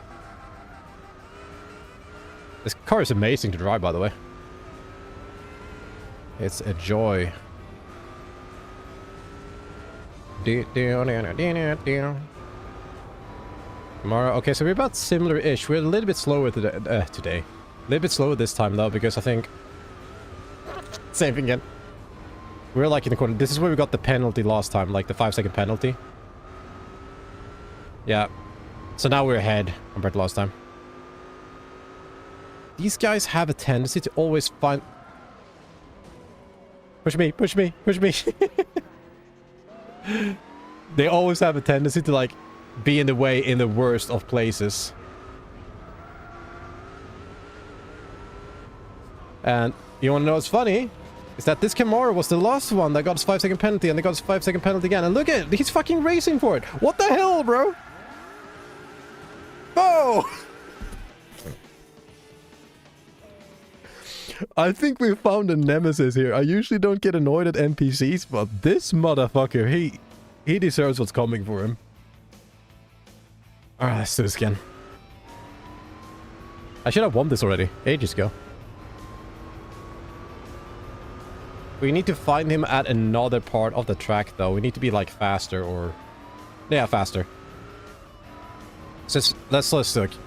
This car is amazing to drive, by the way. It's a joy. Tomorrow. Okay, so we're about similar-ish. We're a little bit slower today. A little bit slower this time, though, because I think... Same thing again. We're like in the corner. This is where we got the penalty last time, like the 5-second penalty. Yeah. So now we're ahead compared to last time. These guys have a tendency to always find... Push me, push me, push me. They always have a tendency to, like, be in the way in the worst of places. And you want to know what's funny? Is that this Camaro was the last one that got his 5-second penalty, and they got his 5-second penalty again. And look at it, he's fucking racing for it. What the hell, bro? Oh! I think we found a nemesis here. I usually don't get annoyed at NPCs, but this motherfucker, he deserves what's coming for him. Alright, let's do this again. I should have won this already, ages ago. We need to find him at another part of the track, though. We need to be, like, faster or... Yeah, faster. So let's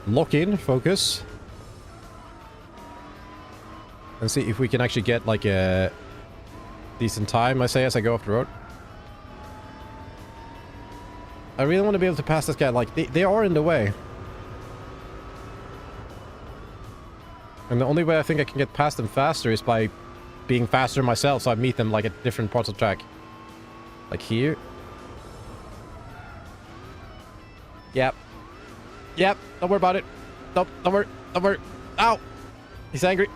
lock in, focus. And see if we can actually get, like, a decent time, I say, as I go off the road. I really want to be able to pass this guy. Like, they are in the way. And the only way I think I can get past them faster is by being faster myself, so I meet them, like, at different parts of the track. Like here. Yep. Yep. Don't worry about it. Don't worry. Don't worry. Ow! He's angry.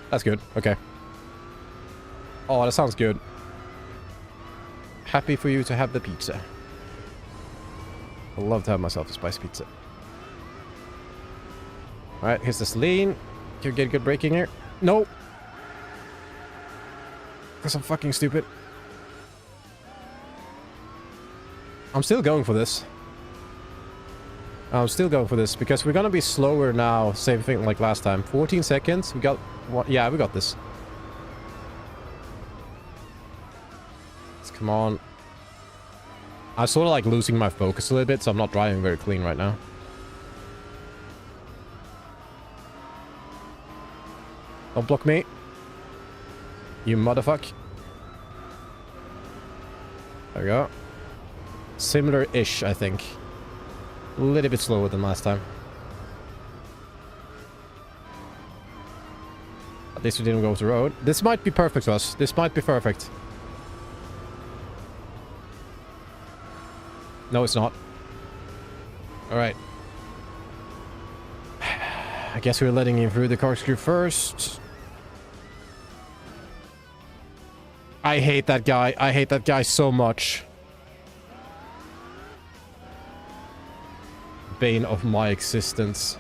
That's good. Okay. Oh, that sounds good. Happy for you to have the pizza. I'd love to have myself a spicy pizza. Alright, here's this lean. Can you get good braking here? Nope. Because I'm fucking stupid. I'm still going for this. I'm still going for this because we're gonna be slower now. Same thing like last time. 14 seconds. We got what? Yeah, we got this. Let's come on. I'm sort of like losing my focus a little bit, so I'm not driving very clean right now. Don't block me. You motherfucker. There we go. Similar-ish, I think. A little bit slower than last time. At least we didn't go off the road. This might be perfect for us. This might be perfect. No, it's not. Alright. I guess we're letting him through the corkscrew first. I hate that guy. I hate that guy so much. Bane of my existence.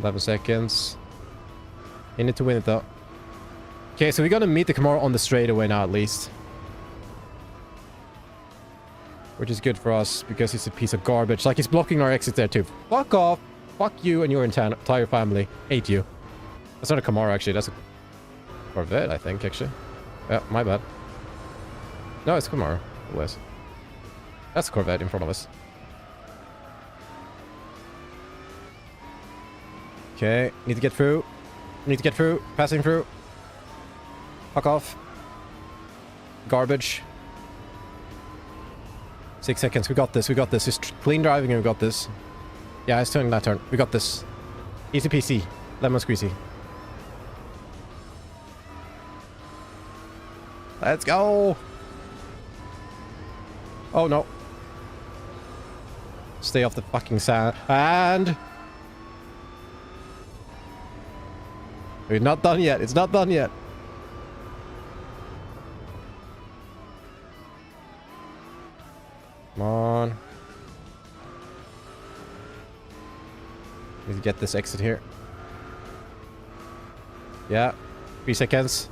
11 seconds. You need to win it though. Okay, so we're gonna meet the Camaro on the straightaway now at least. Which is good for us because he's a piece of garbage. Like, he's blocking our exit there too. Fuck off. Fuck you and your entire family. Hate you. That's not a Camaro actually. That's a Corvette, I think, actually. Yeah, my bad. No, it's a Camaro. It was. That's a Corvette in front of us. Okay, need to get through. Need to get through. Passing through. Fuck off. Garbage. 6 seconds. We got this. We got this. Just clean driving and we got this. Yeah, it's turning that turn. We got this. Easy peasy. Lemon squeezy. Let's go. Oh, no. Stay off the fucking sand. And... we're not done yet. It's not done yet. Come on. Need to get this exit here. Yeah. 3 seconds.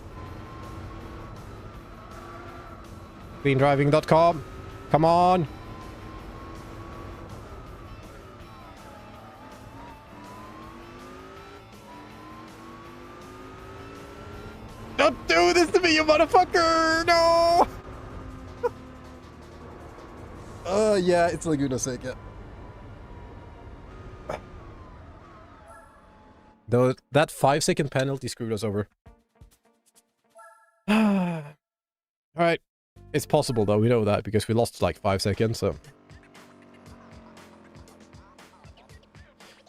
Cleandriving.com. Come on. Don't do this to me, you motherfucker! No! Yeah, it's Laguna Seca. Though that 5-second penalty screwed us over. Alright. It's possible though, we know that because we lost like 5 seconds, so...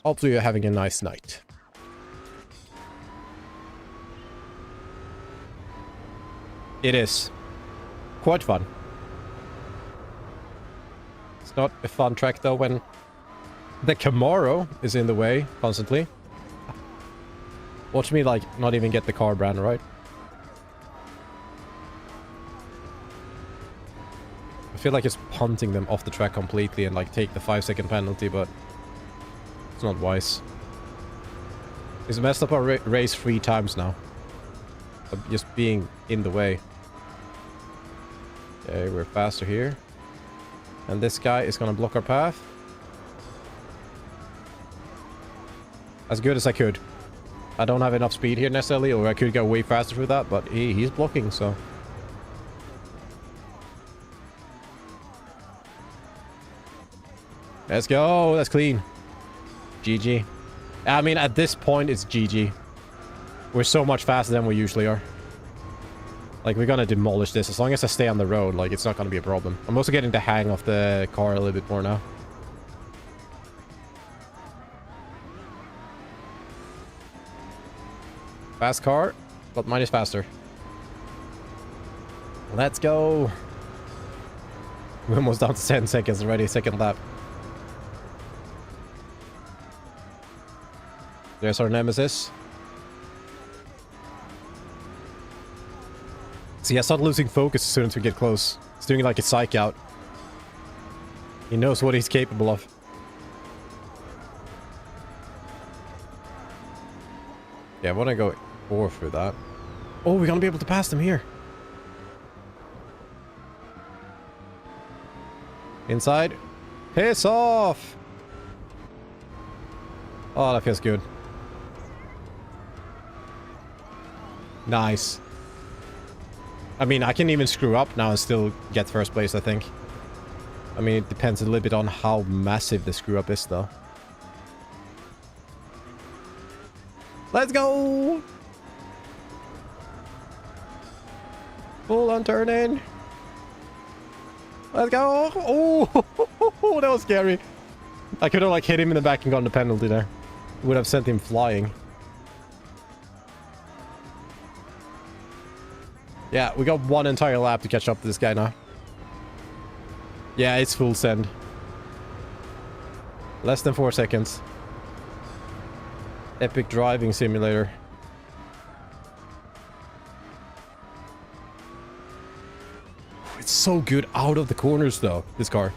Hopefully you're having a nice night. It is quite fun. It's not a fun track though when the Camaro is in the way constantly. Watch me like not even get the car brand right. I feel like it's punting them off the track completely and like take the 5-second penalty, but it's not wise. He's messed up our race 3 times now. Of just being in the way. Okay, we're faster here. And this guy is gonna block our path. As good as I could. I don't have enough speed here necessarily, or I could go way faster through that, but he's blocking, so... Let's go! That's clean. GG. I mean, at this point, it's GG. We're so much faster than we usually are. Like, we're gonna demolish this. As long as I stay on the road, like, it's not gonna be a problem. I'm also getting the hang of the car a little bit more now. Fast car, but mine is faster. Let's go! We're almost down to 10 seconds already, second lap. There's our nemesis. See, I start losing focus as soon as we get close. He's doing like a psych out. He knows what he's capable of. Yeah, I want to go 4 through that. Oh, we're gonna be able to pass them here. Inside. Piss off! Oh, that feels good. Nice. I mean, I can even screw up now and still get first place, I think. I mean, it depends a little bit on how massive the screw up is, though. Let's go! Full on turning. Let's go! Oh, that was scary. I could have, like, hit him in the back and gotten the penalty there. Would have sent him flying. Yeah, we got 1 entire lap to catch up to this guy now. Yeah, it's full send. Less than 4 seconds. Epic driving simulator. It's so good out of the corners though, this car.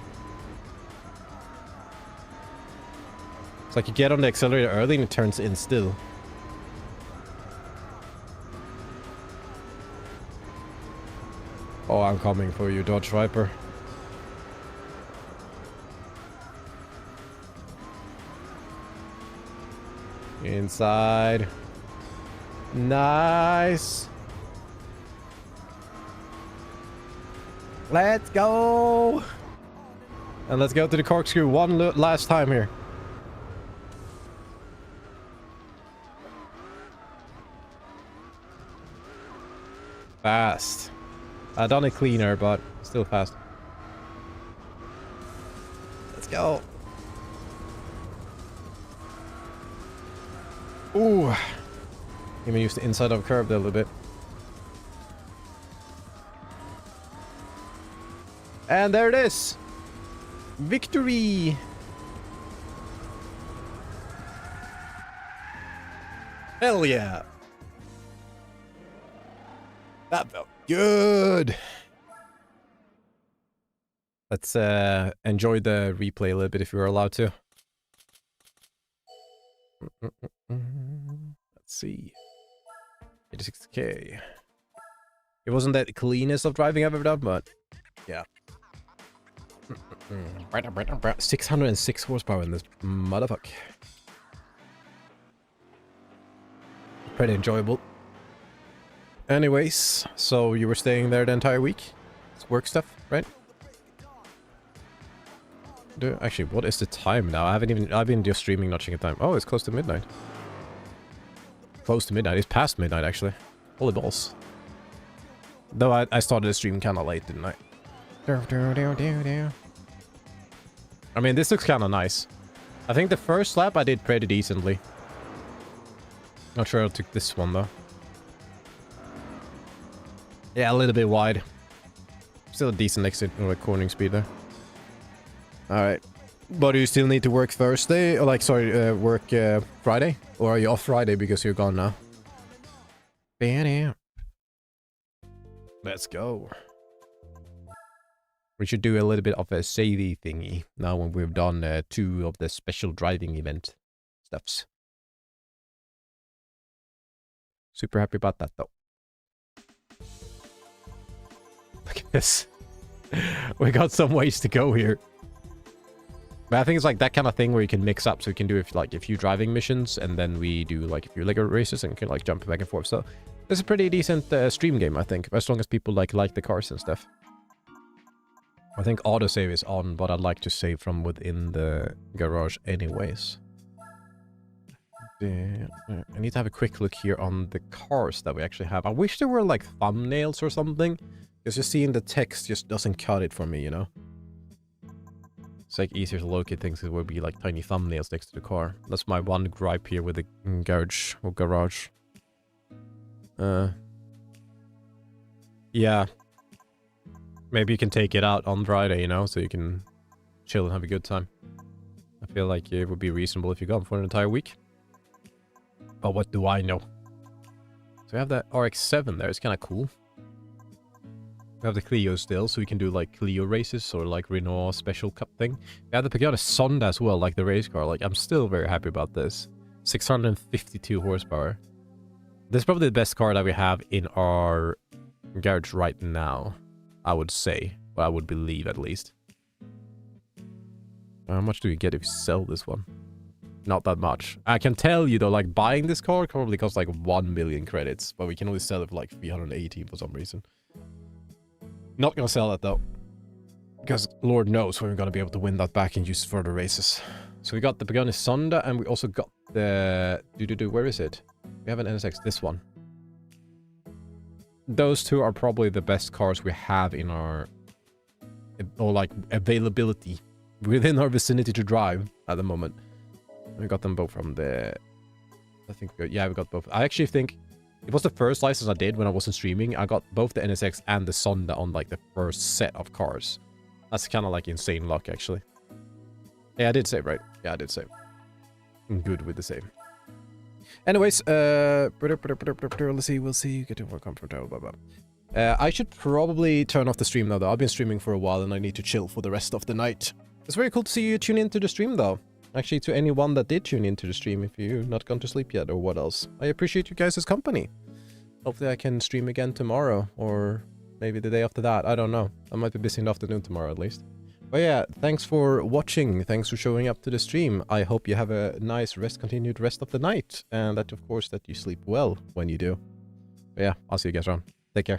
It's like you get on the accelerator early and it turns in still. Oh, I'm coming for you, Dodge Viper. Inside. Nice. Let's go. And let's go to the corkscrew one last time here. Fast. I done it cleaner, but still fast. Let's go. Ooh. Even use the inside of curve there a little bit. And there it is. Victory. Hell yeah. That felt good. Let's enjoy the replay a little bit if we were allowed to. Let's see. 86k. It wasn't that cleanest of driving I've ever done, but yeah. 606 horsepower in this motherfucker. Pretty enjoyable. Anyways, so you were staying there the entire week? It's work stuff, right? Actually, what is the time now? I've been just streaming, not checking time. Oh, it's close to midnight. Close to midnight. It's past midnight, actually. Holy balls. Though I started the stream kind of late, didn't I? I mean, this looks kind of nice. I think the first lap I did pretty decently. Not sure I took this one, though. Yeah, a little bit wide. Still a decent exit, like, cornering speed there. Alright. But do you still need to work Thursday? Or, like, sorry, work Friday? Or are you off Friday because you're gone now? Bam. Let's go. We should do a little bit of a savey thingy now when we've done 2 of the special driving event stuffs. Super happy about that, though. Look at this. We got some ways to go here. But I think it's like that kind of thing where you can mix up. So you can do a few driving missions, and then we do like a few Lego races and can like jump back and forth. So it's a pretty decent stream game, I think, as long as people like the cars and stuff. I think autosave is on, but I'd like to save from within the garage anyways. I need to have a quick look here on the cars that we actually have. I wish there were like thumbnails or something, because just seeing the text just doesn't cut it for me, you know? It's like easier to locate things. It would be like tiny thumbnails next to the car. That's my one gripe here with the garage or garage. Yeah. Maybe you can take it out on Friday, you know, so you can chill and have a good time. I feel like it would be reasonable if you gone for an entire week. But what do I know? So we have that RX-7 there. It's kind of cool. We have the Clio still, so we can do like Clio races or like Renault Special Cup thing. We have the Pagani Sonda as well, like the race car. Like, I'm still very happy about this. 652 horsepower. This is probably the best car that we have in our garage right now, I would say. Or I would believe, at least. How much do you get if you sell this one? Not that much. I can tell you, though, like, buying this car probably costs like 1 million credits. But we can only sell it for like 318 for some reason. Not gonna sell that, though. Because Lord knows when we're gonna be able to win that back and use it for the races. So we got the Pagani Sonda, and we also got the... Where is it? We have an NSX, this one. Those two are probably the best cars we have in our... Or, like, availability within our vicinity to drive at the moment. We got them both from the... I think... Yeah, we got both. I actually think... It was the first license I did when I wasn't streaming. I got both the NSX and the Sonda on, like, the first set of cars. That's kind of, like, insane luck, actually. Yeah, I did save, right? Yeah, I did save. I'm good with the save. Anyways, let's see, we'll see. Getting more comfortable, blah, blah. I should probably turn off the stream now, though. I've been streaming for a while, and I need to chill for the rest of the night. It's very cool to see you tune into the stream, though. Actually, to anyone that did tune into the stream, if you're not gone to sleep yet, or what else. I appreciate you guys' company. Hopefully I can stream again tomorrow, or maybe the day after that. I don't know. I might be busy in the afternoon tomorrow, at least. But yeah, thanks for watching. Thanks for showing up to the stream. I hope you have a nice continued rest of the night. And that, of course, that you sleep well when you do. But yeah, I'll see you guys around. Take care.